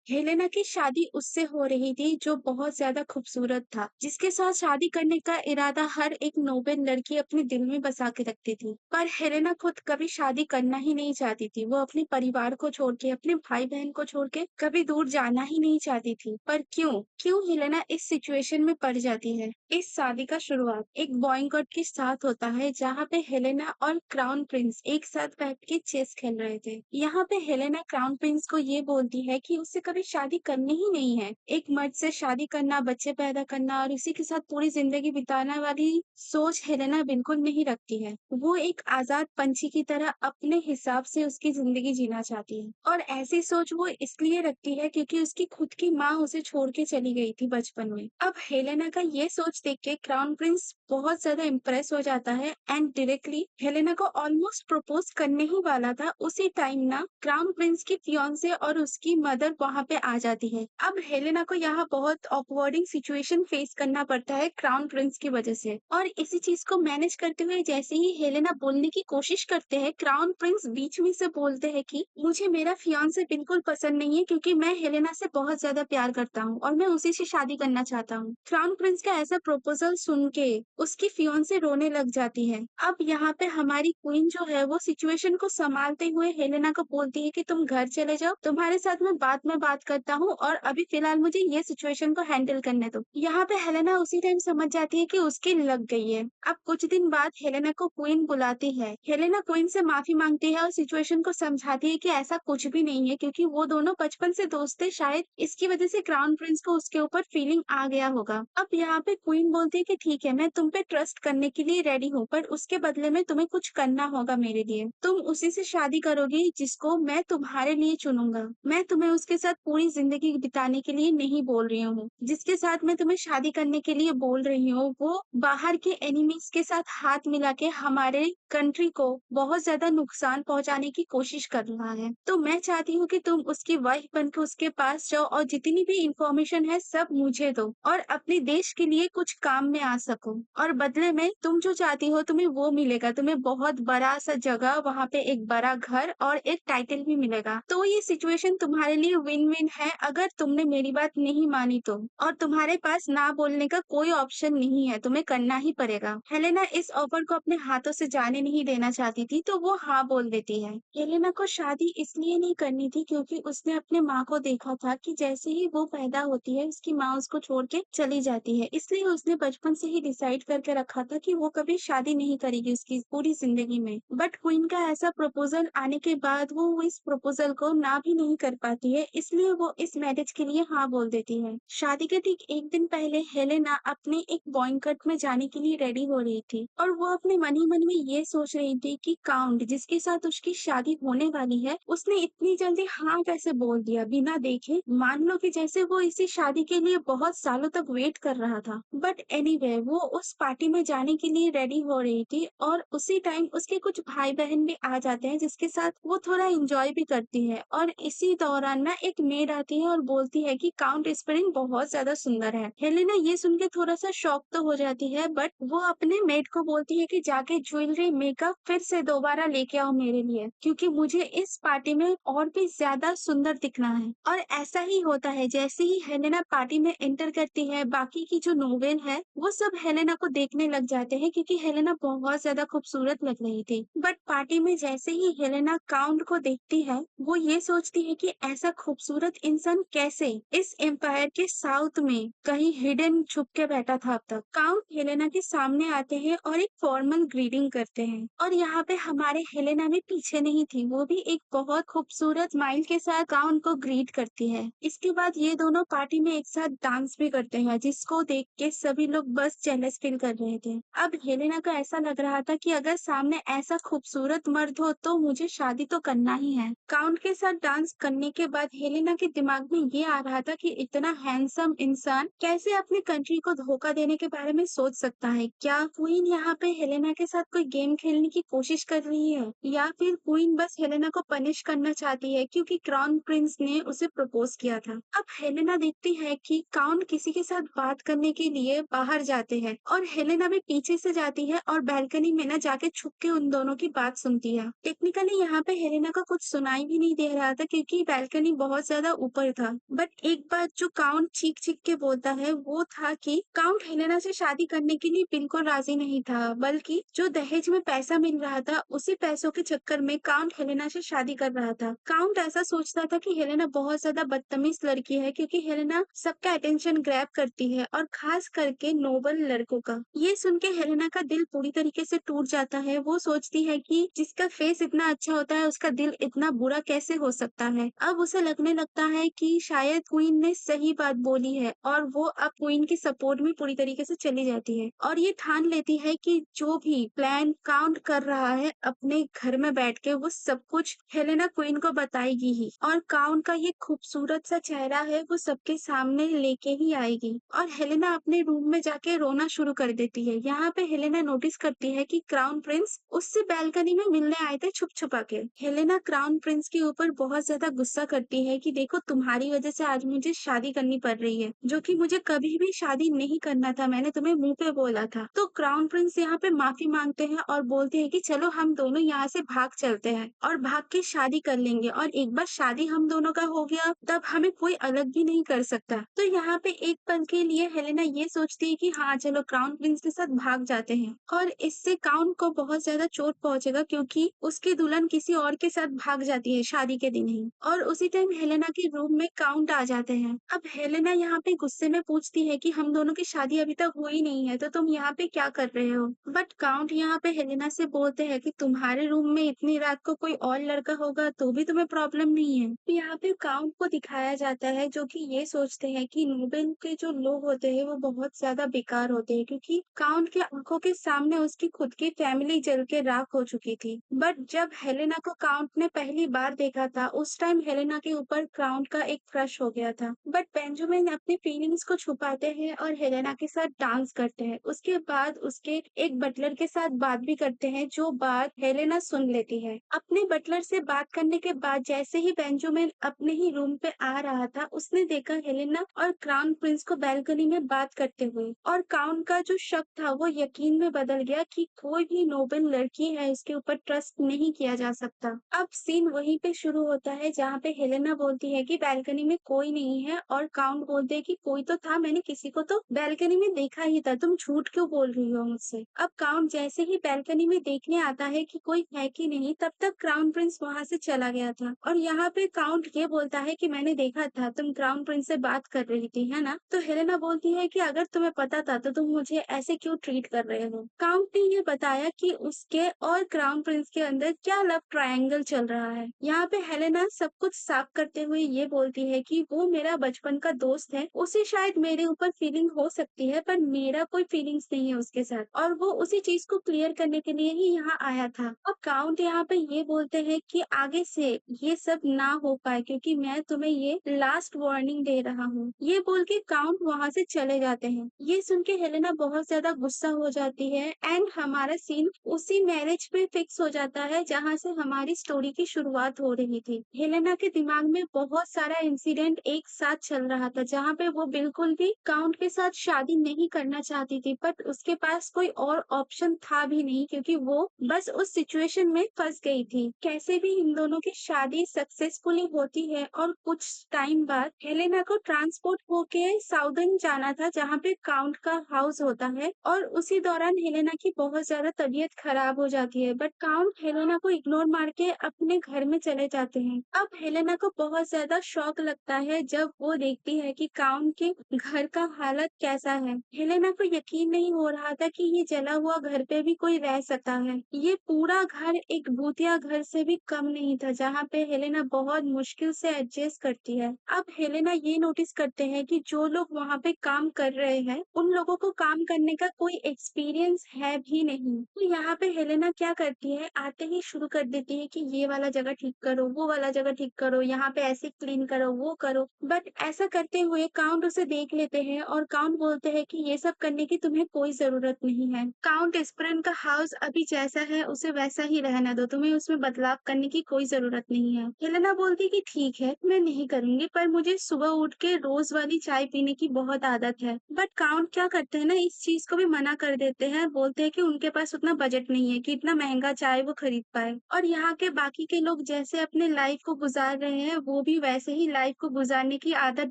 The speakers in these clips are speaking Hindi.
हेलेना की शादी उससे हो रही थी जो बहुत ज्यादा खूबसूरत था, जिसके साथ शादी करने का इरादा हर एक नोबेल लड़की अपने दिल में बसा के रखती थी। पर हेलेना खुद कभी शादी करना ही नहीं चाहती थी। वो अपने परिवार को छोड़ के, अपने भाई बहन को छोड़ के कभी दूर जाना ही नहीं चाहती थी। पर क्यों क्यों हेलेना इस सिचुएशन में पड़ जाती है? इस शादी का शुरुआत एक बॉयकॉट के साथ होता है, जहाँ पे हेलेना और क्राउन प्रिंस एक साथ बैठ के चेस खेल रहे थे। यहाँ पे हेलेना क्राउन प्रिंस को ये बोलती है कि उसे कभी शादी करनी ही नहीं है। एक मर्द से शादी करना, बच्चे पैदा करना और उसी के साथ पूरी जिंदगी बिताने वाली सोच हेलेना बिल्कुल नहीं रखती है। वो एक आजाद पंछी की तरह अपने हिसाब से उसकी जिंदगी जीना चाहती है, और ऐसी सोच वो इसलिए रखती है क्योंकि उसकी खुद की माँ उसे छोड़ के चली गई थी बचपन में। अब हेलेना का ये सोच देख के क्राउन प्रिंस बहुत ज्यादा इम्प्रेस हो जाता है एंड डायरेक्टली हेलेना को ऑलमोस्ट प्रपोज करने ही वाला था। उसी टाइम ना क्राउन प्रिंस की फियांसे और उसकी मदर वहां पे आ जाती है। अब हेलेना को यहाँ बहुत ऑकवर्डिंग सिचुएशन फेस करना पड़ता है क्राउन प्रिंस की वजह से, और इसी चीज को मैनेज करते हुए जैसे ही हेलेना बोलने की कोशिश करते हैं, क्राउन प्रिंस बीच में से बोलते हैं कि मुझे मेरा फियांसे बिल्कुल पसंद नहीं है, क्योंकि मैं हेलेना से बहुत ज्यादा प्यार करता हूँ और मैं उसी से शादी करना चाहता हूँ। क्राउन प्रिंस का ऐसा प्रपोजल सुन के उसकी फियांसे रोने लग जाती है। अब यहाँ पे हमारी क्वीन जो है वो सिचुएशन को संभालते हुए हेलेना को बोलती है कि तुम घर चले जाओ, तुम्हारे साथ मैं बाद में बात करता हूँ और अभी फिलहाल मुझे ये सिचुएशन को हैंडल करने दो। यहाँ पे हेलेना उसी टाइम समझ जाती है कि उसकी लग गई है। अब कुछ दिन बाद हेलेना को क्वीन बुलाती है। हेलेना क्वीन से माफी मांगती है और सिचुएशन को समझाती है कि ऐसा कुछ भी नहीं है, क्योंकि वो दोनों बचपन से दोस्त थे, शायद इसकी वजह से क्राउन प्रिंस को उसके ऊपर फीलिंग आ गया होगा। अब यहाँ पे क्वीन बोलती है कि ठीक है, मैं तुम पे ट्रस्ट करने के लिए रेडी हूँ, पर उसके बदले में तुम्हें कुछ करना होगा मेरे लिए। तुम उसी से शादी करोगी जिसको मैं तुम्हारे लिए चुनूंगा। मैं तुम्हें उसके साथ पूरी जिंदगी बिताने के लिए नहीं बोल रही हूँ। जिसके साथ मैं तुम्हें शादी करने के लिए बोल रही हूँ वो बाहर के एनिमीज के साथ हाथ मिला के हमारे कंट्री को बहुत ज्यादा नुकसान पहुंचाने की कोशिश कर रहा है। तो मैं चाहती हूँ कि तुम उसकी वाइफ बन के उसके पास जाओ और जितनी भी इंफॉर्मेशन है सब मुझे दो, और अपने देश के लिए कुछ काम में आ सको। और बदले में तुम जो चाहती हो तुम्हें वो मिलेगा। तुम्हें बहुत बड़ा सा जगह, वहाँ पे एक बड़ा घर और एक टाइटल भी मिलेगा। तो ये सिचुएशन तुम्हारे लिए विन विन है अगर तुमने मेरी बात नहीं मानी तो। और तुम्हारे पास ना बोलने का कोई ऑप्शन नहीं है, तुम्हें करना ही पड़ेगा। हेलेना इस ऑफर को अपने हाथों से जाने नहीं देना चाहती थी, तो वो हाँ बोल देती है। हेलेना को शादी इसलिए नहीं करनी थी क्योंकि उसने अपने माँ को देखा था कि जैसे ही वो पैदा होती है उसकी माँ उसको छोड़ के चली जाती है। इसलिए उसने बचपन से ही डिसाइड करके रखा था कि वो कभी शादी नहीं करेगी उसकी पूरी जिंदगी में। बट क्वीन का ऐसा प्रपोजल आने के बाद वो इस प्रपोजल को ना भी नहीं कर पाती है, इसलिए वो इस मैरिज के लिए हाँ बोल देती है। शादी के ठीक एक दिन पहले हेलेना अपने एक बॉयकॉट में जाने के लिए रेडी हो रही थी, और वो अपने मन ही मन में ये सोच रही थी कि काउंट जिसके साथ उसकी शादी होने वाली है उसने इतनी जल्दी हाँ कैसे बोल दिया बिना देखे। मान लो कि जैसे वो इसी शादी के लिए बहुत सालों तक वेट कर रहा था। बट एनीवे वो उस पार्टी में जाने के लिए रेडी हो रही थी, और उसी टाइम उसके कुछ भाई बहन भी आ जाते हैं जिसके साथ वो थोड़ा एंजॉय भी करती है। और इसी दौरान ना एक मेड आती है और बोलती है कि काउंट स्प्रिंग बहुत ज्यादा सुंदर है। हेलेना ये सुन के थोड़ा सा शॉक तो हो जाती है, बट वो अपने मेड को बोलती है कि जाके ज्वेलरी मेकअप फिर से दोबारा लेके आओ मेरे लिए, क्योंकि मुझे इस पार्टी में और भी ज्यादा सुंदर दिखना है। और ऐसा ही होता है। जैसे ही हेलेना पार्टी में एंटर करती है, बाकी की जो नोवेल है वो सब हेलेना को देखने लग जाते हैं, क्योंकि हेलेना बहुत ज्यादा खूबसूरत लग रही थी। बट पार्टी में जैसे ही हेलेना काउंट को देखती है वो ये सोचती है कि ऐसा खूबसूरत इंसान कैसे इस एम्पायर के साउथ में कहीं हिडन छुप के बैठा था अब तक। काउंट हेलेना के सामने आते हैं और एक फॉर्मल ग्रीटिंग करते हैं, और यहाँ पे हमारे हेलेना भी पीछे नहीं थी। वो भी एक बहुत खूबसूरत स्माइल के साथ काउंट को ग्रीट करती है। इसके बाद ये दोनों पार्टी में एक साथ डांस भी करते हैं, जिसको देख के सभी लोग बस जेलस फील कर रहे थे। अब हेलेना को ऐसा लग रहा था कि अगर सामने ऐसा खूबसूरत मर्द हो तो मुझे शादी तो करना ही है। काउंट के साथ डांस करने के बाद हेलेना के दिमाग में ये आ रहा था कि इतना हैंडसम इंसान कैसे अपनी कंट्री को धोखा देने के बारे में सोच सकता है। क्या क्वीन यहाँ पे हेलेना के साथ कोई गेम खेलने की कोशिश कर रही है, या फिर क्वीन बस हेलेना को पनिश करना चाहती है क्योंकि क्राउन प्रिंस ने उसे प्रपोज किया था। अब हेलेना देखती है कि काउंट किसी के साथ बात करने के लिए लिए बाहर जाते हैं और हेलेना भी पीछे से जाती है और बालकनी में ना जाके छुप के उन दोनों की बात सुनती है। टेक्निकली यहाँ पे हेलेना को कुछ सुनाई भी नहीं दे रहा था क्योंकि बालकनी बहुत ज्यादा ऊपर था। बट एक बात जो काउंट चीख-चीख के बोलता है वो था कि काउंट हेलेना से शादी करने के लिए बिल्कुल राजी नहीं था, बल्कि जो दहेज में पैसा मिल रहा था उसी पैसों के चक्कर में काउंट हेलेना से शादी कर रहा था। काउंट ऐसा सोचता था कि हेलेना बहुत ज्यादा बदतमीज लड़की है क्योंकि हेलेना सबका अटेंशन ग्रैब करती है और खास करके नोबल लड़कों का। ये सुन के हेलेना का दिल पूरी तरीके से टूट जाता है। वो सोचती है कि जिसका फेस इतना अच्छा होता है उसका दिल इतना बुरा कैसे हो सकता है। अब उसे लगने लगता है कि शायद क्वीन ने सही बात बोली है और वो अब क्वीन की सपोर्ट में पूरी तरीके से चली जाती है और ये ठान लेती है कि जो भी प्लान काउंट कर रहा है अपने घर में बैठ के वो सब कुछ हेलेना क्वीन को बताएगी ही और काउंट का ये खूबसूरत सा चेहरा है वो सबके सामने लेके ही आएगी और हेलेना अपने रूम में जाके रोना शुरू कर देती है। यहाँ पे हेलेना नोटिस करती है कि क्राउन प्रिंस उससे बालकनी में मिलने आए थे छुप छुपा के। हेलेना क्राउन प्रिंस के ऊपर बहुत ज्यादा गुस्सा करती है कि देखो तुम्हारी वजह से आज मुझे शादी करनी पड़ रही है, जो कि मुझे कभी भी शादी नहीं करना था, मैंने तुम्हें मुंह पे बोला था। तो क्राउन प्रिंस यहाँ पे माफी मांगते हैं और बोलते हैं कि चलो हम दोनों यहाँ से भाग चलते हैं और भाग के शादी कर लेंगे और एक बार शादी हम दोनों का हो गया तब हमें कोई अलग भी नहीं कर सकता। तो यहाँ पे एक पल के लिए हेलेना ये सोचती है कि हाँ चलो क्राउन प्रिंस के साथ भाग जाते हैं और इससे काउंट को बहुत ज्यादा चोट पहुंचेगा क्योंकि उसकी दुल्हन किसी और के साथ भाग जाती है शादी के दिन ही। और उसी टाइम हेलेना के रूम में काउंट आ जाते हैं। अब हेलेना यहाँ पे गुस्से में पूछती है कि हम दोनों की शादी अभी तक हुई नहीं है तो तुम यहाँ पे क्या कर रहे हो। बट काउंट यहाँ पे हेलेना से बोलते हैं कि तुम्हारे रूम में इतनी रात को कोई और लड़का होगा तो भी तुम्हें प्रॉब्लम नहीं है। तो यहाँ पे काउंट को दिखाया जाता है जो कि ये सोचते हैं कि नोबेल के जो लोग होते हैं वो बहुत ज्यादा बेकार होते हैं क्योंकि काउंट के आंखों के सामने उसकी खुद की फैमिली जल के राख हो चुकी थी। बट जब हेलेना को काउंट ने पहली बार देखा था उस टाइम हेलेना के ऊपर काउंट का एक क्रश हो गया था। बट बेंजामिन अपनी फीलिंग्स को छुपाते हैं और हेलेना के साथ डांस करते हैं। उसके बाद उसके एक बटलर के साथ बात भी करते हैं जो बात हेलेना सुन लेती है। अपने बटलर से बात करने के बाद जैसे ही बेंजामिन अपने ही रूम पे आ रहा था उसने देखा हेलेना और क्राउन प्रिंस को बालकनी में बात करते हुए और काउंट का जो शक था वो यकीन में बदल गया कि कोई भी नोबल लड़की है उसके ऊपर ट्रस्ट नहीं किया जा सकता। अब सीन वहीं पे शुरू होता है जहाँ पे हेलेना बोलती है कि बालकनी में कोई नहीं है और काउंट बोलते हैं कि कोई तो था, मैंने किसी को तो बालकनी में देखा ही था, तुम झूठ क्यों बोल रही हो मुझसे। अब काउंट जैसे ही बालकनी में देखने आता है कि कोई है कि नहीं तब तक क्राउन प्रिंस वहां से चला गया था और यहाँ पे काउंट ये बोलता है कि मैंने देखा था तुम क्राउन प्रिंस से बात कर रही थी है ना। तो हेलेना बोलती है कि अगर तुम्हें पता था तो तुम मुझे ऐसे क्यों ट्रीट कर रहे हो। काउंट ने ये बताया कि उसके और क्राउन प्रिंस के अंदर क्या लव ट्रायंगल चल रहा है। यहाँ पे हेलेना सब कुछ साफ करते हुए ये बोलती है कि वो मेरा बचपन का दोस्त है, उसे शायद मेरे ऊपर फीलिंग हो सकती है पर मेरा कोई फीलिंग्स नहीं है उसके साथ और वो उसी चीज को क्लियर करने के लिए ही यहाँ आया था। अब काउंट यहाँ पे ये बोलते हैं कि आगे से ये सब ना हो पाए क्योंकि मैं तुम्हें ये लास्ट वार्निंग दे रहा हूँ। ये बोल के काउंट वहां से चले जाते हैं। ये सुन के हेलेना बहुत ज्यादा गुस्सा हो जाती है एंड हमारा सीन उसी मैरिज पे फिक्स हो जाता है जहाँ से हमारी स्टोरी की शुरुआत हो रही थी। हेलेना के दिमाग में बहुत सारा इंसिडेंट एक साथ चल रहा था जहाँ पे वो बिल्कुल भी काउंट के साथ शादी नहीं करना चाहती थी बट उसके पास कोई और ऑप्शन था भी नहीं क्योंकि वो बस उस सिचुएशन में फंस गई थी। कैसे भी इन दोनों की शादी सक्सेसफुली होती है और कुछ टाइम बाद हेलेना को ट्रांसपोर्ट होके साउदर्न जाना था जहाँ पे काउंट का हाउस होता है और उसी दौरान हेलेना की बहुत ज्यादा तबीयत खराब हो जाती है बट काउंट हेलेना को इग्नोर मार के अपने घर में चले जाते हैं। अब हेलेना को बहुत ज्यादा शौक लगता है जब वो देखती है कि काउंट के घर का हालत कैसा है। हेलेना को यकीन नहीं हो रहा था कि ये जला हुआ घर पे भी कोई रह सकता है। ये पूरा घर एक भूतिया घर से भी कम नहीं था जहाँ पे हेलेना बहुत मुश्किल से एडजस्ट करती है। अब हेलेना ये नोटिस करते हैं कि जो लोग वहाँ पे काम कर रहे हैं उन लोगों को काम करने का कोई एक्सपीरियंस है भी नहीं। तो यहाँ पे हेलेना क्या करती है आते ही शुरू कर देती है कि ये वाला जगह ठीक करो, वो वाला जगह ठीक करो, यहाँ पे ऐसे क्लीन करो, वो करो। बट ऐसा करते हुए काउंट उसे देख लेते हैं और काउंट बोलते हैं कि ये सब करने की तुम्हें कोई जरूरत नहीं है। काउंट एस्पिरन का हाउस अभी जैसा है उसे वैसा ही रहने दो, तुम्हें उसमें बदलाव करने की कोई जरूरत नहीं है। हेलेना बोलती कि ठीक है मैं नहीं करूंगी पर मुझे सुबह उठ के रोज वाली चाय पीने की बहुत आदत है। बट काउंट क्या करते हैं ना, इस चीज़ को भी मना कर देते हैं, बोलते हैं कि उनके पास उतना बजट नहीं है कि इतना महँगा चाय वो खरीद पाएँ। और यहाँ के बाकी के लोग जैसे अपने लाइफ़ को गुज़ार रहे हैं, वो भी वैसे ही लाइफ़ को गुज़ारने की आदत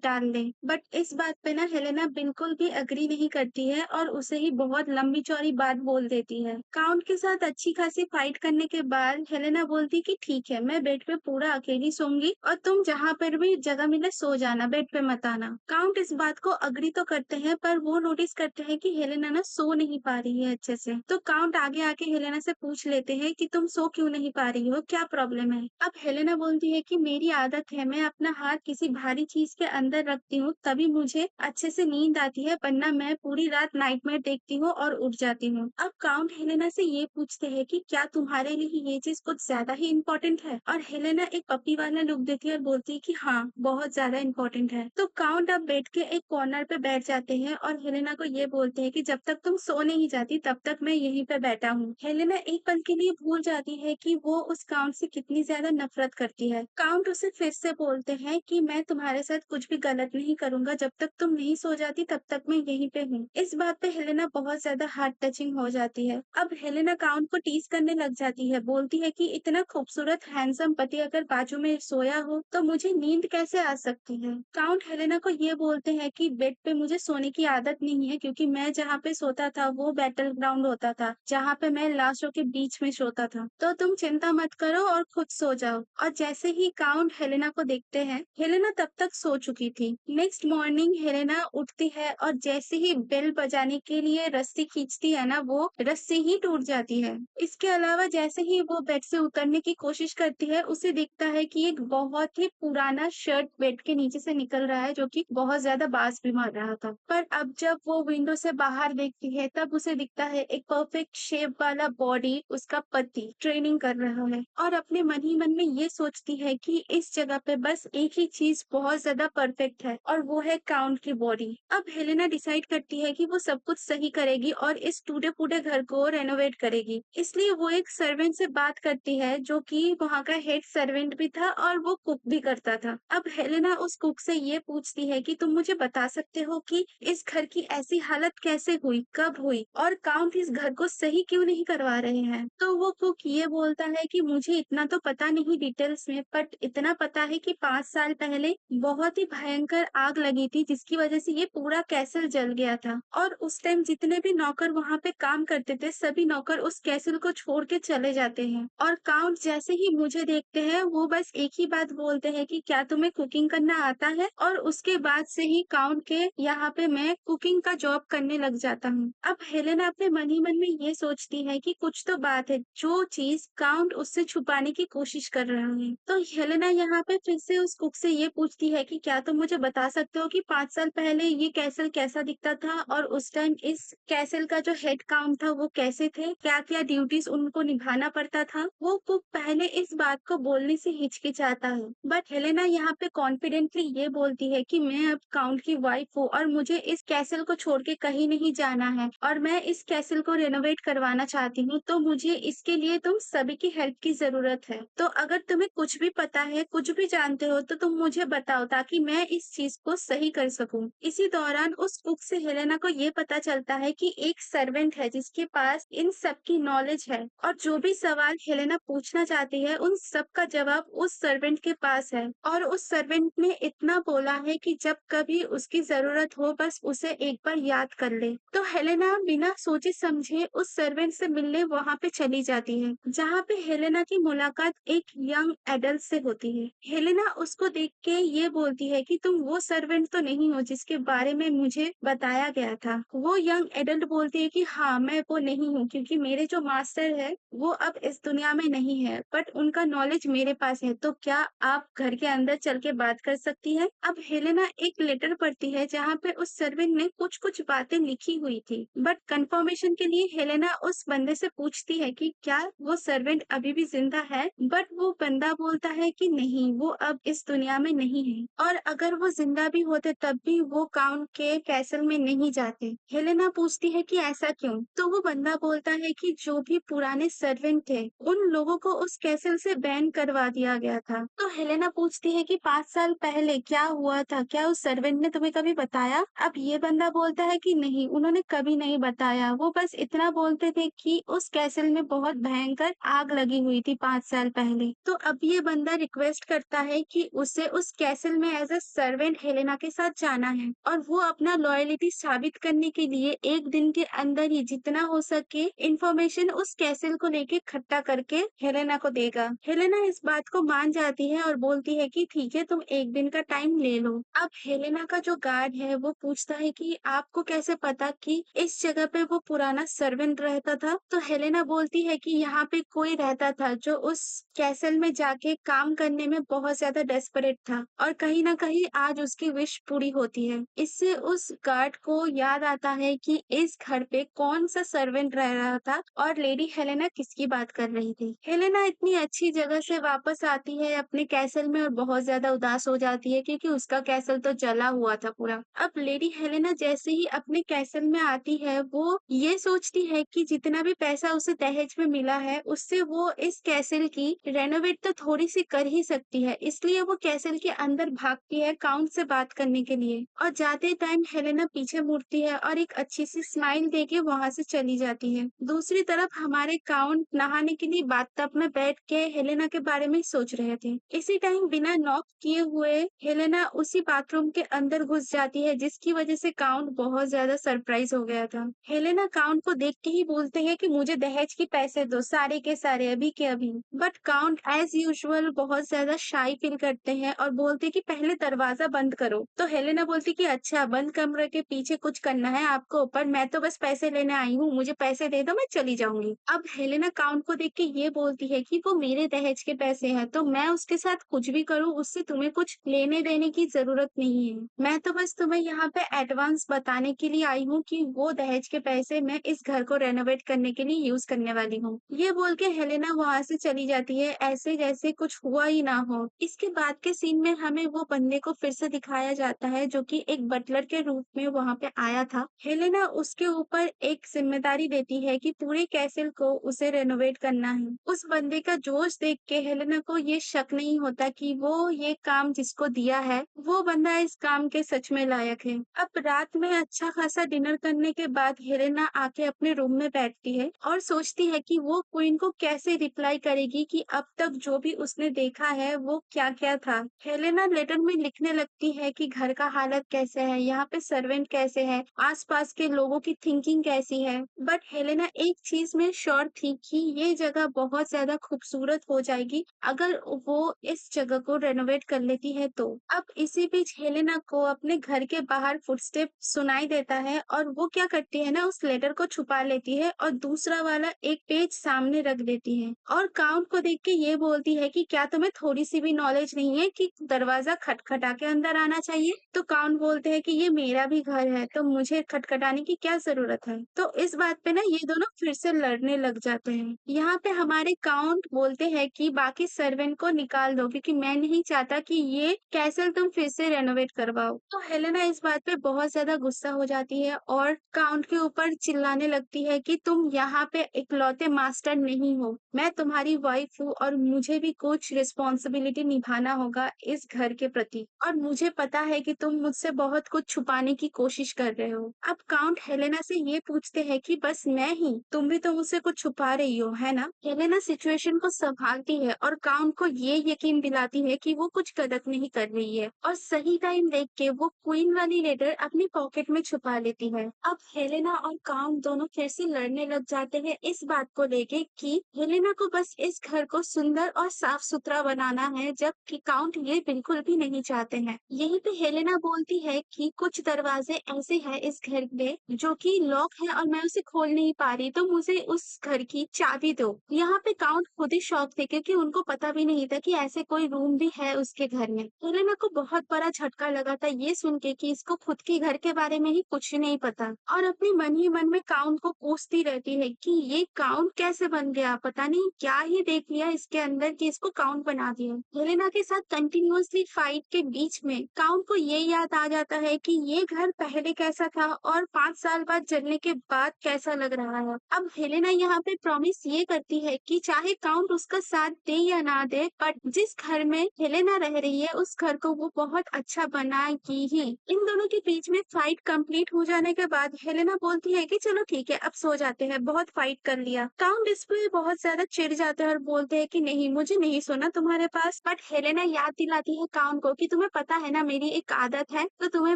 डाल लें। बट इस बात पे ना हेलेना बिल्कुल भी एग्री नहीं करती है और उसे ही बहुत लंबी-चौड़ी बात बोल देती है। काउंट के साथ अच्छी खासी फाइट करने के बाद हेलेना बोलती कि ठीक है, मैं बेड पे पूरा अकेली सोऊँगी और तुम जहाँ पर भी जगह मिले सो जाना, बेड पे मत आना। काउंट इस बात को एग्री तो करते हैं, पर वो नोटिस करते हैं कि हेलेना ना सो नहीं पा रही है अच्छे से। तो काउंट आगे आके हेलेना से पूछ लेते हैं कि तुम सो क्यों नहीं पा रही हो? क्या प्रॉब्लम है? अब हेलेना बोलती है कि मेरी आदत है, मैं अपना हाथ किसी भारी चीज़ के अंदर रखती हूँ, तभी मुझे अच्छे से नींद आती है, वरना मैं पूरी रात नाइटमेयर देखती हूँ और उठ जाती हूँ। अब काउंट हेलेना से ये पूछते हैं कि क्या तुम्हारे लिए ये चीज़ कुछ ज़्यादा ही इम्पोर्टेंट है? और हेलेना एक पप्पी वाला लुक देती है और बोलती है कि हाँ, बहुत ज़्यादा इम्पोर्टेंट है। तो काउंट अब बेड के एक कॉर्नर पे बैठ जाते हैं और हेलेना को ये बोलते हैं कि जब तक तुम सो नहीं जाती तब तक मैं यहीं पे बैठा हूँ। हेलेना एक पल के लिए भूल जाती है कि वो उस काउंट से कितनी ज़्यादा नफ़रत करती है। काउंट उसे फिर से बोलते हैं कि मैं तुम्हारे साथ कुछ भी गलत नहीं करूँगा, जब तक तुम नहीं सो जाती तब तक मैं यहीं पे हूँ। इस बात पे हेलेना बहुत ज़्यादा हार्ट टचिंग हो जाती है। अब हेलेना काउंट को टीज़ करने लग जाती है, बोलती है कि इतना खूबसूरत हैंडसम पति अगर बाजू में सोया हो, तो मुझे नींद कैसे आ सकती है? काउंट हेलेना को ये बोलते हैं कि बेड पे मुझे सोने की आदत नहीं है, क्योंकि मैं जहाँ पे सोता था वो बैटल ग्राउंड होता था, जहाँ पे मैं लाशों के बीच में सोता था। तो तुम चिंता मत करो और खुद सो जाओ। और जैसे ही काउंट हेलेना को देखते हैं, हेलेना तब तक सो चुकी थी। नेक्स्ट मॉर्निंग हेलेना उठती है और जैसे ही बेल बजाने के लिए रस्सी खींचती है ना, वो रस्सी ही टूट जाती है। इसके अलावा जैसे ही वो बेड से उतरने की कोशिश करती है, उसे दिखता है कि एक बहुत ही पुराना शर्ट बेड के नीचे से निकल रहा है, जो कि बहुत ज़्यादा बाँस भी मार रहा था। पर अब जब वो विंडो से बाहर देखती है, तब उसे दिखता है एक परफेक्ट शेप वाला बॉडी उसका पति ट्रेनिंग कर रहा है और अपने मन ही मन में ये सोचती है कि इस जगह पे बस एक ही चीज़ बहुत ज़्यादा परफेक्ट है और वो है काउंट की बॉडी। अब हेलेना डिसाइड करती है कि वो सब कुछ सही करेगी और इस टूटे-फूटे घर को रेनोवेट करेगी। इसलिए वो एक सर्वेंट से बात करती है, जो कि वहाँ का हेड सर्वेंट भी था और वो कुक भी करता था। अब हेलेना उस कुक से ये पूछती है कि तुम मुझे बता सकते हो कि इस घर की ऐसी हालत कैसे हुई, कब हुई और काउंट इस घर को सही क्यों नहीं करवा रहे हैं? तो वो कुक ये बोलता है कि मुझे इतना तो पता नहीं डिटेल्स में, बट इतना पता है कि 5 साल पहले बहुत ही भयंकर आग लगी थी, जिसकी वजह से ये पूरा कैसल जल गया था और उस टाइम जितने भी नौकर वहाँ पे काम करते थे, सभी नौकर उस कैसल को छोड़ के चले जाते हैं और काउंट जैसे ही मुझे देखते हैं, वो बस एक ही बात बोलते हैं कि क्या तुम्हें कुकिंग करना आता है? और उसके बाद से ही काउंट के यहाँ पे मैं कुकिंग का जॉब करने लग जाता हूँ। अब हेलेना अपने मन ही मन में ये सोचती है कि कुछ तो बात है, जो चीज़ काउंट उससे छुपाने की कोशिश कर रहा है। तो हेलेना यहाँ पे फिर से उस कुक से ये पूछती है कि क्या तुम मुझे बता सकते हो कि 5 साल पहले ये कैसल कैसा दिखता था और उस टाइम इस कैसल का जो हेड काउंट था वो कैसे थे? क्या-क्या ड्यूटीज़ उनको निभाना पड़ता था? वो कुक पहले इस बात को बोलने से हिचकिचाता है, बट हेलेना यहाँ पे कॉन्फिडेंटली ये बोलती है कि मैं अब काउंट की वाइफ हूँ और मुझे इस कैसल को छोड़ के कहीं नहीं जाना है और मैं इस कैसल को रेनोवेट करवाना चाहती हूँ, तो मुझे इसके लिए तुम सभी की हेल्प की ज़रूरत है। तो अगर तुम्हें कुछ भी पता है, कुछ भी जानते हो, तो तुम मुझे बताओ ताकि मैं इस चीज़ को सही कर सकूँ। इसी दौरान उस कुक से हेलेना को ये पता चलता है कि एक सर्वेंट है जिसके पास इन सब की नॉलेज है और जो भी सवाल हेलेना पूछना चाहती है, उन सब का जवाब उस सर्वेंट के पास है और उस सर्वेंट ने इतना बोला है कि जब कभी उसकी ज़रूरत हो बस उसे एक बार याद कर ले। तो हेलेना बिना सोचे समझे उस सर्वेंट से मिलने वहाँ पे चली जाती है, जहाँ पे हेलेना की मुलाकात एक यंग एडल्ट से होती है। हेलेना उसको देख के ये बोलती है कि तुम वो सर्वेंट तो नहीं हो जिसके बारे में मुझे बताया गया था। वो यंग एडल्ट बोलती है कि हाँ, मैं वो नहीं हूँ, क्योंकि मेरे जो मास्टर है वो अब इस दुनिया में नहीं है, बट उनका नॉलेज मेरे पास है। तो क्या आप घर के अंदर चल के बात कर सकती है? अब हेलेना एक लेटर पढ़ती है जहाँ पे उस सर्वेंट ने कुछ-कुछ बातें लिखी हुई थी, बट कंफर्मेशन के लिए हेलेना उस बंदे से पूछती है कि क्या वो सर्वेंट अभी भी जिंदा है, बट वो बंदा बोलता है कि नहीं, वो अब इस दुनिया में नहीं है और अगर वो जिंदा भी होते तब भी वो काउंट के कैसल में नहीं जाते। हेलेना पूछती है कि ऐसा क्यों? तो वो बंदा बोलता है कि जो भी पुराने सर्वेंट थे, उन लोगों को उस कैसल से बैन करवा दिया गया था। तो हेलेना पूछती है कि 5 साल पहले क्या हुआ था? क्या उस सर्वेंट ने तुम्हें कभी बताया? अब अब ये बंदा बोलता है कि नहीं, उन्होंने कभी नहीं बताया। वो बस इतना बोलते थे कि उस कैसल में बहुत भयंकर आग लगी हुई थी 5 साल पहले। तो अब ये बंदा रिक्वेस्ट करता है कि उसे उस कैसल में एज़ अ सर्वेंट हेलेना के साथ जाना है और वो अपना लॉयल्टी साबित करने के लिए 1 दिन के अंदर ही जितना हो सके इन्फॉर्मेशन उस कैसल को लेके इकट्ठा करके हेलेना को देगा। हेलेना इस बात को मान जाती है और बोलती है कि ठीक है, तुम 1 दिन का टाइम ले लो। अब हेलेना का जो गार्ड है वो पूछता है कि आपको कैसे पता कि इस जगह पे वो पुराना सर्वेंट रहता था? तो हेलेना बोलती है कि यहाँ पे कोई रहता था जो उस कैसल में जाके काम करने में बहुत ज्यादा डेस्परेट था और कहीं ना कहीं आज उसकी विश पूरी होती है। इससे उस गार्ड को याद आता है कि इस घर पे कौन सा सर्वेंट रह रहा था और लेडी हेलेना किसकी बात कर रही थी। हेलेना इतनी अच्छी जगह से वापस आती है अपने कैसल में और बहुत ज्यादा उदास हो जाती है क्योंकि उसका कैसल तो जला हुआ था पूरा। अब लेडी हेलेना जैसे ही अपने कैसल में आती है वो ये सोचती है कि जितना भी पैसा उसे दहेज में मिला है उससे वो इस कैसल की रेनोवेट तो थोड़ी सी कर ही सकती है। इसलिए वो कैसल के अंदर भागती है काउंट से बात करने के लिए और जाते टाइम हेलेना पीछे मुड़ती है और एक अच्छी सी स्माइल देके वहां से चली जाती है। दूसरी तरफ हमारे काउंट नहाने के लिए बाथटब में बैठ के हेलेना के बारे में सोच रहे थे। इसी टाइम बिना नॉक किए हुए हेलेना उसी बाथरूम के अंदर घुस जाती है जिसकी वजह से काउंट बहुत ज्यादा सरप्राइज हो गया था। हेलेना काउंट को देख के ही बोलते हैं कि मुझे दहेज के पैसे दो, सारे के सारे, अभी के अभी। बट काउंट एज यूजुअल बहुत ज्यादा शाई फील करते हैं और बोलते कि पहले दरवाजा बंद करो। तो हेलेना बोलती कि अच्छा, बंद कमरे के पीछे कुछ करना है आपको, पर मैं तो बस पैसे लेने आई हूँ, मुझे पैसे दे दो, मैं चली जाऊंगी। अब हेलेना काउंट को देख के ये बोलती है कि वो मेरे दहेज के पैसे हैं तो मैं उसके साथ कुछ भी करूँ उससे तुम्हें कुछ लेने देने की जरूरत नहीं है। मैं तो बस तुम्हें यहाँ पे एडवांस बताने के लिए आई हूँ कि वो दहेज के पैसे मैं इस घर को रेनोवेट करने के लिए यूज करने वाली हूँ। ये बोल के हेलेना वहां से चली जाती है ऐसे जैसे कुछ हुआ ही ना हो। इसके बाद के सीन में हमें वो बंदे को फिर से दिखाया जाता है जो कि एक बटलर के रूप में वहां पे आया था। हेलेना उसके ऊपर एक जिम्मेदारी देती है कि पूरे कैसल को उसे रेनोवेट करना है। उस बंदे का जोश देख के हेलेना को ये शक नहीं होता कि वो ये काम जिसको दिया है वो बंदा इस काम के सच में लायक है। अब रात में अच्छा खासा डिनर करने के बाद हेलेना आके अपने रूम में बैठती है और सोचती है कि वो क्वीन को कैसे रिप्लाई करेगी कि अब तक जो भी उसने देखा है वो क्या क्या था। हेलेना लेटर में लिखने लगती है कि घर का हालत कैसे है, यहाँ पे सर्वेंट कैसे है, आसपास के लोगों की थिंकिंग कैसी है। बट हेलेना एक चीज में श्योर थी कि ये जगह बहुत ज्यादा खूबसूरत हो जाएगी अगर वो इस जगह को रेनोवेट कर लेती है तो। अब इसी बीच हेलेना को अपने घर के बाहर फुटस्टेप सुनाई देता है और वो क्या करती है ना, उस लेटर को छुपा लेती है और दूसरा वाला एक पेज सामने रख देती है और काउंट को देख के ये बोलती है कि क्या तुम्हें थोड़ी सी भी नॉलेज नहीं है कि दरवाजा खटखटा के अंदर आना चाहिए। तो काउंट बोलते हैं कि ये मेरा भी घर है तो मुझे खटखटाने की क्या जरूरत है। तो इस बात पे ना ये दोनों फिर से लड़ने लग जाते हैं। यहाँ पे हमारे काउंट बोलते हैं कि बाकी सर्वेंट को निकाल दो क्योंकि मैं नहीं चाहता कि ये कैसल तुम फिर से रेनोवेट करवाओ। तो हेलेना इस बात पे बहुत ज्यादा गुस्सा हो जाती है और काउंट के ऊपर चिल्लाने लगती है कि तुम यहाँ पे इकलौते मास्टर नहीं हो, मैं तुम्हारी वाइफ हूँ और मुझे भी कुछ रिस्पॉन्सिबिलिटी निभाना होगा इस घर के प्रति और मुझे पता है कि तुम मुझसे बहुत कुछ छुपाने की कोशिश कर रहे हो। अब काउंट हेलेना से ये पूछते हैं कि बस मैं ही, तुम भी तो मुझसे कुछ छुपा रही हो है ना। हेलेना सिचुएशन को संभालती है और काउंट को ये यकीन दिलाती है कि वो कुछ गलत नहीं कर रही है और सही टाइम देख के वो क्वीन वाली लेटर अपनी पॉकेट में छुपा लेती है। अब हेलेना और काउंट दोनों फिर से लड़ने लग जाते हैं इस बात को लेके कि हेलेना को बस इस घर को सुंदर और साफ सुथरा बनाना है जबकि काउंट ये बिल्कुल भी नहीं चाहते हैं। यहीं पे हेलेना बोलती है कि कुछ दरवाजे ऐसे हैं इस घर में जो कि लॉक है और मैं उसे खोल नहीं पा रही तो मुझे उस घर की चाबी दो। यहाँ पे काउंट खुद ही शॉक थे क्योंकि उनको पता भी नहीं था कि ऐसे कोई रूम भी है उसके घर में। हेलेना को बहुत बड़ा झटका लगा था ये सुन के कि इसको खुद के घर के बारे में ही कुछ नहीं पता और अपने मन ही मन में काउंट को कोसती रहती है कि ये काउंट कैसे बन गया, पता नहीं क्या ही देख लिया इसके अंदर कि इसको काउंट बना दिया। हेलेना के साथ कंटिन्यूअसली फाइट के बीच में काउंट को ये याद आ जाता है कि ये घर पहले कैसा था और 5 साल बाद जलने के बाद कैसा लग रहा है। अब हेलेना यहाँ पे प्रॉमिस ये करती है कि चाहे काउंट उसका साथ दे या ना दे बट जिस घर में हेलेना रह रही है उस घर को वो बहुत अच्छा बनाएगी ही। इन दोनों के बीच में फाइट कंप्लीट हो जाने के बाद हेलेना बोलती है कि चलो ठीक है, अब सो जाते हैं, बहुत फाइट कर लिया। काउंट इस पे बहुत ज्यादा चिढ़ जाते हैं और बोलते हैं कि नहीं, मुझे नहीं सोना तुम्हारे पास। बट हेलेना याद दिलाती है काउंट को कि तुम्हें पता है ना, मेरी एक आदत है, तो तुम्हें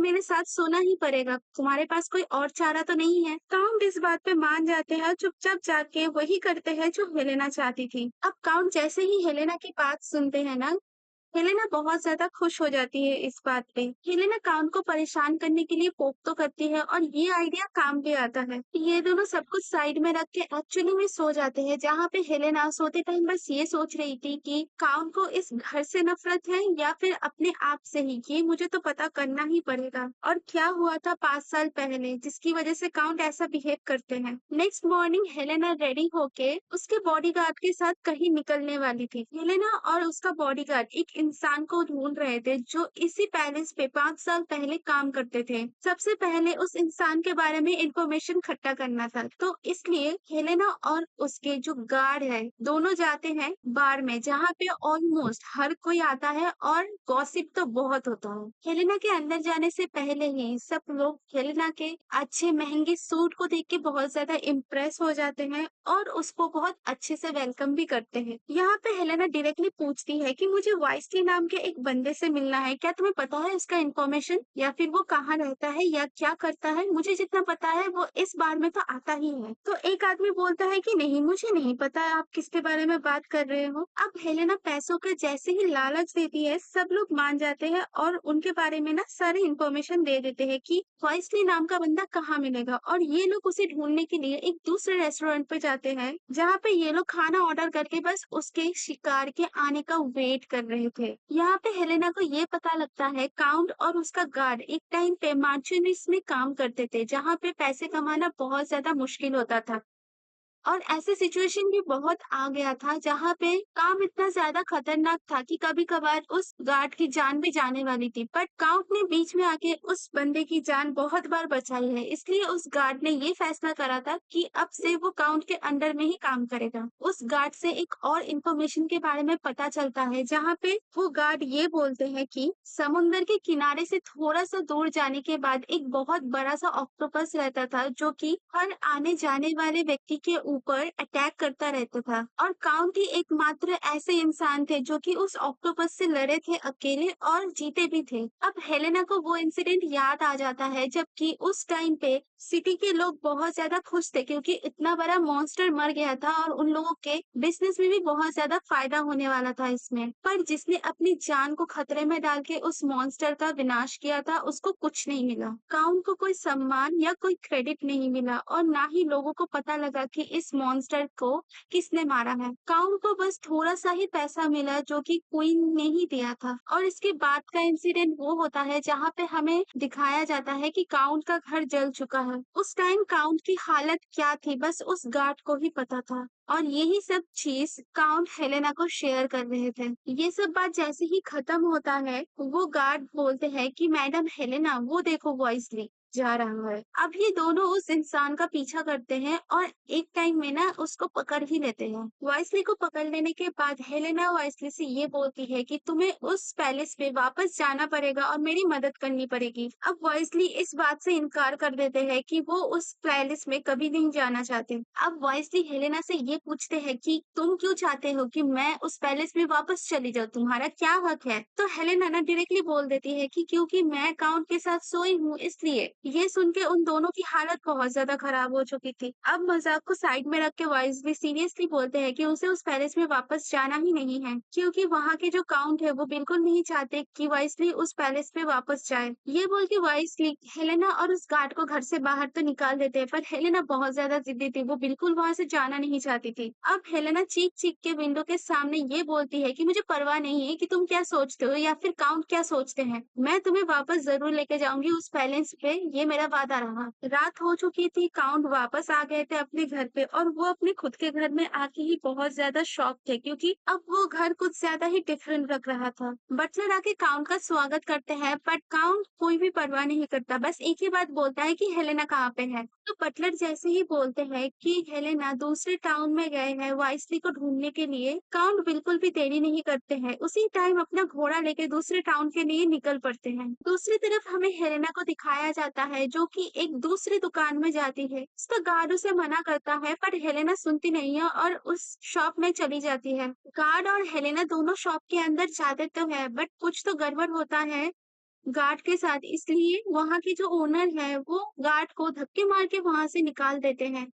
मेरे साथ सोना ही पड़ेगा, तुम्हारे पास कोई और चारा तो नहीं है। काउंट इस बात पे मान जाते हैं, चुपचाप जाके वही करते हैं जो हेलेना चाहती थी। अब काउंट जैसे ही हेलेना की बात सुनते हैं ना, हेलेना बहुत ज्यादा खुश हो जाती है इस बात पे। हेलेना काउंट को परेशान करने के लिए पोक तो करती है और ये आइडिया काम भी आता है। ये दोनों सब कुछ साइड में रख के एक्चुअली में सो जाते हैं, जहाँ पे हेलेना सोते टाइम बस ये सोच रही थी कि काउंट को इस घर से नफरत है या फिर अपने आप से ही, ये मुझे तो पता करना ही पड़ेगा। और क्या हुआ था 5 साल पहले जिसकी वजह से काउंट ऐसा बिहेव करते हैं। नेक्स्ट मॉर्निंग हेलेना रेडी होके उसके बॉडीगार्ड के साथ कहीं निकलने वाली थी। हेलेना और उसका बॉडीगार्ड एक इंसान को ढूंढ रहे थे जो इसी पैलेस पे 5 साल पहले काम करते थे। सबसे पहले उस इंसान के बारे में इंफॉर्मेशन इकट्ठा करना था, तो इसलिए हेलेना और उसके जो गार्ड है दोनों जाते हैं बार में, जहाँ पे ऑलमोस्ट हर कोई आता है और गॉसिप तो बहुत होता है। हेलेना के अंदर जाने से पहले ही सब लोग हेलेना के अच्छे महंगे सूट को देख के बहुत ज्यादा इम्प्रेस हो जाते हैं और उसको बहुत अच्छे से वेलकम भी करते हैं। यहाँ पे हेलेना डायरेक्टली पूछती है कि मुझे वाइसली नाम के एक बंदे से मिलना है, क्या तुम्हें पता है उसका इन्फॉर्मेशन, या फिर वो कहाँ रहता है या क्या करता है? मुझे जितना पता है वो इस बार में तो आता ही है। तो एक आदमी बोलता है कि नहीं, मुझे नहीं पता आप किसके बारे में बात कर रहे हो। अब हेलेना पैसों का जैसे ही लालच देती है, सब लोग मान जाते हैं और उनके बारे में ना सारी इन्फॉर्मेशन दे देते हैं कि वाइसली नाम का बंदा कहाँ मिलेगा। और ये लोग उसे ढूंढने के लिए एक दूसरे रेस्टोरेंट पे जाते हैं, जहाँ पे ये लोग खाना ऑर्डर करके बस उसके शिकार के आने का वेट कर रहे थे। यहाँ पे हेलेना को ये पता लगता है काउंट और उसका गार्ड एक टाइम पे मार्चेंट्स में काम करते थे, जहाँ पे पैसे कमाना बहुत ज्यादा मुश्किल होता था। और ऐसे सिचुएशन भी बहुत आ गया था जहाँ पे काम इतना ज्यादा खतरनाक था कि कभी कभार उस गार्ड की जान भी जाने वाली थी, बट काउंट ने बीच में आके उस बंदे की जान बहुत बार बचाई है। इसलिए उस गार्ड ने ये फैसला करा था कि अब से वो काउंट के अंडर में ही काम करेगा। उस गार्ड से एक और इन्फॉर्मेशन के बारे में पता चलता है, जहाँ पे वो गार्ड ये बोलते हैं कि समुंदर के किनारे से थोड़ा सा दूर जाने के बाद एक बहुत बड़ा सा ऑक्टोपस रहता था, जो कि हर आने जाने वाले व्यक्ति के ऊपर अटैक करता रहता था। और काउंट ही एकमात्र ऐसे इंसान थे जो कि उस ऑक्टोपस से लड़े थे अकेले और जीते भी थे। अब हेलेना को वो इंसिडेंट याद आ जाता है, जबकि उस टाइम पे सिटी के लोग बहुत ज्यादा खुश थे क्योंकि इतना बड़ा मॉन्स्टर मर गया था और उन लोगों के बिजनेस में भी बहुत ज्यादा फायदा होने वाला था इसमें। पर जिसने अपनी जान को खतरे में डाल के उस मॉन्स्टर का विनाश किया था, उसको कुछ नहीं मिला। काउंट को कोई सम्मान या कोई क्रेडिट नहीं मिला और ना ही लोगों को पता लगा कि इस मॉन्स्टर को किसने मारा है। काउंट को बस थोड़ा सा ही पैसा मिला जो कि क्वीन ने ही दिया था। और इसके बाद का इंसिडेंट वो होता है जहाँ पे हमें दिखाया जाता है कि काउंट का घर जल चुका है। उस टाइम काउंट की हालत क्या थी बस उस गार्ड को ही पता था। और यही सब चीज काउंट हेलेना को शेयर कर रहे थे। ये सब बात जैसे ही खत्म होता है, वो गार्ड बोलते हैं कि मैडम हेलेना, वो देखो वॉइसली जा रहा है। अब ये दोनों उस इंसान का पीछा करते हैं और एक टाइम में ना उसको पकड़ ही लेते हैं। वॉइसली को पकड़ लेने के बाद हेलेना वॉइसली से ये बोलती है कि तुम्हें उस पैलेस पे वापस जाना पड़ेगा और मेरी मदद करनी पड़ेगी। अब वॉइसली इस बात से इनकार कर देते हैं कि वो उस पैलेस में कभी नहीं जाना चाहते। अब वॉइसली हेलेना से ये पूछते हैं कि तुम क्यों चाहते हो कि मैं उस पैलेस में वापस चली जाऊँ, तुम्हारा क्या हक है? तो हेलेना ना डायरेक्टली बोल देती है कि क्योंकि मैं काउंट के साथ सोई हूँ इसलिए। ये सुन के उन दोनों की हालत बहुत ज्यादा खराब हो चुकी थी। अब मजाक को साइड में रख के वॉइसली सीरियसली बोलते हैं कि उसे उस पैलेस में वापस जाना ही नहीं है, क्योंकि वहाँ के जो काउंट है वो बिल्कुल नहीं चाहते कि वॉइसली उस पैलेस पे वापस जाए। ये बोल के वॉइसली हेलेना और उस गार्ड को घर से बाहर तो निकाल देते हैं, पर हेलेना बहुत ज्यादा जिद्दी थी, वो बिल्कुल वहां से जाना नहीं चाहती थी। अब हेलेना चीख चीख के विंडो के सामने ये बोलती है कि मुझे परवाह नहीं है कि तुम क्या सोचते हो या फिर काउंट क्या सोचते हैं, मैं तुम्हें वापस जरूर लेके जाऊंगी उस पैलेस पे, ये मेरा वादा रहा। रात हो चुकी थी, काउंट वापस आ गए थे अपने घर पे और वो अपने खुद के घर में आके ही बहुत ज्यादा शॉक थे क्योंकि अब वो घर कुछ ज्यादा ही डिफरेंट लग रहा था। बटलर आके काउंट का स्वागत करते हैं बट काउंट कोई भी परवाह नहीं करता, बस एक ही बात बोलता है कि हेलेना कहाँ पे है। तो बटलर जैसे ही बोलते हैं कि हेलेना दूसरे टाउन में गए हैं वाइसली को ढूंढने के लिए, काउंट बिल्कुल भी देरी नहीं करते हैं, उसी टाइम अपना घोड़ा लेके दूसरे टाउन के लिए निकल पड़ते हैं। दूसरी तरफ हमें हेलेना को दिखाया जाता है जो कि एक दूसरी दुकान में जाती है। उसका गार्ड उसे मना करता है पर हेलेना सुनती नहीं है और उस शॉप में चली जाती है। गार्ड और हेलेना दोनों शॉप के अंदर जाते तो है बट कुछ तो गड़बड़ होता है गार्ड के साथ, इसलिए वहाँ की जो ओनर है वो गार्ड को धक्के मार के वहां से निकाल देते हैं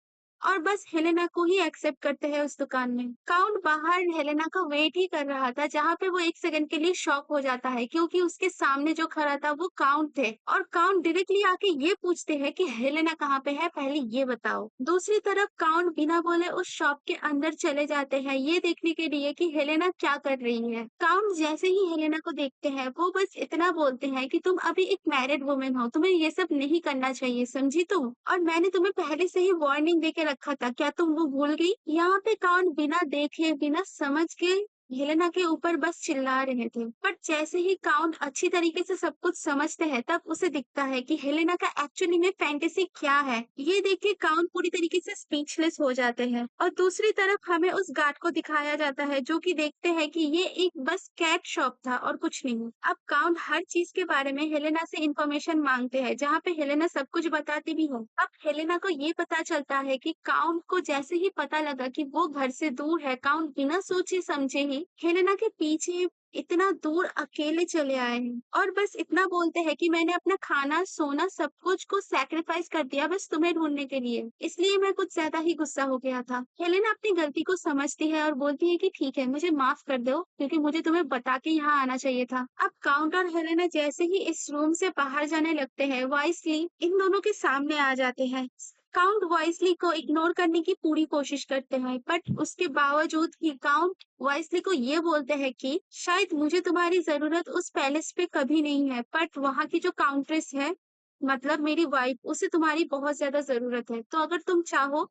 और बस हेलेना को ही एक्सेप्ट करते हैं उस दुकान में। काउंट बाहर हेलेना का वेट ही कर रहा था जहाँ पे वो एक सेकंड के लिए शॉक हो जाता है क्योंकि उसके सामने जो खड़ा था वो काउंट थे और काउंट डायरेक्टली आके ये पूछते हैं कि हेलेना कहाँ पे है, पहले ये बताओ। दूसरी तरफ काउंट बिना बोले उस शॉप के अंदर चले जाते हैं ये देखने के लिए कि हेलेना क्या कर रही है। काउंट जैसे ही हेलेना को देखते हैं वो बस इतना बोलते हैं कि तुम अभी एक मैरिड वुमेन हो, तुम्हें ये सब नहीं करना चाहिए, समझी तुम, और मैंने तुम्हें पहले से ही वार्निंग देके रखा था, क्या तुम वो भूल गई। यहाँ पे काउंट बिना देखे बिना समझ के हेलेना के ऊपर बस चिल्ला रहे थे बट जैसे ही काउंट अच्छी तरीके से सब कुछ समझते हैं तब उसे दिखता है कि हेलेना का एक्चुअली में फैंटेसी क्या है। ये देख के काउंट पूरी तरीके से स्पीचलेस हो जाते हैं और दूसरी तरफ हमें उस गार्ड को दिखाया जाता है जो कि देखते हैं कि ये एक बस कैट शॉप था और कुछ नहीं। अब काउंट हर चीज के बारे में हेलेना से इंफॉर्मेशन मांगते हैं जहाँ पे हेलेना सब कुछ बताती भी है। अब हेलेना को ये पता चलता है कि काउंट को जैसे ही पता लगा कि वो घर से दूर है, काउंट बिना सोचे समझे ही हेलेना के पीछे इतना दूर अकेले चले आए हैं और बस इतना बोलते हैं कि मैंने अपना खाना सोना सब कुछ को सैक्रिफाइस कर दिया बस तुम्हें ढूंढने के लिए, इसलिए मैं कुछ ज्यादा ही गुस्सा हो गया था। हेलेना अपनी गलती को समझती है और बोलती है कि ठीक है, मुझे माफ कर दो क्योंकि मुझे तुम्हें बता के यहाँ आना चाहिए था। अब काउंट और हेलेना जैसे ही इस रूम से बाहर जाने लगते हैं वाइसली इन दोनों के सामने आ जाते हैं। काउंट वाइसली को इग्नोर करने की पूरी कोशिश करते हैं बट उसके बावजूद ही काउंट वाइसली को ये बोलते हैं कि शायद मुझे तुम्हारी जरूरत उस पैलेस पे कभी नहीं है बट वहां की जो काउंट्रेस है, मतलब मेरी वाइफ, उसे तुम्हारी बहुत ज्यादा जरूरत है, तो अगर तुम चाहो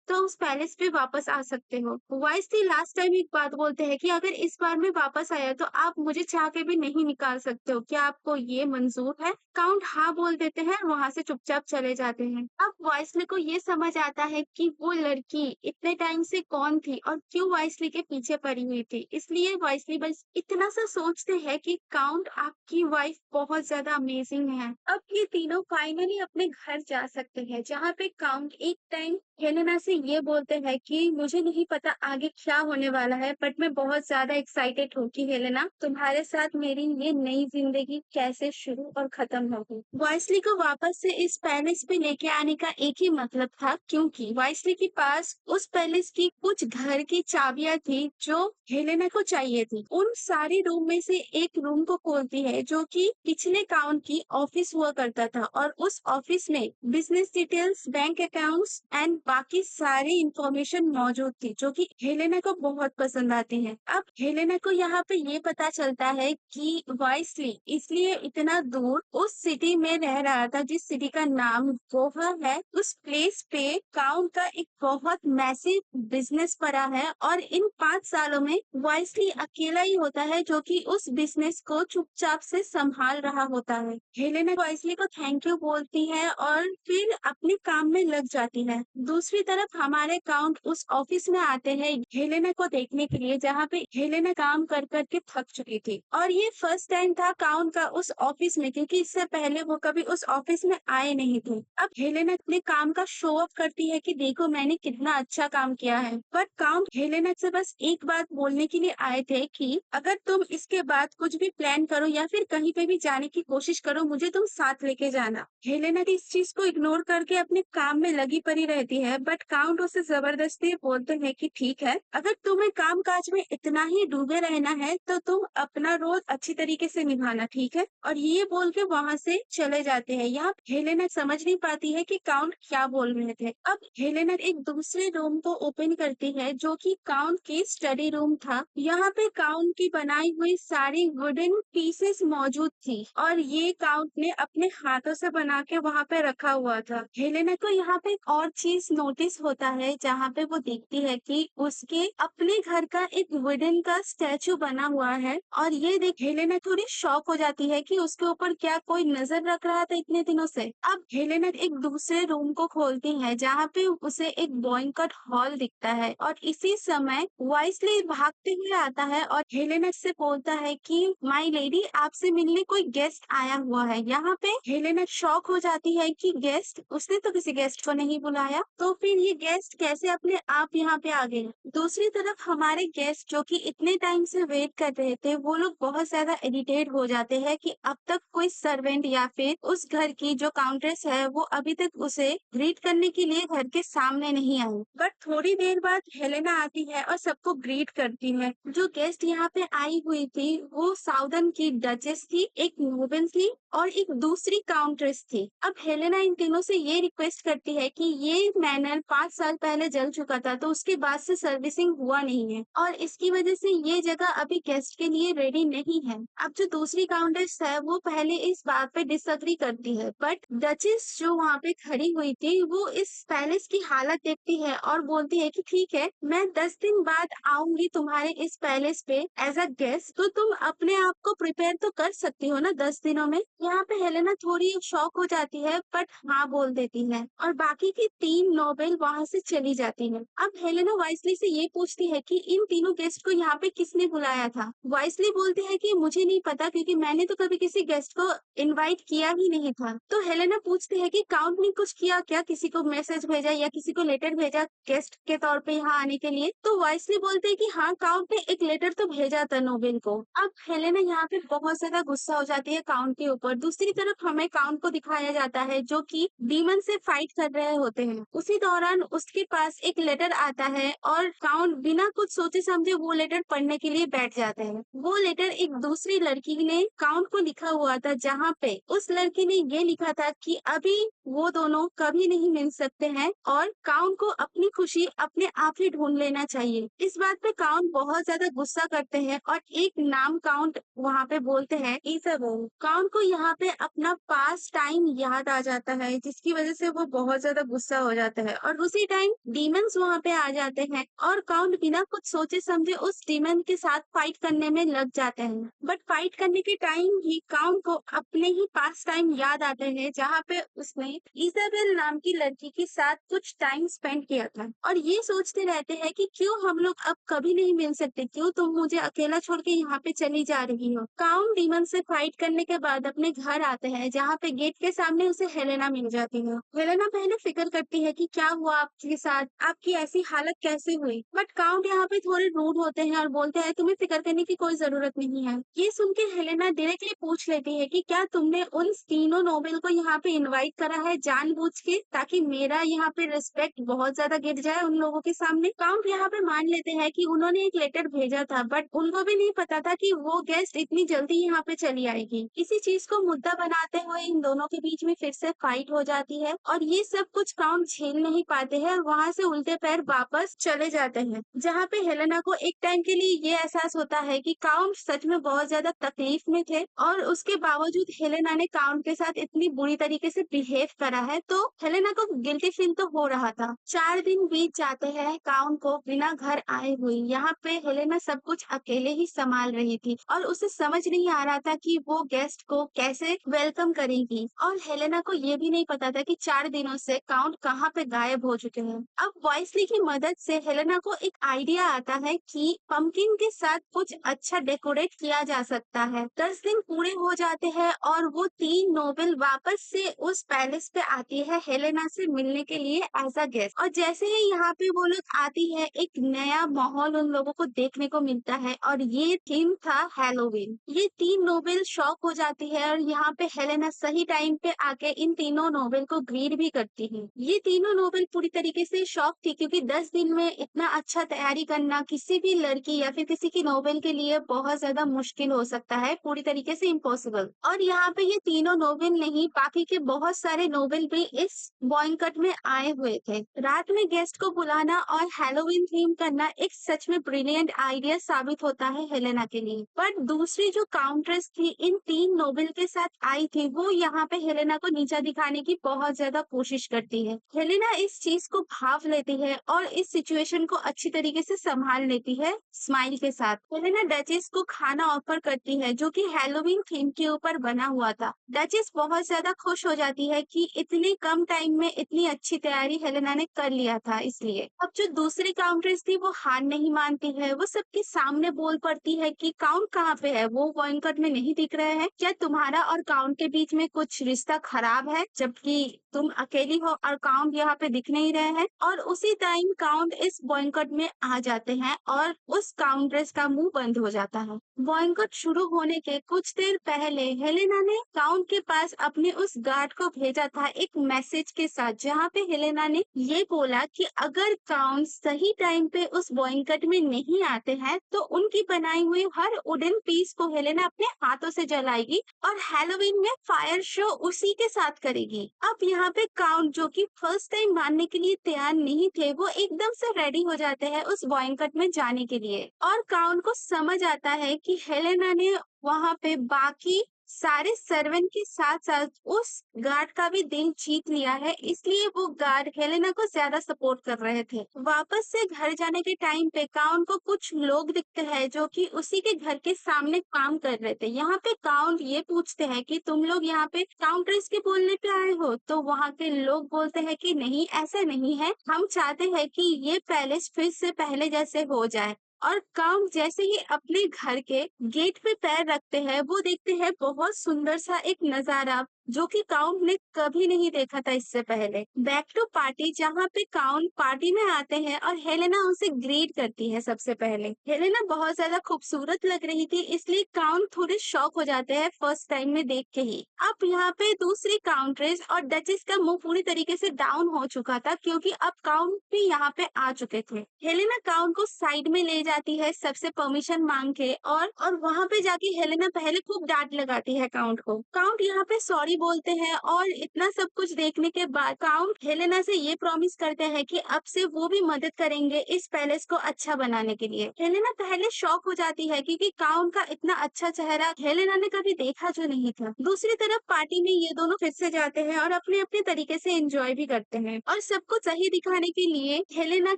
तो उस पैलेस पे वापस आ सकते हो। वाइसली लास्ट टाइम एक बात बोलते हैं कि अगर इस बार मैं वापस आया तो आप मुझे चाह के भी नहीं निकाल सकते हो, क्या आपको ये मंजूर है। काउंट हाँ बोल देते हैं और वहां से चुपचाप चले जाते हैं। अब वाइसली को ये समझ आता है कि वो लड़की इतने टाइम से कौन थी और क्यों वाइसली के पीछे पड़ी हुई थी, इसलिए वाइसली बस इतना सा सोचते हैं कि काउंट आपकी वाइफ बहुत ज्यादा अमेजिंग है। अब ये तीनों फाइनली अपने घर जा सकते हैं जहाँ पे काउंट एक टाइम हेलेना से ये बोलते हैं कि मुझे नहीं पता आगे क्या होने वाला है बट मैं बहुत ज्यादा एक्साइटेड हूँ कि हेलेना तुम्हारे साथ मेरी ये नई जिंदगी कैसे शुरू और खत्म होगी। वाइसली को वापस से इस पैलेस पे लेके आने का एक ही मतलब था क्योंकि वाइसली के पास उस पैलेस की कुछ घर की चाबियां थी जो हेलेना को चाहिए थी। उन सारी रूम में से एक रूम को खोलती है जो कि पिछले काउंट की ऑफिस हुआ करता था और उस ऑफिस में business details, bank accounts and बाकी सारी इंफॉर्मेशन मौजूद थी जो कि हेलेना को बहुत पसंद आती है। अब हेलेना को यहाँ पे ये पता चलता है कि वाइसली इसलिए इतना दूर उस सिटी में रह रहा था जिस सिटी का नाम गोवा है। उस प्लेस पे काउंट का एक बहुत मैसिव बिजनेस पड़ा है और इन 5 सालों में वाइसली अकेला ही होता है जो कि उस बिजनेस को चुपचाप से संभाल रहा होता है। हेलेना वाइसली को थैंक यू बोलती है और फिर अपने काम में लग जाती है। दूसरी तरफ हमारे काउंट उस ऑफिस में आते हैं हेलेना को देखने के लिए जहाँ पे हेलेना काम कर कर के थक चुकी थी और ये फर्स्ट टाइम था काउंट का उस ऑफिस में क्योंकि इससे पहले वो कभी उस ऑफिस में आए नहीं थे। अब हेलेना अपने काम का शो ऑफ करती है कि देखो मैंने कितना अच्छा काम किया है बट काउंट हेलेना से बस एक बात बोलने के लिए आए थे कि अगर तुम इसके बाद कुछ भी प्लान करो या फिर कहीं पे भी जाने की कोशिश करो मुझे तुम साथ लेके जाना। हेलेना इस चीज को इग्नोर करके अपने काम में लगी पड़ी रहती है बट काम काउंट उसे जबरदस्ती बोलते हैं कि ठीक है, अगर तुम्हें कामकाज में इतना ही डूबे रहना है तो तुम अपना रोल अच्छी तरीके से निभाना, ठीक है? और ये बोल के वहां से चले जाते हैं। यहाँ हेलेना समझ नहीं पाती है कि काउंट क्या बोल रहे थे। अब हेलेना एक दूसरे रूम को ओपन करती है जो कि काउंट की स्टडी रूम था। यहाँ पे काउंट की बनाई हुई सारी वुडन पीसेस मौजूद थी और ये काउंट ने अपने हाथों से बना के वहां पे रखा हुआ था। हेलेना को यहाँ पे एक और चीज नोटिस होता है जहाँ पे वो देखती है कि उसके अपने घर का एक वुडन का स्टैचू बना हुआ है और ये देख हेलेना थोड़ी शॉक हो जाती है कि उसके ऊपर क्या कोई नजर रख रहा था इतने दिनों से। अब हेलेना एक दूसरे रूम को खोलती है जहाँ पे उसे एक बैंक्वेट हॉल दिखता है और इसी समय वाइसली भागते हुए आता है और हेलेना से बोलता है कि माय लेडी, आपसे मिलने कोई गेस्ट आया हुआ है। यहाँ पे हेलेना शॉक हो जाती है कि गेस्ट, उसने तो किसी गेस्ट को नहीं बुलाया, तो फिर ये गेस्ट कैसे अपने आप यहाँ पे आ गए। दूसरी तरफ हमारे गेस्ट जो कि इतने टाइम से वेट कर रहे थे, वो लोग बहुत ज्यादा इरिटेट हो जाते हैं कि अब तक कोई सर्वेंट या फिर उस घर की जो काउंट्रेस है वो अभी तक उसे ग्रीट करने के लिए घर के सामने नहीं आई। बट थोड़ी देर बाद हेलेना आती है और सबको ग्रीट करती है। जो गेस्ट यहाँ पे आई हुई थी वो साउदर्न की डचेस थी, एक नोबल थी और एक दूसरी काउंट्रेस थी। अब हेलेना इन तीनों से ये रिक्वेस्ट करती है कि ये मैनर 5 साल पहले जल चुका था तो उसके बाद से सर्विसिंग हुआ नहीं है और इसकी वजह से ये जगह अभी गेस्ट के लिए रेडी नहीं है। अब जो दूसरी काउंटेस है वो पहले इस बात पे डिसएग्री करती है, बट डचेस जो वहाँ पे खड़ी हुई थी वो इस पैलेस की हालत देखती है और बोलती है कि ठीक है, मैं 10 दिन बाद आऊंगी तुम्हारे इस पैलेस पे एज अ गेस्ट, तो तुम अपने आप को प्रिपेयर तो कर सकती हो ना 10 दिनों में। यहाँ पे हेलेना थोड़ी शॉक हो जाती है बट हाँ बोल देती है और बाकी की 3 नोबेल वहां से चली जाती है। अब हेलेना वाइसली से ये पूछती है कि इन तीनों गेस्ट को यहाँ पे किसने बुलाया था। वाइसली बोलते हैं कि मुझे नहीं पता क्योंकि मैंने तो कभी किसी गेस्ट को इनवाइट किया ही नहीं था। तो हेलेना पूछती है कि काउंट ने कुछ किया क्या, किसी को मैसेज भेजा या किसी को लेटर भेजा गेस्ट के तौर पे यहाँ आने के लिए। तो वाइसली बोलते हैं कि हाँ, काउंट ने एक लेटर तो भेजा था नोबेल को। अब हेलेना यहाँ पे बहुत ज्यादा गुस्सा हो जाती है काउंट के ऊपर। दूसरी तरफ हमें काउंट को दिखाया जाता है जो कि डीमन से फाइट कर रहे होते हैं। उसी दौरान उसके पास एक लेटर आता है और काउंट बिना कुछ सोचे समझे वो लेटर पढ़ने के लिए बैठ जाते हैं। वो लेटर एक दूसरी लड़की ने काउंट को लिखा हुआ था जहाँ पे उस लड़की ने ये लिखा था कि अभी वो दोनों कभी नहीं मिल सकते हैं और काउंट को अपनी खुशी अपने आप ही ढूंढ लेना चाहिए। इस बात पे काउंट बहुत ज्यादा गुस्सा करते हैं और एक नाम काउंट वहाँ पे बोलते हैं, इजाबेल। काउंट को यहाँ पे अपना पास टाइम याद आ जाता है जिसकी वजह से वो बहुत ज्यादा गुस्सा हो जाता है और उसी टाइम डीमंस वहाँ पे आ जाते हैं और काउंट बिना कुछ सोचे समझे उस डीमन के साथ फाइट करने में लग जाते हैं। बट फाइट करने के टाइम ही काउंट को अपने ही पास टाइम याद आते हैं जहाँ पे उसने इजाबेल नाम की लड़की के साथ कुछ टाइम स्पेंड किया था और ये सोचते रहते हैं कि क्यों हम लोग अब कभी नहीं मिल सकते, क्यों तुम मुझे अकेला छोड़ के यहाँ पे चली जा रही हो। काउंट डीमन से फाइट करने के बाद अपने घर आते हैं जहाँ पे गेट के सामने उसे हेलेना मिल जाती है। हेलेना पहले फिक्र करती है कि क्या हुआ आपके साथ, आपकी ऐसी हालत कैसे हुई, बट काउंट यहाँ पे थोड़े रूड होते हैं और बोलते हैं तुम्हें फिक्र करने की कोई जरूरत नहीं है। ये सुन के हेलेना डायरेक्टली पूछ लेती है कि क्या तुमने उन तीनों नोबेल को यहाँ पे इनवाइट करा है जानबूझ के ताकि मेरा यहाँ पे रिस्पेक्ट बहुत ज्यादा गिर जाए उन लोगों के सामने। काउंट यहाँ पे मान लेते हैं कि उन्होंने एक लेटर भेजा था बट उनको भी नहीं पता था कि वो गेस्ट इतनी जल्दी यहाँ पे चली आएगी। इसी चीज को मुद्दा बनाते हुए इन दोनों के बीच में फिर से फाइट हो जाती है और ये सब कुछ काउंट झेल नहीं पाते हैं और वहाँ से उल्टे पैर वापस चले जाते हैं जहाँ पे हेलेना को एक टाइम के लिए ये एहसास होता है कि काउंट सच में बहुत ज्यादा तकलीफ में थे और उसके बावजूद हेलेना ने काउंट के साथ इतनी बुरी तरीके से बिहेव करा है तो हेलेना को गिल्टी फील तो हो रहा था। 4 दिन बीत जाते हैं काउंट को बिना घर आए हुए। यहाँ पे हेलेना सब कुछ अकेले ही संभाल रही थी और उसे समझ नहीं आ रहा था कि वो गेस्ट को कैसे वेलकम करेगी और हेलेना को ये भी नहीं पता था कि 4 दिनों से काउंट कहाँ पे गायब हो चुके हैं। अब वॉइसली की मदद से हेलेना को एक आइडिया आता है कि पंपकिन के साथ कुछ अच्छा डेकोरेट किया जा सकता है। 10 दिन पूरे हो जाते हैं और वो 3 नोबेल वापस से उस पैलेस पे आती है हेलेना से मिलने के लिए एज अ गेस्ट और जैसे ही यहाँ पे वो लोग आती है एक नया माहौल उन लोगों को देखने को मिलता है और ये थीम था हैलोवीन। ये 3 नोबेल शॉक हो जाती है और यहाँ पे हेलेना सही टाइम पे आके इन तीनों नोबेल को ग्रीट भी करती है। ये तीनों नोबेल पूरी पूरी तरीके से शॉक थी क्योंकि 10 दिन में इतना अच्छा तैयारी करना किसी भी लड़की या फिर किसी की नोबेल के लिए बहुत ज़्यादा मुश्किल हो सकता है, पूरी तरीके से इम्पॉसिबल। और यहाँ पे ये तीनों नोबेल नहीं, बाकी के बहुत सारे नोबेल भी इस बॉयकॉट में आए हुए थे। रात में गेस्ट को बुलाना और हैलोवीन थीम करना एक सच में ब्रिलियंट आइडिया साबित होता है हेलेना के लिए। पर दूसरी जो काउंट्रेस थी इन 3 नोबेल के साथ आई थी, वो यहाँ पे हेलेना को नीचा दिखाने की बहुत ज्यादा कोशिश करती है। हेलेना इस चीज को भाप लेती है और इस सिचुएशन को अच्छी तरीके से संभाल लेती है स्माइल के साथ। हेलेना डचेस को खाना ऑफर करती है जो कि हैलोवीन थीम के ऊपर बना हुआ था। डचेस बहुत ज्यादा खुश हो जाती है कि इतने कम टाइम में इतनी अच्छी तैयारी हेलेना ने कर लिया था इसलिए। अब जो दूसरी काउंट्रेस थी वो हार नहीं मानती है, वो सबके सामने बोल पड़ती है कि काउंट कहाँ पे है, वो बॉयकॉट में नहीं दिख रहे हैं क्या? तुम्हारा और काउंट के बीच में कुछ रिश्ता खराब है जबकि तुम अकेली हो और काउंट यहाँ पे दिख नहीं रहे हैं। और उसी टाइम काउंट इस बॉयकॉट में आ जाते हैं और उस काउंट्रेस का मुंह बंद हो जाता है। बॉयकॉट शुरू होने के कुछ देर पहले हेलेना ने काउंट के पास अपने उस गार्ड को भेजा था एक मैसेज के साथ, जहाँ पे हेलेना ने ये बोला कि अगर काउंट सही टाइम पे उस बॉयकॉट में नहीं आते हैं तो उनकी बनाई हुई हर वुडन पीस को हेलेना अपने हाथों से जलाएगी और हैलोवीन में फायर शो उसी के साथ करेगी। अब यहाँ पे काउंट जो कि फर्स्ट टाइम मानने के लिए तैयार नहीं थे, वो एकदम से रेडी हो जाते हैं उस बॉयकॉट में जाने के लिए। और काउंट को समझ आता है कि हेलेना ने वहां पे बाकी सारे सर्वेंट के साथ साथ उस गार्ड का भी दिल जीत लिया है, इसलिए वो गार्ड हेलेना को ज्यादा सपोर्ट कर रहे थे। वापस से घर जाने के टाइम पे काउंट को कुछ लोग दिखते हैं जो कि उसी के घर के सामने काम कर रहे थे। यहाँ पे काउंट ये पूछते हैं कि तुम लोग यहाँ पे काउंटर्स के बोलने पे आए हो? तो वहाँ के लोग बोलते हैं कि नहीं, ऐसा नहीं है, हम चाहते हैं कि ये पैलेस फिर से पहले जैसे हो जाए। और काउंट जैसे ही अपने घर के गेट पे पैर रखते हैं, वो देखते हैं बहुत सुंदर सा एक नजारा जो कि काउंट ने कभी नहीं देखा था इससे पहले। बैक टू पार्टी, जहाँ पे काउंट पार्टी में आते हैं और हेलेना उनसे ग्रीट करती है। सबसे पहले हेलेना बहुत ज्यादा खूबसूरत लग रही थी, इसलिए काउंट थोड़े शॉक हो जाते हैं फर्स्ट टाइम में देख के ही। अब यहाँ पे दूसरी काउंट्रेस और डचेस का मुंह पूरी तरीके से डाउन हो चुका था क्योंकि अब काउंट भी यहाँ पे आ चुके थे। हेलेना काउंट को साइड में ले जाती है सबसे परमिशन मांग के, और वहां पे जाके हेलेना पहले खूब डांट लगाती है काउंट को। काउंट यहाँ पे सॉरी बोलते हैं और इतना सब कुछ देखने के बाद काउंट हेलेना से ये प्रॉमिस करते हैं कि अब से वो भी मदद करेंगे इस पैलेस को अच्छा बनाने के लिए। हेलेना पहले शॉक हो जाती है क्योंकि काउंट का इतना अच्छा चेहरा हेलेना ने कभी देखा जो नहीं था। दूसरी तरफ पार्टी में ये दोनों फिर से जाते हैं और अपने अपने तरीके से एंजॉय भी करते हैं और सबको सही दिखाने के लिए हेलेना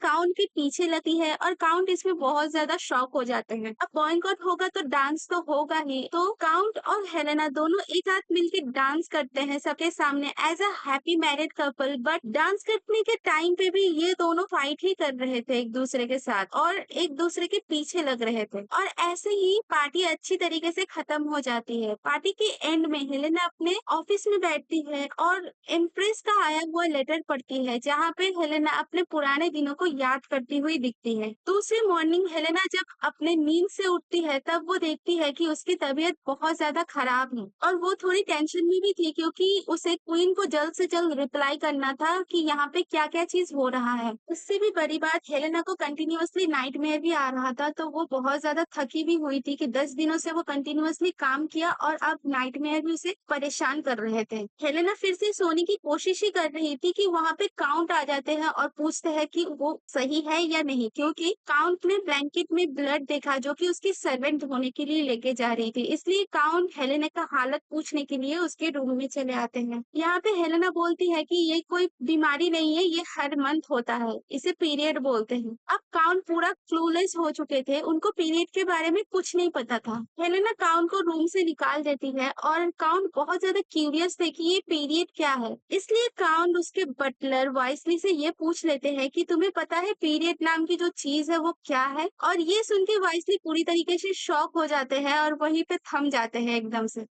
काउंट के पीछे लगती है और काउंट इसमें बहुत ज्यादा शॉक हो जाते हैं। अब बॉयकॉट होगा तो डांस तो होगा ही, तो काउंट और हेलेना दोनों एक साथ मिलकर डांस करते हैं सबके सामने as a happy married couple. But dance करने के टाइम पे भी ये दोनों फाइट ही कर रहे थे एक दूसरे के साथ और एक दूसरे के पीछे लग रहे थे। और ऐसे ही पार्टी अच्छी तरीके से खत्म हो जाती है। पार्टी के एंड में हेलेना अपने ऑफिस में बैठती है और इम्प्रेस का आया हुआ लेटर पढ़ती है, जहाँ पे हेलेना अपने पुराने दिनों को याद करती हुई दिखती है। दूसरी मॉर्निंग हेलेना जब अपने नींद से उठती है तब वो देखती है कि उसकी तबीयत बहुत ज्यादा खराब है और वो थोड़ी टेंशन में भी थी क्योंकि उसे क्वीन को जल्द से जल्द रिप्लाई करना था कि यहाँ पे क्या क्या चीज हो रहा है। उससे भी बड़ी बात, हेलेना को कंटिन्यूअसली नाइटमेयर भी आ रहा था, तो वो बहुत ज्यादा थकी भी हुई थी कि 10 दिनों से वो कंटिन्यूअसली काम किया और अब नाइटमेयर भी उसे परेशान कर रहे थे। हेलेना फिर से सोने की कोशिश ही कर रही थी कि वहाँ पे काउंट आ जाते हैं और पूछते हैं कि वो सही है या नहीं, क्योंकि काउंट ने ब्लैंकेट में ब्लड देखा जो कि उसकी सर्वेंट होने के लिए लेके जा रही थी। इसलिए काउंट हेलेना का हालत पूछने के लिए उसके रूम में चले आते हैं। यहाँ पे हेलेना बोलती है कि ये कोई बीमारी नहीं है, ये हर मंथ होता है, इसे पीरियड बोलते हैं। अब काउंट पूरा क्लूलेस हो चुके थे, उनको पीरियड के बारे में कुछ नहीं पता था। हेलेना काउंट को रूम से निकाल देती है और काउंट बहुत ज्यादा क्यूरियस थे कि ये पीरियड क्या है, इसलिए काउंट उसके बटलर वाइसली से ये पूछ लेते हैं कि तुम्हें पता है पीरियड नाम की जो चीज है वो क्या है। और ये सुन के वाइसली पूरी तरीके से शॉक हो जाते हैं और वहीं पे थम जाते हैं एकदम से।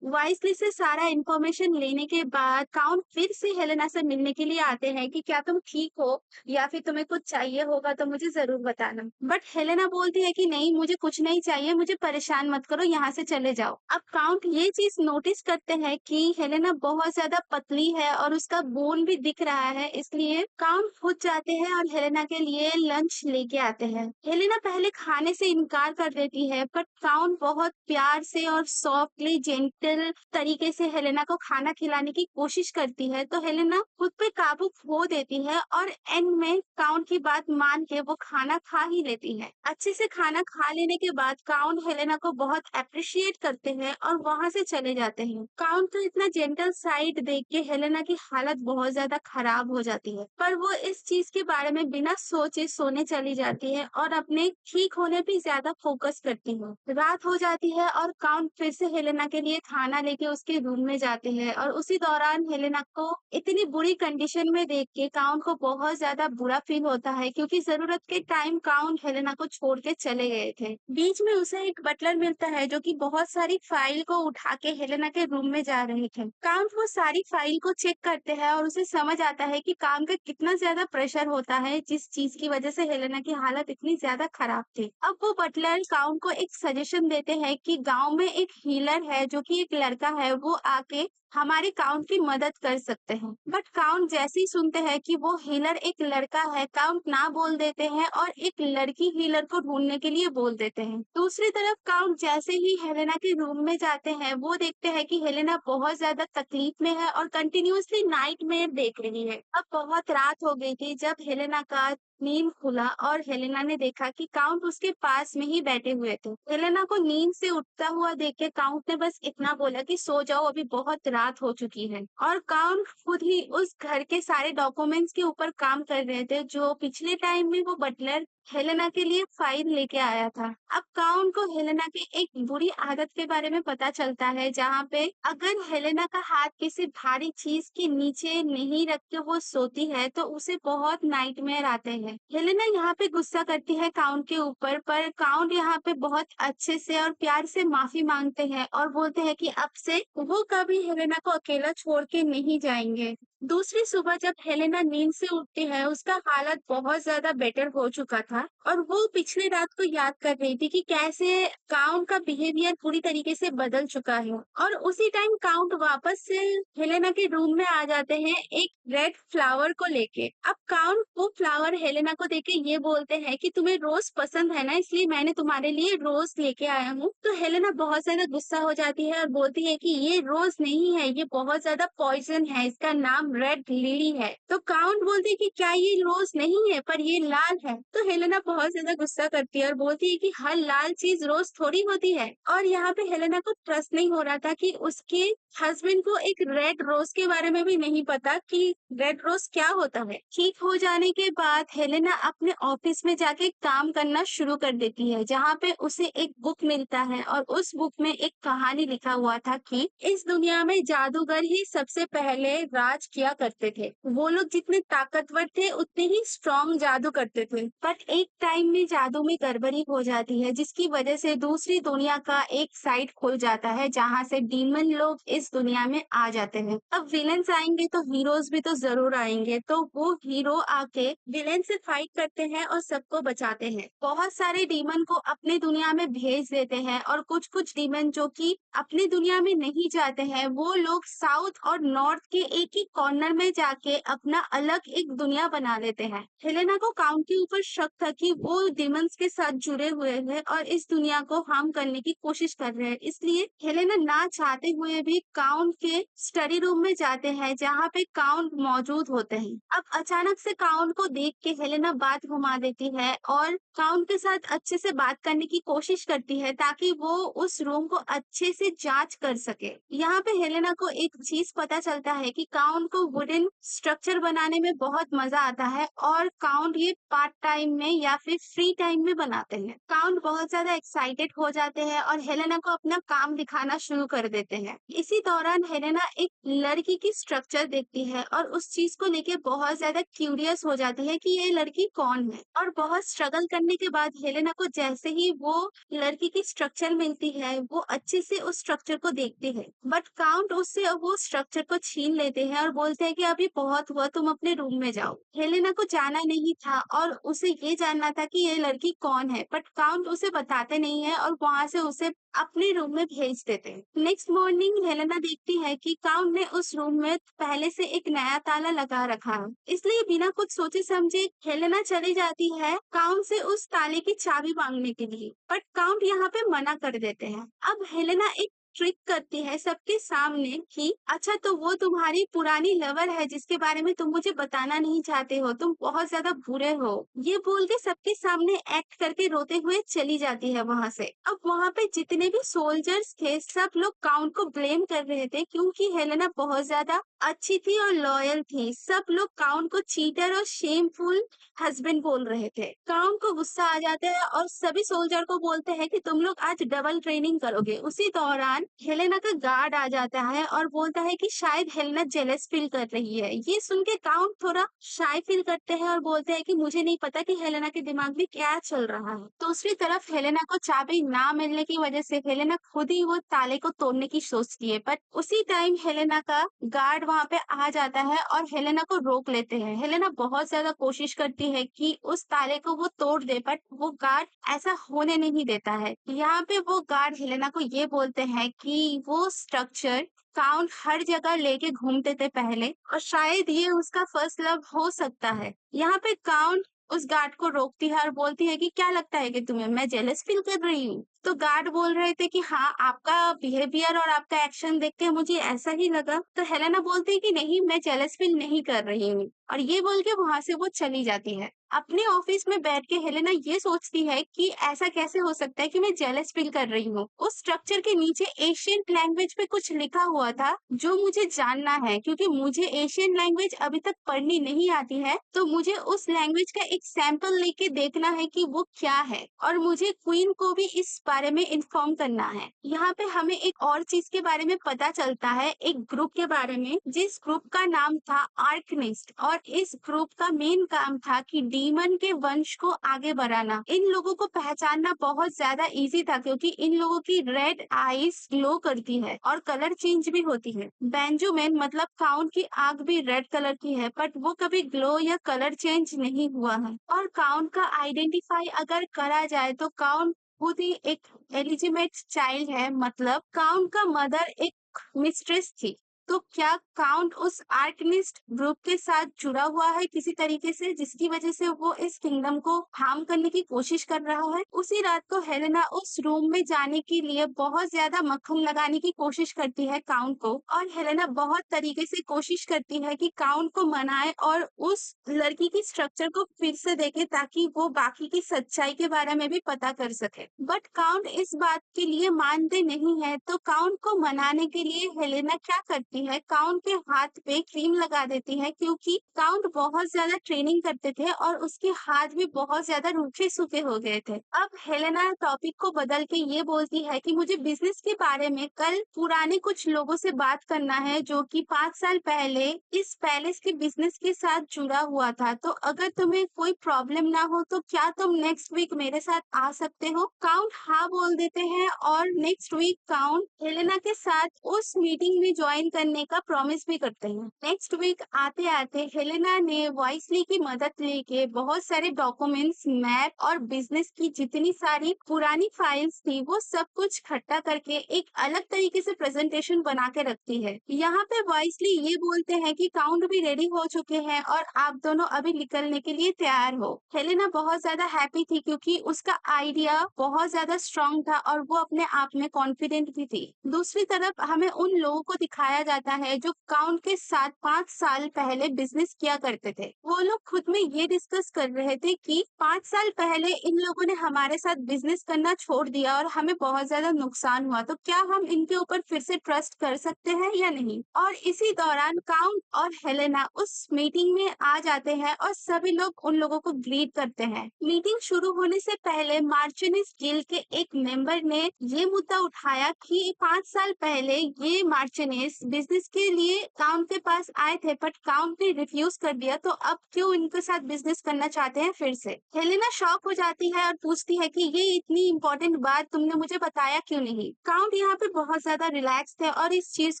वाइसली से सारा इन्फॉर्मेशन लेने के बाद काउंट फिर से हेलेना से मिलने के लिए आते हैं कि क्या तुम ठीक हो या फिर तुम्हें कुछ चाहिए होगा तो मुझे जरूर बताना। बट हेलेना बोलती है कि नहीं, मुझे कुछ नहीं चाहिए, मुझे परेशान मत करो, यहाँ से चले जाओ। अब काउंट ये चीज नोटिस करते हैं कि हेलेना बहुत ज्यादा पतली है और उसका बोन भी दिख रहा है, इसलिए काउंट खुद जाते हैं और हेलेना के लिए लंच लेके आते हैं। हेलेना पहले खाने से इनकार कर देती है, बट काउंट बहुत प्यार से और सॉफ्टली जेंटल तरीके से हेलेना को खाना खिलाने की कोशिश करती है, तो हेलेना खुद पे काबू खो देती है और एंड में काउंट की बात मान के वो खाना खा ही लेती है। अच्छे से खाना खा लेने के बाद काउंट हेलेना को बहुत अप्रिशिएट करते हैं और वहां से चले जाते हैं। काउंट का इतना जेंटल साइड देख के हेलेना की हालत बहुत ज्यादा खराब हो जाती है, पर वो इस चीज के बारे में बिना सोचे सोने चली जाती है और अपने ठीक होने पे ज्यादा फोकस करती है। रात हो जाती है और काउंट फिर से हेलेना के लिए खाना लेके उसके रूम में जाते हैं और उसी दौरान हेलेना को इतनी बुरी कंडीशन में देख के काउंट को बहुत ज्यादा बुरा फील होता है, क्योंकि जरूरत के टाइम काउंट हेलेना को छोड़ के चले गए थे। बीच में उसे एक बटलर मिलता है जो कि बहुत सारी फाइल को उठा के हेलेना के रूम में जा रहे थे। काउंट वो सारी फाइल को चेक करते हैं और उसे समझ आता है कि काम का कितना ज्यादा प्रेशर होता है, जिस चीज की वजह से हेलेना की हालत इतनी ज्यादा खराब थी। अब वो बटलर काउंट को एक सजेशन देते हैं कि गांव में एक हीलर है जो कि एक लड़का है, वो आके हमारे काउंट की मदद कर सकते हैं। बट काउंट जैसे ही सुनते हैं कि वो हीलर एक लड़का है, काउंट ना बोल देते हैं और एक लड़की हीलर को ढूंढने के लिए बोल देते हैं। दूसरी तरफ काउंट जैसे ही हेलेना के रूम में जाते हैं, वो देखते हैं कि हेलेना बहुत ज्यादा तकलीफ में है और कंटिन्यूअसली नाइटमेयर देख रही है। अब बहुत रात हो गई थी जब हेलेना का नींद खुला और हेलेना ने देखा कि काउंट उसके पास में ही बैठे हुए थे। हेलेना को नींद से उठता हुआ देख के काउंट ने बस इतना बोला कि सो जाओ, अभी बहुत रात हो चुकी है। और काउंट खुद ही उस घर के सारे डॉक्यूमेंट्स के ऊपर काम कर रहे थे जो पिछले टाइम में वो बटलर हेलेना के लिए फाइल लेके आया था। अब काउंट को हेलेना की एक बुरी आदत के बारे में पता चलता है, जहाँ पे अगर हेलेना का हाथ किसी भारी चीज के नीचे नहीं रख के वो सोती है तो उसे बहुत नाइटमेयर आते हैं। हेलेना यहाँ पे गुस्सा करती है काउंट के ऊपर, पर काउंट यहाँ पे बहुत अच्छे से और प्यार से माफी मांगते हैं और बोलते हैं कि अब से वो कभी हेलेना को अकेला छोड़ के नहीं जाएंगे। दूसरी सुबह जब हेलेना नींद से उठती है, उसका हालत बहुत ज्यादा बेटर हो चुका था और वो पिछले रात को याद कर रही थी कि कैसे काउंट का बिहेवियर पूरी तरीके से बदल चुका है। और उसी टाइम काउंट वापस से हेलेना के रूम में आ जाते हैं एक रेड फ्लावर को लेके। अब काउंट वो फ्लावर हेलेना को देके ये बोलते हैं कि तुम्हें रोज पसंद है ना, इसलिए मैंने तुम्हारे लिए रोज लेके आया हूँ। तो हेलेना बहुत ज्यादा गुस्सा हो जाती है और बोलती है कि ये रोज नहीं है, ये बहुत ज्यादा पॉइजन है, इसका नाम रेड लिली है। तो काउंट बोलती है कि क्या ये रोज नहीं है पर ये लाल है। तो हेलेना बहुत ज्यादा गुस्सा करती है और बोलती है कि हर लाल चीज रोज थोड़ी होती है। और यहाँ पे हेलेना को ट्रस्ट नहीं हो रहा था कि उसके हस्बैंड को एक रेड रोज के बारे में भी नहीं पता कि रेड रोज क्या होता है। ठीक हो जाने के बाद हेलेना अपने ऑफिस में जाके काम करना शुरू कर देती है, जहाँ पे उसे एक बुक मिलता है और उस बुक में एक कहानी लिखा हुआ था कि इस दुनिया में जादूगर ही सबसे पहले राज किया करते थे। वो लोग जितने ताकतवर थे उतने ही स्ट्रॉन्ग जादू करते थे। बट एक टाइम में जादू में गड़बड़ी हो जाती है, जिसकी वजह से दूसरी दुनिया का एक साइड खुल जाता है जहाँ से डीमन लोग इस दुनिया में आ जाते हैं। अब विलेन्स आएंगे तो हीरोज भी तो जरूर आएंगे, तो वो हीरो आके विलेन से फाइट करते हैं और सबको बचाते हैं। बहुत सारे डीमन को अपने दुनिया में भेज देते हैं और कुछ कुछ डीमन जो कि अपनी दुनिया में नहीं जाते हैं, वो लोग साउथ और नॉर्थ के एक ही कॉर्नर में जाके अपना अलग एक दुनिया बना लेते हैं। हेलेना को काउंट के ऊपर शक था कि वो डिमंस के साथ जुड़े हुए हैं और इस दुनिया को हार्म करने की कोशिश कर रहे हैं, इसलिए हेलेना ना चाहते हुए भी काउंट के स्टडी रूम में जाते हैं जहाँ पे काउंट मौजूद होते हैं। अब अचानक से काउंट को देख के हेलेना बात घुमा देती है और काउंट के साथ अच्छे से बात करने की कोशिश करती है ताकि वो उस रूम को अच्छे से जांच कर सके। यहाँ पे हेलेना को एक चीज पता चलता है कि काउंट को वुडन स्ट्रक्चर बनाने में बहुत मजा आता है और काउंट ये पार्ट टाइम में या फिर फ्री टाइम में बनाते हैं। काउंट बहुत ज्यादा एक्साइटेड हो जाते हैं और हेलेना को अपना काम दिखाना शुरू कर देते हैं। इसी दौरान हेलेना एक लड़की की स्ट्रक्चर देखती है और उस चीज को लेके बहुत ज्यादा क्यूरियस हो जाती है कि ये लड़की कौन है। और बहुत स्ट्रगल करने के बाद हेलेना को जैसे ही वो लड़की की स्ट्रक्चर मिलती है, वो अच्छे से उस स्ट्रक्चर को देखती है, बट काउंट उससे वो स्ट्रक्चर को छीन लेते हैं और बोलते हैं कि अभी बहुत हुआ, तुम अपने रूम में जाओ। हेलेना को जाना नहीं था और उसे ये जानना था कि ये लड़की कौन है, बट काउंट उसे बताते नहीं है और वहां से उसे अपने रूम में भेज देते हैं। नेक्स्ट मॉर्निंग हेलेना देखती है कि काउंट ने उस रूम में पहले से एक नया ताला लगा रखा है, इसलिए बिना कुछ सोचे समझे हेलेना चली जाती है काउंट से उस ताले की चाबी मांगने के लिए, बट काउंट यहाँ पे मना कर देते हैं। अब हेलेना एक ट्रिक करती है सबके सामने कि अच्छा, तो वो तुम्हारी पुरानी लवर है जिसके बारे में तुम मुझे बताना नहीं चाहते हो, तुम बहुत ज्यादा बुरे हो, ये बोल के सबके सामने एक्ट करके रोते हुए चली जाती है वहां से। अब वहां पे जितने भी सोल्जर्स थे सब लोग काउंट को ब्लेम कर रहे थे क्योंकि हेलेना बहुत ज्यादा अच्छी थी और लॉयल थी। सब लोग काउंट को चीटर और शेमफुल हस्बैंड बोल रहे थे। काउंट को गुस्सा आ जाता है और सभी सोल्जर को बोलते हैं कि तुम लोग आज डबल ट्रेनिंग करोगे। उसी दौरान हेलेना का गार्ड आ जाता है और बोलता है कि शायद हेलेना जेलस फील कर रही है। ये सुन के काउंट थोड़ा शाय फील करते हैं और बोलते हैं कि मुझे नहीं पता कि हेलेना के दिमाग में क्या चल रहा है। दूसरी तरफ हेलेना को चाबी ना मिलने की वजह से हेलेना खुद ही वो ताले को तोड़ने की सोचती है, पर उसी टाइम हेलेना का गार्ड वहां पे आ जाता है और हेलेना को रोक लेते हैं। हेलेना बहुत ज्यादा कोशिश करती है कि उस ताले को वो तोड़ दे, बट वो गार्ड ऐसा होने नहीं देता है। यहाँ पे वो गार्ड हेलेना को ये बोलते हैं कि वो स्ट्रक्चर काउंट हर जगह लेके घूमते थे पहले और शायद ये उसका फर्स्ट लव हो सकता है। यहाँ पे काउंट उस गार्ड को रोकती है और बोलती है कि क्या लगता है कि तुम्हें मैं जेलस फील कर रही हूँ। तो गार्ड बोल रहे थे कि हाँ, आपका बिहेवियर और आपका एक्शन देख के मुझे ऐसा ही लगा। तो हेलेना बोलती है कि नहीं, मैं जेलस फील नहीं कर रही हूँ, और ये बोल के वहां से वो चली जाती है। अपने ऑफिस में बैठ के हेलेना ये सोचती है कि ऐसा कैसे हो सकता है कि मैं जेलस फील कर रही हूँ। उस स्ट्रक्चर के नीचे एशियन लैंग्वेज पे कुछ लिखा हुआ था जो मुझे जानना है, क्योंकि मुझे एशियन लैंग्वेज अभी तक पढ़नी नहीं आती है, तो मुझे उस लैंग्वेज का एक सैंपल लेके देखना है कि वो क्या है और मुझे क्वीन को भी इस बारे में इन्फॉर्म करना है। यहाँ पे हमें एक और चीज के बारे में पता चलता है, एक ग्रुप के बारे में, जिस ग्रुप का नाम था आर्कनिस्ट, और इस ग्रुप का मेन काम था कि डीमन के वंश को आगे बढ़ाना। इन लोगों को पहचानना बहुत ज्यादा इजी था क्योंकि इन लोगों की रेड आईज ग्लो करती है और कलर चेंज भी होती है। बेंजामिन मतलब काउंट की आंख भी रेड कलर की है, बट वो कभी ग्लो या कलर चेंज नहीं हुआ है। और काउंट का आइडेंटिफाई अगर करा जाए तो काउंट खुद ही एक एलिजिमेट चाइल्ड है, मतलब काउंट का मदर एक मिस्ट्रेस थी। तो क्या काउंट उस आर्कनिस्ट ग्रुप के साथ जुड़ा हुआ है किसी तरीके से, जिसकी वजह से वो इस किंगडम को हार्म करने की कोशिश कर रहा है? उसी रात को हेलेना उस रूम में जाने के लिए बहुत ज्यादा मक्खन लगाने की कोशिश करती है काउंट को, और हेलेना बहुत तरीके से कोशिश करती है कि काउंट को मनाए और उस लड़की की स्ट्रक्चर को फिर से देखे ताकि वो बाकी की सच्चाई के बारे में भी पता कर सके। बट काउंट इस बात के लिए मानते नहीं है, तो काउंट को मनाने के लिए हेलेना क्या करती है, काउंट के हाथ पे क्रीम लगा देती है, क्योंकि काउंट बहुत ज्यादा ट्रेनिंग करते थे और उसके हाथ भी बहुत ज्यादा रूखे सूखे हो गए थे। अब हेलेना टॉपिक को बदल के ये बोलती है कि मुझे बिजनेस के बारे में कल पुराने कुछ लोगों से बात करना है जो कि 5 साल पहले इस पैलेस के बिजनेस के साथ जुड़ा हुआ था। तो अगर तुम्हें कोई प्रॉब्लम ना हो तो क्या तुम नेक्स्ट वीक मेरे साथ आ सकते हो? काउंट हाँ बोल देते हैं और नेक्स्ट वीक काउंट हेलेना के साथ उस मीटिंग में ज्वाइन करने का प्रॉमिस भी करते हैं। नेक्स्ट वीक आते आते हेलेना ने वॉइसली की मदद लेके बहुत सारे डॉक्यूमेंट्स, मैप और बिजनेस की जितनी सारी पुरानी फाइल्स थी वो सब कुछ इकट्ठा करके एक अलग तरीके से प्रेजेंटेशन बना के रखती है। यहाँ पे वॉइसली ये बोलते हैं कि काउंट भी रेडी हो चुके हैं और आप दोनों अभी निकलने के लिए तैयार हो। हेलेना बहुत ज्यादा हैप्पी थी क्योंकि उसका आइडिया बहुत ज्यादा स्ट्रांग था और वो अपने आप में कॉन्फिडेंट भी थी। दूसरी तरफ हमें उन लोगों को दिखाया जाता जाता है जो काउंट के साथ 5 साल पहले बिजनेस किया करते थे। वो लोग खुद में ये डिस्कस कर रहे थे कि 5 साल पहले इन लोगों ने हमारे साथ बिजनेस करना छोड़ दिया और हमें बहुत ज्यादा नुकसान हुआ, तो क्या हम इनके ऊपर फिर से ट्रस्ट कर सकते हैं या नहीं। और इसी दौरान काउंट और हेलेना उस मीटिंग में आ जाते हैं और सभी लोग उन लोगों को ग्रीट करते हैं। मीटिंग शुरू होने से पहले मार्चेनिस गिल्ड के एक मेंबर ने ये मुद्दा उठाया कि 5 साल पहले ये मार्चेनिस बिजनेस के लिए काउंट के पास आए थे, बट काउंट ने रिफ्यूज कर दिया, तो अब क्यों इनके साथ बिजनेस करना चाहते हैं फिर से। हेलेना शॉक हो जाती है और पूछती है कि ये इतनी इंपॉर्टेंट बात तुमने मुझे बताया क्यों नहीं। काउंट यहाँ पे बहुत ज्यादा रिलैक्स थे और इस चीज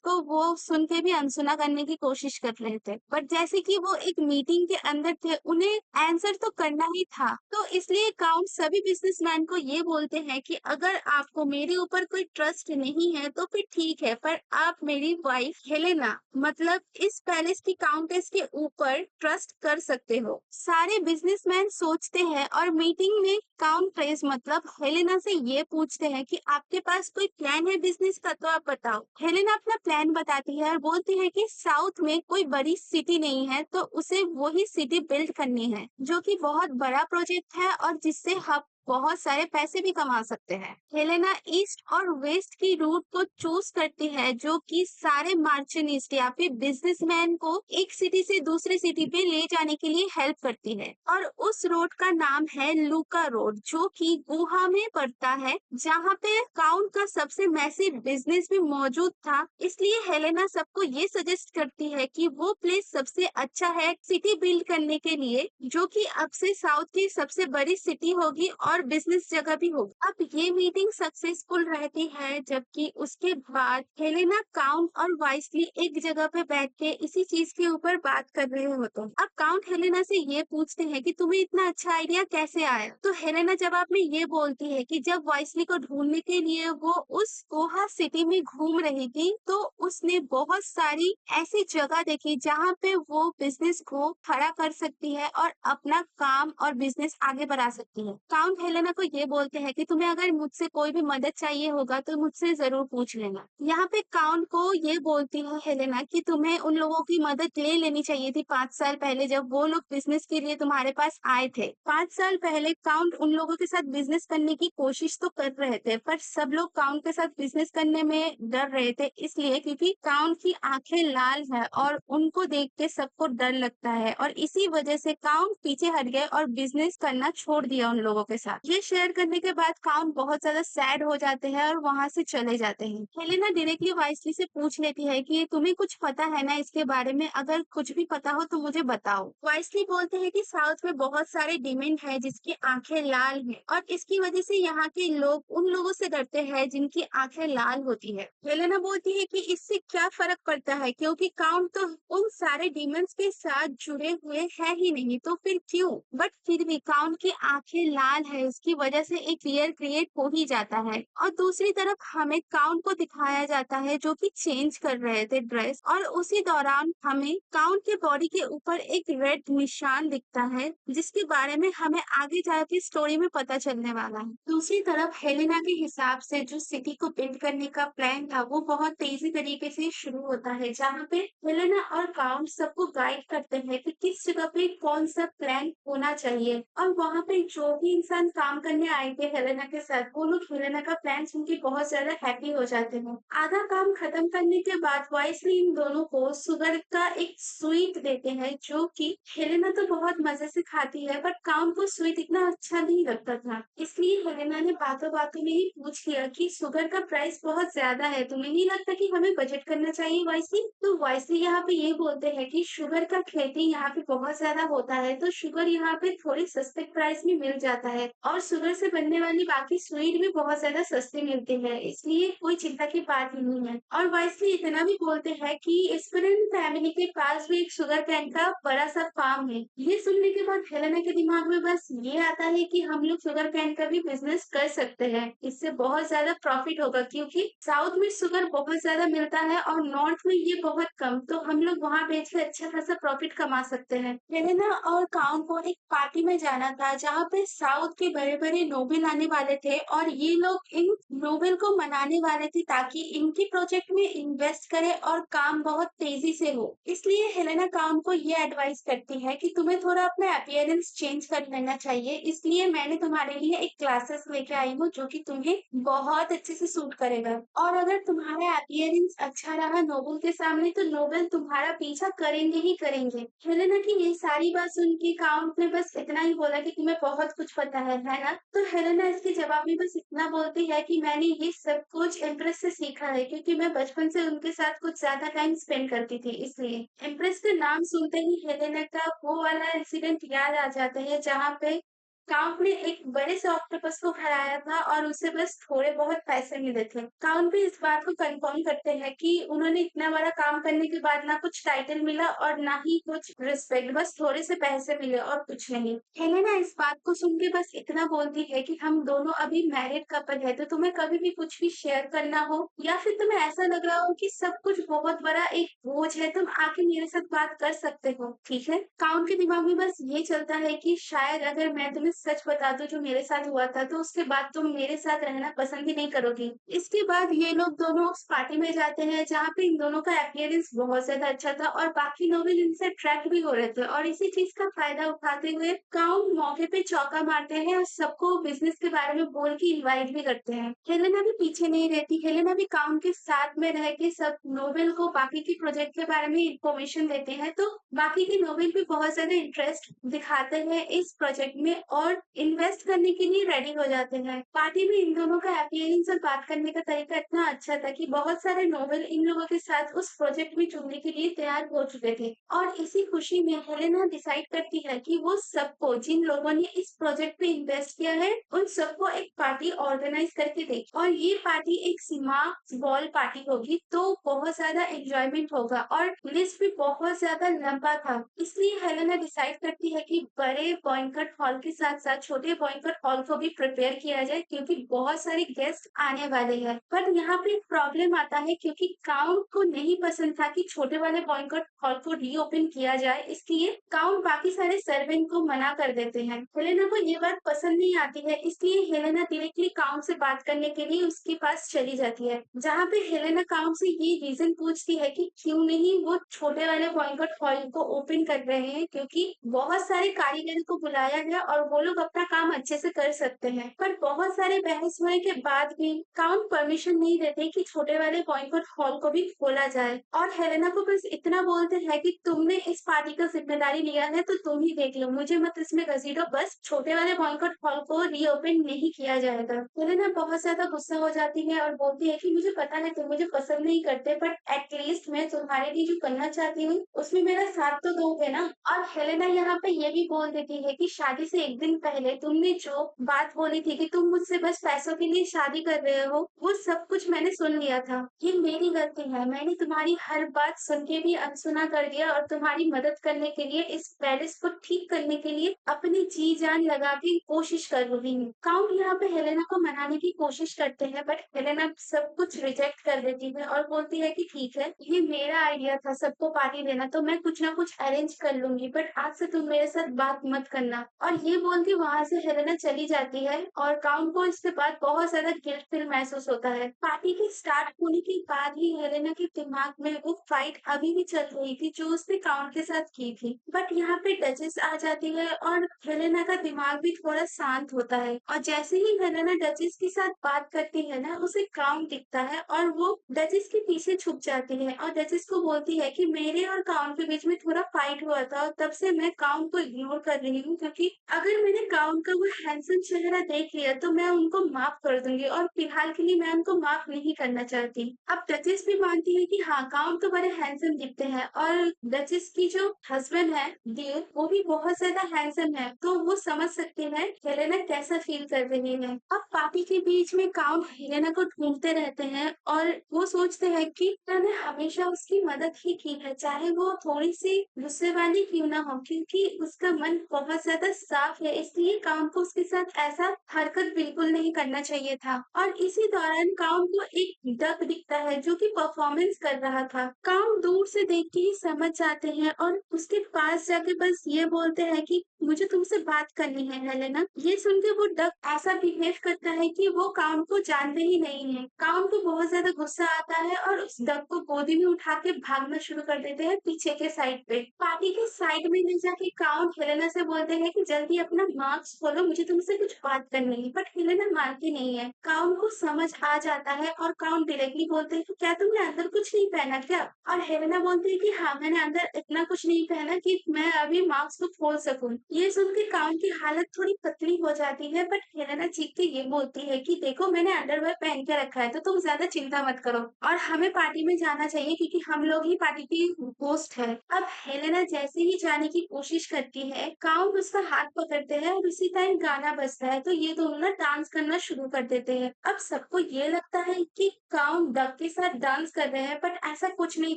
को वो सुन के भी अनसुना करने की कोशिश कर रहे थे, बट जैसे कि वो एक मीटिंग के अंदर थे, उन्हें आंसर तो करना ही था। तो इसलिए काउंट सभी बिजनेसमैन को ये बोलते हैं कि अगर आपको मेरे ऊपर कोई ट्रस्ट नहीं है तो फिर ठीक है, पर आप मेरी वाइफ हेलेना मतलब इस पैलेस की काउंटेस के ऊपर ट्रस्ट कर सकते हो। सारे बिजनेसमैन सोचते हैं और मीटिंग में काउंट प्रेस मतलब हेलेना से ये पूछते हैं कि आपके पास कोई प्लान है बिजनेस का, तो आप बताओ। हेलेना अपना प्लान बताती है और बोलती है कि साउथ में कोई बड़ी सिटी नहीं है, तो उसे वही सिटी बिल्ड करनी है, जो कि बहुत बड़ा प्रोजेक्ट है और जिससे हम बहुत सारे पैसे भी कमा सकते हैं। हेलेना ईस्ट और वेस्ट की रूट को चूज करती है, जो कि सारे मार्चेनिस्ट या फिर बिजनेसमैन को एक सिटी से दूसरे सिटी पे ले जाने के लिए हेल्प करती है। और उस रोड का नाम है लूका रोड, जो कि गुहा में पड़ता है, जहाँ पे काउंट का सबसे मैसिव बिजनेस भी मौजूद था। इसलिए हेलेना सबको ये सजेस्ट करती है कि वो प्लेस सबसे अच्छा है सिटी बिल्ड करने के लिए, जो कि अब से साउथ की सबसे बड़ी सिटी होगी और बिजनेस जगह भी होगी। अब ये मीटिंग सक्सेसफुल रहती है, जबकि उसके बाद हेलेना, काउंट और वाइसली एक जगह पे बैठ के इसी चीज के ऊपर बात कर रहे होते हैं। अब काउंट हेलेना से ये पूछते हैं कि तुम्हें इतना अच्छा आइडिया कैसे आया, तो हेलेना जवाब में ये बोलती है कि जब वाइसली को ढूंढने के लिए वो उस गोहा सिटी में घूम रही थी, तो उसने बहुत सारी ऐसी जगह देखी जहाँ पे वो बिजनेस को खड़ा कर सकती है और अपना काम और बिजनेस आगे बढ़ा सकती है। काउंट हेलेना को ये बोलते हैं कि तुम्हें अगर मुझसे कोई भी मदद चाहिए होगा तो मुझसे जरूर पूछ लेना। यहाँ पे काउंट को ये बोलती है हेलेना कि तुम्हें उन लोगों की मदद ले लेनी चाहिए थी 5 साल पहले, जब वो लोग बिजनेस के लिए तुम्हारे पास आए थे। 5 साल पहले काउंट उन लोगों के साथ बिजनेस करने की कोशिश तो कर रहे थे, पर सब लोग काउंट के साथ बिजनेस करने में डर रहे थे, इसलिए क्योंकि काउंट की आंखें लाल है और उनको देख के सबको डर लगता है, और इसी वजह से काउंट पीछे हट गए और बिजनेस करना छोड़ दिया उन लोगों के साथ। ये शेयर करने के बाद काउंट बहुत ज्यादा सैड हो जाते हैं और वहाँ से चले जाते हैं। हेलेना डायरेक्टली वाइसली से पूछ लेती है कि तुम्हें कुछ पता है ना इसके बारे में, अगर कुछ भी पता हो तो मुझे बताओ। वाइसली बोलते हैं कि साउथ में बहुत सारे डिमेंड है जिसकी आंखें लाल हैं, और इसकी वजह से यहाँ के लोग उन लोगों से डरते हैं जिनकी आंखें लाल होती है। हेलेना बोलती है कि इससे क्या फर्क पड़ता है, क्योंकि काउंट तो उन सारे डीमंस के साथ जुड़े हुए है ही नहीं, तो फिर क्यों। बट फिर भी काउंट की आंखें लाल है, इसकी वजह से एक फियर क्रिएट हो ही जाता है। और दूसरी तरफ हमें काउंट को दिखाया जाता है जो कि चेंज कर रहे थे ड्रेस, और उसी दौरान हमें काउंट के बॉडी के ऊपर एक रेड निशान दिखता है, जिसके बारे में हमें आगे जाके स्टोरी में पता चलने वाला है। दूसरी तरफ हेलेना के हिसाब से जो सिटी को बिल्ड करने का प्लान था वो बहुत तेजी तरीके से शुरू होता है, जहाँ पे हेलेना और काउंट सबको गाइड करते हैं कि किस जगह पे कौन सा प्लान होना चाहिए। और वहाँ पे जो भी इंसान काम करने आए थे हेलेना के साथ, वो लोग हेलेना का प्लान सुन के बहुत ज्यादा हैप्पी हो जाते हैं। आधा काम खत्म करने के बाद वाइसली इन दोनों को शुगर का एक स्वीट देते हैं, जो कि हेलेना तो बहुत मजे से खाती है, बट काउंट को स्वीट इतना अच्छा नहीं लगता था। इसलिए हेलेना ने बातों बातों में ही पूछ लिया कि शुगर का प्राइस बहुत ज्यादा है, तुम्हें नहीं लगता कि हमें बजट करना चाहिए वाइसली। तो वाइसली यहाँ पे ये बोलते हैं कि शुगर का खेती यहाँ पे बहुत ज्यादा होता है, तो शुगर यहाँ पे थोड़ी सस्ते प्राइस में मिल जाता है, और शुगर से बनने वाली बाकी स्वीट भी बहुत ज्यादा सस्ते मिलते हैं, इसलिए कोई चिंता की बात ही नहीं है। और वाइसली इतना भी बोलते हैं कि स्पिरन फैमिली के पास भी एक शुगर कैन का बड़ा सा फार्म है। ये सुनने के बाद हेलेना के दिमाग में बस ये आता है कि हम लोग शुगर कैन का भी बिजनेस कर सकते हैं, इससे बहुत ज्यादा प्रॉफिट होगा, क्योंकि साउथ में शुगर बहुत ज्यादा मिलता है और नॉर्थ में ये बहुत कम, तो हम लोग वहाँ बेच के अच्छा खासा प्रॉफिट कमा सकते हैं। हेलेना और काउंट को एक पार्टी में जाना था, जहाँ पे साउथ के के बड़े-बड़े नोबेल आने वाले थे और ये लोग इन नोबेल को मनाने वाले थे ताकि इनके प्रोजेक्ट में इन्वेस्ट करें और काम बहुत तेजी से हो। इसलिए हेलेना काम को ये एडवाइस करती है कि तुम्हें थोड़ा अपना अपीयरेंस चेंज कर लेना चाहिए। इसलिए मैंने तुम्हारे लिए एक क्लासेस लेके आई हूँ जो कि तुम्हें बहुत अच्छे से सूट करेगा। और अगर तुम्हारा अपीयरेंस अच्छा रहा नोबेल के सामने तो नोबेल तुम्हारा पीछा करेंगे ही करेंगे। हेलेना की ये सारी बात सुन के काउंट ने बस इतना ही बोला कि तुम्हें बहुत कुछ पता है ना? तो हेलेना इसके जवाब में बस इतना बोलती है कि मैंने ये सब कुछ इम्प्रेस से सीखा है क्योंकि मैं बचपन से उनके साथ कुछ ज्यादा टाइम स्पेंड करती थी इसलिए। इम्प्रेस का नाम सुनते ही हेलेना का वो वाला इंसिडेंट याद आ जाता है जहाँ पे काउंट ने एक बड़े से ऑक्टोपस को हराया था और उसे बस थोड़े बहुत पैसे मिले थे। काउंट भी इस बात को कंफर्म करते हैं कि उन्होंने इतना बड़ा काम करने के बाद ना कुछ टाइटल मिला और ना ही कुछ रिस्पेक्ट, बस थोड़े से पैसे मिले और कुछ नहीं। हेलेना इस बात को सुन के बस इतना बोलती है कि हम दोनों अभी मैरिड कपल है तो तुम्हें कभी भी कुछ भी शेयर करना हो या फिर तुम्हें ऐसा लग रहा हो कि सब कुछ बहुत बड़ा एक बोझ है, तुम आके मेरे साथ बात कर सकते हो, ठीक है? काउंट के दिमाग में बस ये चलता है कि शायद अगर मैं तुम्हें सच बता दूं जो मेरे साथ हुआ था तो उसके बाद तुम मेरे साथ रहना पसंद ही नहीं करोगी। इसके बाद ये लोग दोनों उस पार्टी में जाते हैं जहाँ पे इन दोनों का अपीयरेंस बहुत ज्यादा अच्छा था और बाकी लोग भी इनसे अट्रैक्ट भी हो रहे थे और इसी चीज का फायदा उठाते हुए काउंट मौके पे चौका मारते हैं और सबको बिजनेस के बारे में बोल के इनवाइट भी करते हैं। हेलेना भी पीछे नहीं रहती, हेलेना भी काउंट के साथ में रह के सब नोबेल को बाकी के प्रोजेक्ट के बारे में इंफॉर्मेशन देते हैं तो बाकी के नोबेल भी बहुत ज्यादा इंटरेस्ट दिखाते हैं इस प्रोजेक्ट में और इन्वेस्ट करने के लिए रेडी हो जाते हैं। पार्टी में इन दोनों का अपीयरेंस और बात करने का तरीका इतना अच्छा था कि बहुत सारे नोबेल इन लोगों के साथ उस प्रोजेक्ट में जुड़ने के लिए तैयार हो चुके थे और इसी खुशी में हेलेना डिसाइड करती है कि वो सबको जिन लोगों ने इस प्रोजेक्ट पे इन्वेस्ट किया है उन सबको एक पार्टी ऑर्गेनाइज करके दे और ये पार्टी एक सीमा बॉल पार्टी होगी तो बहुत ज्यादा एंजॉयमेंट होगा और लिस्ट भी बहुत ज्यादा लंबा था। इसलिए हेलेना डिसाइड करती है कि बड़े बैंक्वेट हॉल के साथ साथ छोटे बैंक्वेट हॉल को भी प्रिपेयर किया जाए क्योंकि बहुत सारे गेस्ट आने वाले हैं। पर यहाँ पे प्रॉब्लम आता है क्योंकि काउंट को नहीं पसंद था कि छोटे वाले बैंक्वेट हॉल को रीओपन किया जाए, इसलिए काउंट बाकी सारे सर्वेंट को मना कर देते हैं। हेलेना को ये बात पसंद नहीं आती है इसलिए हेलेना डायरेक्टली काउंट से बात करने के लिए उसके पास चली जाती है जहाँ पे हेलेना काउंट से ये रीजन पूछती है कि क्यों नहीं वो छोटे वाले बैंक्वेट हॉल को ओपन कर रहे हैं क्योंकि बहुत सारे कारीगर को बुलाया गया और वो लोग अपना काम अच्छे से कर सकते हैं। पर बहुत सारे बहस होने के बाद भी काउंट परमिशन नहीं देते कि छोटे वाले बैंक्वेट हॉल को भी खोला जाए और हेलेना को बस इतना बोलते हैं कि तुमने इस पार्टी का जिम्मेदारी लिया है तो तुम ही देख लो, मुझे मत इसमें घसीटो, बस छोटे वाले बैंक्वेट हॉल को रीओपन नहीं किया जाएगा। हेलेना बहुत ज्यादा गुस्सा हो जाती है और बोलती है कि मुझे पता है तुम मुझे पसंद नहीं करते बट एटलीस्ट मैं तुम्हारे लिए जो करना चाहती हूँ उसमें मेरा साथ तो दोगे ना। और हेलेना यहाँ पे ये भी बोल देती है कि शादी से एक दिन पहले तुमने जो बात बोली थी कि तुम मुझसे बस पैसों के लिए शादी कर रहे हो वो सब कुछ मैंने सुन लिया था, ये मेरी गलती है, मैंने तुम्हारी हर बात सुन के भी अनसुना कर दिया और तुम्हारी मदद करने के लिए इस पैलेस को ठीक करने के लिए अपनी जी जान लगा के कोशिश कर रही हूँ। काउंट यहाँ पे हेलेना को मनाने की कोशिश करते हैं बट हेलेना सब कुछ रिजेक्ट कर देती है और बोलती है कि ठीक है ये मेरा आइडिया था सबको पार्टी देना तो मैं कुछ ना कुछ अरेंज कर लूंगी बट आज से तुम मेरे साथ बात मत करना। और ये बोल के वहां से हेलेना चली जाती है और काउंट को इसके बाद बहुत ज्यादा गिल्ट फील महसूस होता है। पार्टी के स्टार्ट होने के बाद ही हेलेना के दिमाग में वो फाइट अभी भी चल रही थी जो उसने काउंट के साथ की थी बट यहाँ पे डचेस आ जाती है और हेलेना का दिमाग भी थोड़ा शांत होता है और जैसे ही हेलेना डचेस के साथ बात करती है ना उसे काउंट दिखता है और वो डचेस के पीछे छुप जाती है और डचेस को बोलती है कि मेरे और काउंट के बीच में थोड़ा फाइट हुआ था और तब से मैं काउंट को इग्नोर कर रही हूँ क्योंकि अगर मैंने काउंट का वो हैंडसम चेहरा देख लिया तो मैं उनको माफ कर दूंगी और फिलहाल के लिए मैं उनको माफ नहीं करना चाहती। अब डचेस भी मानती है कि हाँ काउंट तो बड़े हैंडसम दिखते हैं और डचेस की जो हस्बैंड है देव वो भी बहुत ज्यादा हैंडसम है तो वो समझ सकते हैं हेलेना कैसा फील कर रही है। अब पार्टी के बीच में काउंट हेलेना को ढूंढते रहते हैं और वो सोचते हैं कि मैंने हमेशा उसकी मदद ही की है चाहे वो थोड़ी सी गुस्से वाली क्यों ना हो क्योंकि उसका मन बहुत ज्यादा साफ है इसलिए काउंट को उसके साथ ऐसा हरकत बिल्कुल नहीं करना चाहिए था। और इसी दौरान काउंट को एक डक दिखता है जो कि परफॉर्मेंस कर रहा था। काउंट दूर से देख के ही समझ जाते हैं और उसके पास जाके बस ये बोलते हैं कि मुझे तुमसे बात करनी है हेलेना। ये सुन के वो डक ऐसा बिहेव करता है कि वो काउंट को जानते ही नहीं है। काउंट को बहुत ज्यादा गुस्सा आता है और उस डक को गोदी में उठा के भागना शुरू कर देते हैं पीछे के साइड पे। पार्टी के साइड में ले जाके काउंट हेलेना से बोलते हैं कि जल्दी अपना मास्क खोलो, मुझे तुमसे कुछ बात करनी है। बट हेलेना मानती नहीं है। काउंट को समझ आ जाता है और काउंट डायरेक्टली बोलते हैं कि क्या तुमने अंदर कुछ नहीं पहना क्या? और हेलेना बोलती है कि हाँ, मैंने अंदर इतना कुछ नहीं पहना कि मैं अभी मास्क को खोल सकूं। ये सुन के काउंट की हालत थोड़ी पतली हो जाती है, बट हेलेना चीख के ये बोलती है कि देखो, मैंने अंडरवेयर पहन के रखा है, तो तुम ज्यादा चिंता मत करो और हमें पार्टी में जाना चाहिए क्योंकि हम लोग ही पार्टी की होस्ट है। अब हेलेना जैसे ही जाने की कोशिश करती है, काउंट उसका हाथ पकड़ते हैं और उसी टाइम गाना बजता है, तो ये दोनों ना डांस करना शुरू कर देते हैं। अब सबको ये लगता है कि काउंट डक के साथ डांस कर रहे हैं, बट ऐसा कुछ नहीं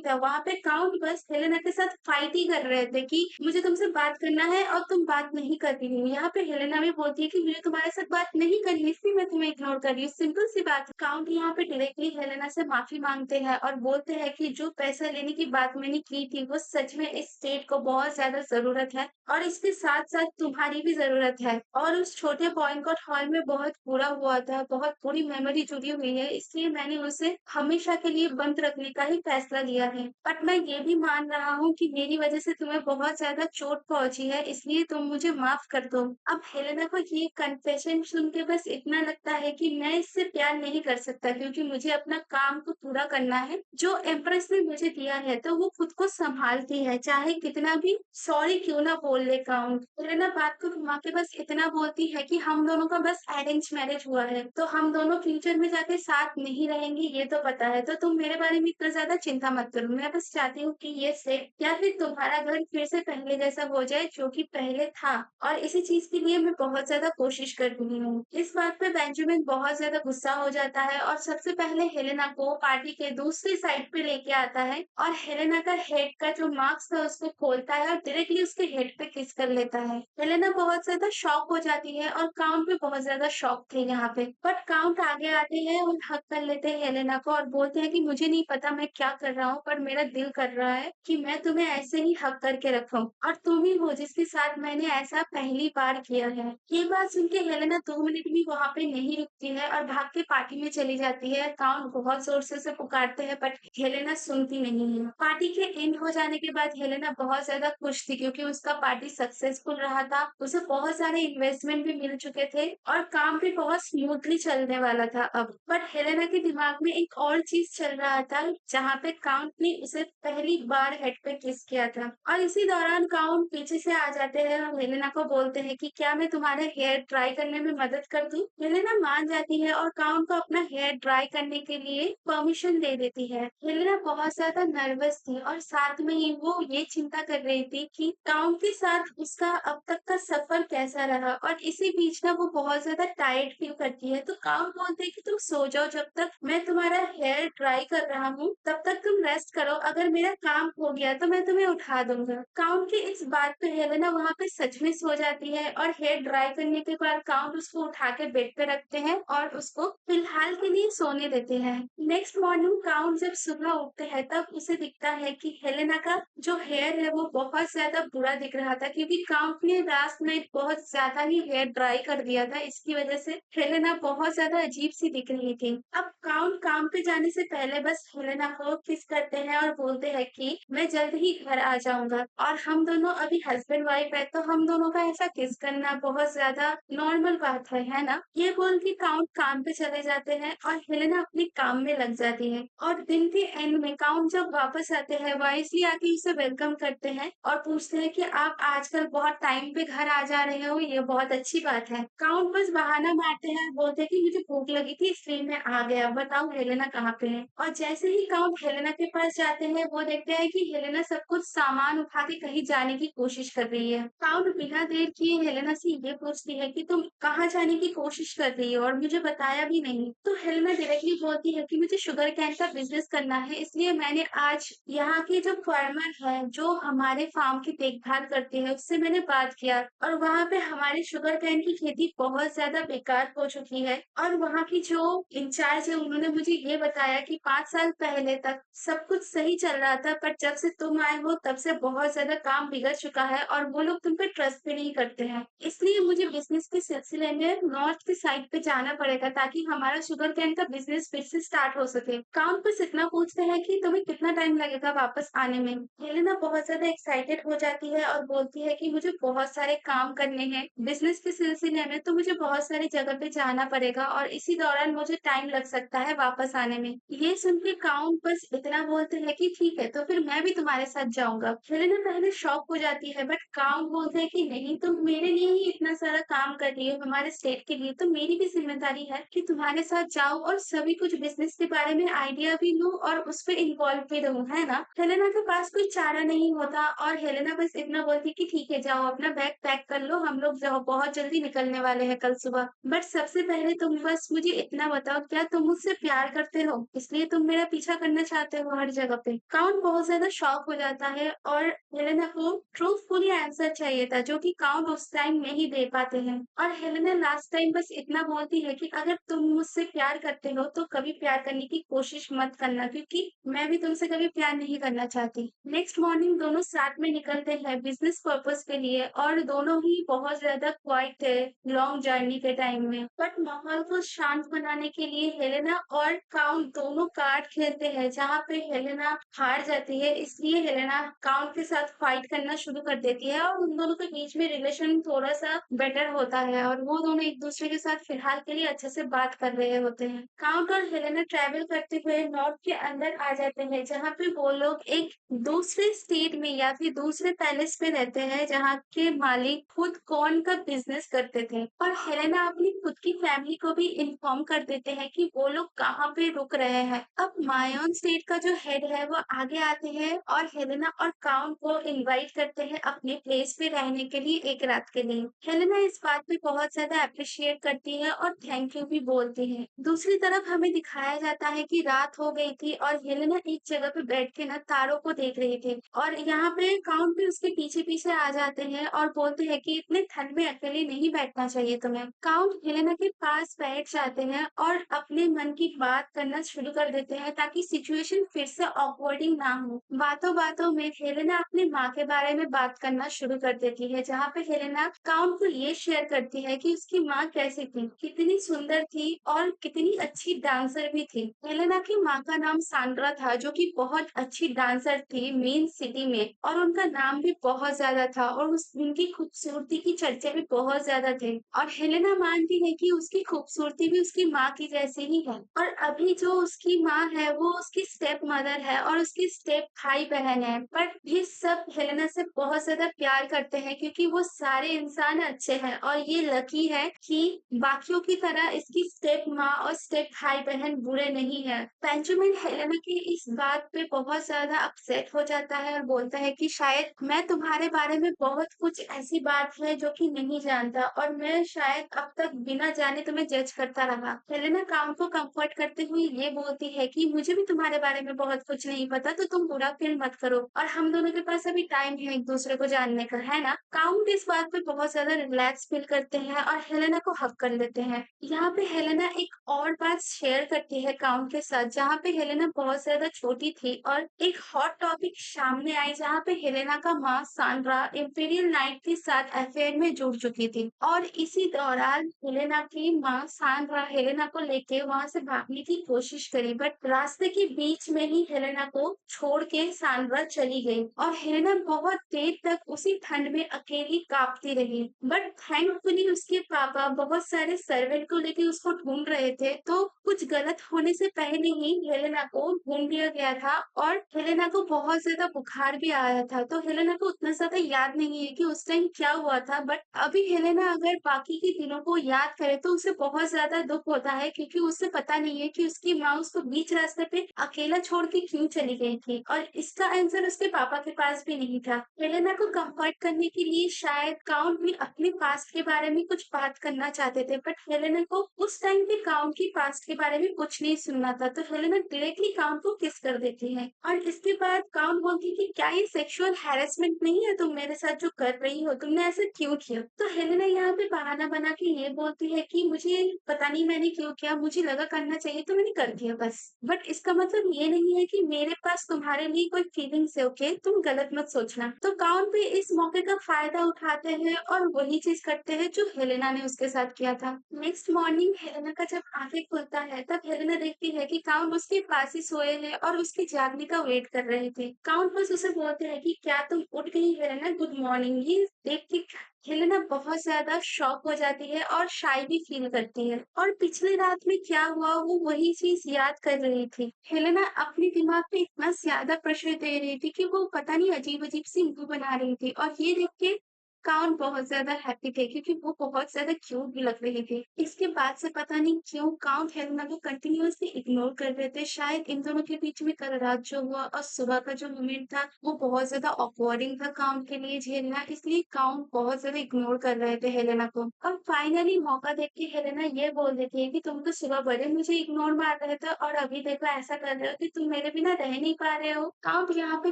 था। वहां पे काउंट बस हेलेना के साथ फाइट ही कर रहे थे कि मुझे तुमसे बात करना है और तुम बात नहीं कर रही हो। यहाँ पे हेलेना भी बोलती है कि मुझे तुम्हारे साथ बात नहीं करनी, इसलिए मैं तुम्हें इग्नोर कर रही हूँ। सिंपल सी बात है। काउंट यहाँ पे डायरेक्टली हेलेना से माफी मांगते हैं और बोलते हैं कि जो पैसा लेने की बात मैंने की थी, वो सच में इस स्टेट को बहुत ज्यादा जरूरत है और इसके साथ साथ तुम्हारी भी जरूरत है। और उस छोटे बॉयकॉट हॉल में बहुत बुरा हुआ था, बहुत बुरी मेमोरी जुड़ी हुई है, इसलिए मैंने उसे हमेशा के लिए बंद रखने का ही फैसला लिया है। बट मैं ये भी मान रहा हूँ कि मेरी वजह से तुम्हें बहुत ज्यादा चोट पहुंची है, इसलिए तुम मुझे माफ कर दो। अब हेलेना को ये कन्फेशन सुन के बस इतना लगता है कि मैं इससे प्यार नहीं कर सकता क्योंकि मुझे अपना काम को पूरा करना है जो एम्प्रेस ने मुझे दिया है। तो वो खुद को संभालती है, चाहे कितना भी सॉरी क्यों ना बोल ले काउंट। हेलेना बात को घुमा के बस इतना बोलती है कि हम दोनों का बस अरेंज मैरिज हुआ है, तो हम दोनों फ्यूचर में जाके साथ नहीं रहेंगे, ये तो पता है। तो तुम मेरे बारे में इतना ज्यादा चिंता मत करो, मैं बस चाहती हूँ कि ये सेट या फिर तुम्हारा घर फिर से पहले जैसा हो जाए जो कि पहले था, और इसी चीज के लिए मैं बहुत ज्यादा कोशिश कर रही हूँ। इस बात पे बेंजामिन बहुत ज्यादा गुस्सा हो जाता है और सबसे पहले हेलेना को पार्टी के दूसरी साइड पे लेके आता है और हेलेना का हेड का जो मार्क्स था उसको खोलता है और डायरेक्टली उसके हेड पे किस कर लेता है। हेलेना बहुत ज्यादा शॉक हो जाती है और काउंट भी बहुत ज्यादा शॉक थे यहाँ पे। बट काउंट आगे आते हैं और हक कर लेते हैं हेलेना को और बोलते हैं कि मुझे नहीं पता मैं क्या कर रहा हूँ, पर मेरा दिल कर रहा है कि मैं तुम्हें ऐसे ही हक करके रखूं और तुम ही हो जिसके साथ मैंने ऐसा पहली बार किया है। ये बात सुन के हेलेना 2 मिनट भी वहां पे नहीं रुकती है और भाग के पार्टी में चली जाती है। काउंट बहुत जोर से उसे पुकारते हैं, बट हेलेना सुनती नहीं है। पार्टी के एंड हो जाने के बाद हेलेना बहुत ज्यादा खुश थी क्योंकि उसका पार्टी सक्सेसफुल रहा था, उसे बहुत सारे इन्वेस्टमेंट भी मिल चुके थे और काम भी बहुत स्मूथली चलने वाला था अब। बट हेलेना के दिमाग में एक और चीज चल रहा था जहाँ पे काउंट ने उसे पहली बार हेड पे किस किया था। और इसी दौरान काउंट पीछे से आ जाते हैं और हेलेना को बोलते हैं कि क्या मैं तुम्हारे हेयर ड्राई करने में मदद कर दूं? हेलेना मान जाती है और काउंट को अपना हेयर ड्राई करने के लिए परमिशन दे देती है। हेलेना बहुत ज्यादा नर्वस थी और साथ में ही वो ये चिंता कर रही थी कि काउंट के साथ उसका अब तक का सफर कैसा रहा, और इसी बीच ना वो बहुत ज्यादा टायर्ड फील करती है। तो काउंट बोलते हैं कि तुम सो जाओ, जब तक मैं तुम्हारा हेयर ड्राई कर रहा हूँ तब तक तुम रेस्ट करो, अगर मेरा काम हो गया तो मैं तुम्हें उठा दूंगा। काउंट की इस बात पे हेलेना वहां पे सच में सो जाती है और हेयर ड्राई करने के बाद काउंट उसको उठा के बेड पे रखते हैं और उसको फिलहाल के लिए सोने देते हैं। नेक्स्ट मॉर्निंग काउंट जब सुबह उठते हैं तब उसे दिखता है कि हेलेना का जो हेयर है वो बहुत ज्यादा बुरा दिख रहा था क्योंकि काउंट ने लास्ट नाइट बहुत ज्यादा ही हेयर ड्राई कर दिया था, इसकी वजह से हेलेना बहुत ज्यादा अजीब सी दिख रही थी। अब काउंट काम पे जाने से पहले बस हेलेना को किस करते हैं और बोलते हैं कि मैं जल्द ही घर आ जाऊंगा और हम दोनों अभी हस्बैंड वाइफ है, तो हम दोनों का ऐसा किस करना बहुत ज्यादा नॉर्मल बात है ना। ये बोल के काउंट काम पे चले जाते हैं और हेलेना अपने काम में लग जाती है। और दिन के एंड में काउंट जब वापस आते हैं, वाइसली आके उसे वेलकम करते हैं और पूछते हैं कि आप आजकल बहुत टाइम पे घर आ जा रहे हो, ये बहुत अच्छी बात है। काउंट बस बहाना मारते हैं, बोलते हैं कि मुझे भूख लगी थी इसलिए मैं आ गया, बताओ हेलेना कहाँ पे है। और जैसे ही काउंट हेलेना के पास जाते हैं वो देखते हैं कि हेलेना सब कुछ सामान उठा के कहीं जाने की कोशिश कर रही है। काउंट बिना देर किए हेलेना से ये पूछती है कि तुम कहाँ जाने की कोशिश कर रही हो और मुझे बताया भी नहीं। तो हेलेना डायरेक्टली बोलती है कि मुझे शुगर कैन का बिजनेस करना है, इसलिए मैंने आज यहाँ के जो फार्मर है जो हमारे फार्म की देखभाल करते हैं उससे मैंने बात किया और वहाँ पे हमारी शुगर केन की खेती बहुत ज़्यादा बेकार हो चुकी है और वहाँ की जो इंचार्ज है उन्होंने मुझे ये बताया कि 5 साल पहले तक सब कुछ सही चल रहा था, पर जब से तुम आए हो तब से बहुत ज़्यादा काम बिगड़ चुका है और वो लोग तुम पे ट्रस्ट भी नहीं करते हैं। इसलिए मुझे बिज़नेस के सिलसिले में नॉर्थ की साइड पे जाना पड़ेगा ताकि हमारा शुगर केन का बिज़नेस फिर से स्टार्ट हो सके। काम बस इतना पूछते हैं कि तुम्हें कितना टाइम लगेगा वापस आने में? हेलेना बहुत ज़्यादा एक्साइटेड हो जाती है और बोलती है कि मुझे बहुत सारे काम करने हैं। बिज़नेस के सिलसिले में तो मुझे बहुत सारी जगह पे जाना पड़ेगा और इसी दौरान मुझे टाइम लग सकता है वापस आने में। ये सुन के काउंट बस इतना बोलते हैं कि ठीक है, तो फिर मैं भी तुम्हारे साथ जाऊँगा। हेलेना पहले शॉक हो जाती है बट काउंट बोलते हैं कि नहीं, तुम मेरे लिए ही इतना सारा काम कर रही हो हमारे स्टेट के लिए, तो मेरी भी ज़िम्मेदारी है कि तुम्हारे साथ जाऊँ और सभी कुछ बिज़नेस के बारे में आइडिया भी लूँ और उस पे इन्वॉल्व भी रहूँ, है ना? हेलेना के पास कोई चारा नहीं होता और हेलेना बस इतना बोलती है कि ठीक है, जाओ अपना बैग पैक कर लो, हम लोग जाओ बहुत जल्दी निकलने वाले हैं कल सुबह। बट सबसे पहले तुम बस मुझे इतना बताओ, क्या तुम मुझसे प्यार करते हो? इसलिए तुम मेरा पीछा करना चाहते हो हर जगह पे? काउंट बहुत ज़्यादा शॉक हो जाता है और हेलेना को ट्रूथफुली आंसर चाहिए था, जो कि काउंट उस टाइम नहीं दे पाते हैं। और हेलेना लास्ट टाइम बस इतना बोलती है कि अगर तुम मुझसे प्यार करते हो, तो कभी प्यार करने की कोशिश मत करना क्योंकि मैं भी तुमसे कभी प्यार नहीं करना चाहती। नेक्स्ट मॉर्निंग दोनों साथ में निकलते हैं बिज़नेस पर्पज़ के लिए और दोनों ही बहुत ज़्यादा क्वाइट थे लॉन्ग जर्नी के टाइम में। बट माहौल को शांत बनाने के लिए हेलेना और काउंट दोनों कार्ड खेलते हैं, जहाँ पे हेलेना हार जाती है, इसलिए हेलेना काउंट के साथ फाइट करना शुरू कर देती है और उन दोनों के बीच में रिलेशन थोड़ा-सा बेटर होता है और वो दोनों एक-दूसरे के साथ फिलहाल के लिए अच्छे से बात कर रहे होते हैं। काउंट और हेलेना ट्रैवल करते हुए नॉर्थ के अंदर आ जाते हैं, जहाँ पे वो लोग एक दूसरे स्टेट में या फिर दूसरे पैलेस में रहते हैं, जहाँ के मालिक खुद कॉर्न का बिज़नेस करते थे और हेलेना अपनी खुद की फैमिली को भी इन्फॉर्म कर देते हैं कि वो लोग कहाँ पे रुक रहे हैं। अब मायोन स्टेट का जो हेड है वो आगे आते हैं और हेलेना और काउंट को इनवाइट करते हैं अपने प्लेस पे रहने के लिए एक रात के लिए। हेलेना इस बात पे बहुत ज़्यादा एप्रिशिएट करती है और थैंक यू भी बोलती है। दूसरी तरफ हमें दिखाया जाता है कि रात हो गई थी और हेलेना एक जगह पे बैठ के ना तारों को देख रही थी और यहाँ पे काउंट भी उसके पीछे-पीछे आ जाते हैं और बोलते हैं कि इतने ठंड में अकेले नहीं बैठना चाहिए तुम्हें। काउंट हेलेना के पास बैठ जाते हैं और अपने मन की बात करना शुरू कर देते हैं ताकि सिचुएशन फिर से ऑकवर्डिंग ना हो। बातों-बातों में हेलेना अपनी माँ के बारे में बात करना शुरू कर देती है, जहाँ पे हेलेना काउंट को ये शेयर करती है कि उसकी माँ कैसी थी, कितनी सुंदर थी और कितनी अच्छी डांसर भी थी। हेलेना की माँ का नाम सांड्रा था, जो कि बहुत अच्छी डांसर थी मेन सिटी में और उनका नाम भी बहुत ज़्यादा था और उस उनकी खूबसूरती की चर्चे भी बहुत ज़्यादा थे और हेलेना मानती है कि उसकी खूबसूरती भी उसकी माँ की जैसी ही है और अभी जो उसकी माँ है वो उसकी स्टेप मदर है और उसकी स्टेप भाई बहन है, पर ये सब हेलेना से बहुत ज़्यादा प्यार करते हैं क्योंकि वो सारे इंसान अच्छे हैं और ये लकी है कि बाकियों की तरह इसकी स्टेप माँ और स्टेप भाई बहन बुरे नहीं है। बेंजामिन हेलेना की इस बात पे बहुत ज़्यादा अपसेट हो जाता है और बोलता है कि शायद मैं तुम्हारे बारे में बहुत कुछ ऐसी बात है जो कि नहीं जानता और मैं शायद अब तक बिना जाने तुम्हें जज करता रहा। हेलेना काम को कंफर्ट करते हुए ये बोलती है कि मुझे भी तुम्हारे बारे में बहुत कुछ नहीं पता, तो तुम बुरा फील मत करो और हम दोनों के पास अभी टाइम है एक दूसरे को जानने का, है ना? काउंट इस बात पे बहुत ज़्यादा रिलैक्स फील करते हैं और हेलेना को हग कर लेते हैं। यहाँ पे हेलेना एक और बात शेयर करती है काउंट के साथ, जहाँ पे हेलेना बहुत ज़्यादा छोटी थी और एक हॉट टॉपिक सामने आई, जहाँ पे हेलेना का माँ सांड्रा इम्पीरियल नाइट के साथ अफेयर में जुड़ चुकी थी और इसी दौरान हेलेना की माँ सांड्रा हेलेना को लेके वहां से भागने की कोशिश करी, बट रास्ते के बीच में ही हेलेना को छोड़ के सांड्रा चली गई और हेलेना बहुत देर तक उसी ठंड में अकेली कांपती रही। बट थैंकफुली उसके पापा बहुत सारे सर्वेंट को लेके उसको ढूंढ रहे थे, तो कुछ गलत होने से पहले ही हेलेना को ढूंढ लिया गया था और हेलेना को बहुत ज्यादा बुखार भी आया था, तो हेलेना को उतना ज्यादा याद नहीं है कि उस टाइम क्या हुआ था। बट अभी हेलेना अगर बाकी के दिनों को याद करे तो उसे बहुत ज्यादा दुख होता है क्योंकि उसे पता नहीं है कि उसकी माँ उसको बीच रास्ते पे अकेला छोड़ के क्यों चली गई थी और इसका आंसर उसके पापा के पास भी नहीं था। हेलेना को अवॉइड करने के लिए शायद काउंट भी अपने पास्ट के बारे में कुछ बात करना चाहते थे, बट हेलेना को उस टाइम पे काउंट की पास्ट के बारे में कुछ नहीं सुनना था, तो हेलेना डायरेक्टली काउंट को किस कर देती है और इसके बाद काउंट बोलती है कि क्या ये सेक्सुअल हैरेसमेंट नहीं है तुम मेरे साथ जो कर रही हो, तुमने ऐसा क्यों किया? तो हेलेना यहाँ पे बहाना बना के ये बोलती है कि मुझे पता नहीं मैंने क्यों किया, मुझे लगा करना चाहिए तो मैंने कर दिया बस। बट इसका मतलब ये नहीं है कि मेरे पास तुम्हारे लिए कोई फीलिंग्स है, ओके? तुम गलत मत सोचना। तो काउंट भी इस मौके का फायदा उठाते हैं और वही चीज करते हैं जो हेलेना ने उसके साथ किया था। नेक्स्ट मॉर्निंग हेलेना का जब आंखें खुलता है तब हेलेना देखती है कि काउंट उसके पास ही सोए हैं और उसके जागने का वेट कर रहे थे। काउंट बस उसे बोलते हैं कि क्या तुम उठ गई हेलेना, गुड मॉर्निंग। ये देख के हेलेना बहुत ज्यादा शॉक हो जाती है और शाय भी फील करती है और पिछली रात में क्या हुआ वो वही चीज याद कर रही थी। हेलेना अपने दिमाग पे इतना ज्यादा प्रेशर दे रही थी कि वो पता नहीं अजीब अजीब सी मुंह बना रही थी और ये देख के काउंट बहुत ज्यादा हैप्पी थे क्योंकि वो बहुत ज्यादा क्यूट भी लग रहे थे। इसके बाद से पता नहीं क्यों काउंट हेलेना को कंटिन्यूअसली इग्नोर कर रहे थे। शायद इन दोनों के बीच में कल रात जो हुआ और सुबह का जो मोमेंट था वो बहुत ज्यादा ऑकवर्डिंग था काउंट के लिए झेलना, इसलिए काउंट बहुत ज्यादा इग्नोर कर रहे थे हेलेना को। अब फाइनली मौका देख के हेलेना ये बोल देती है कि तुम तो सुबह बड़े मुझे इग्नोर मार रहे थे और अभी देखो ऐसा कर रहे हो कि तुम मेरे बिना रह नहीं पा रहे हो। काउंट यहाँ पे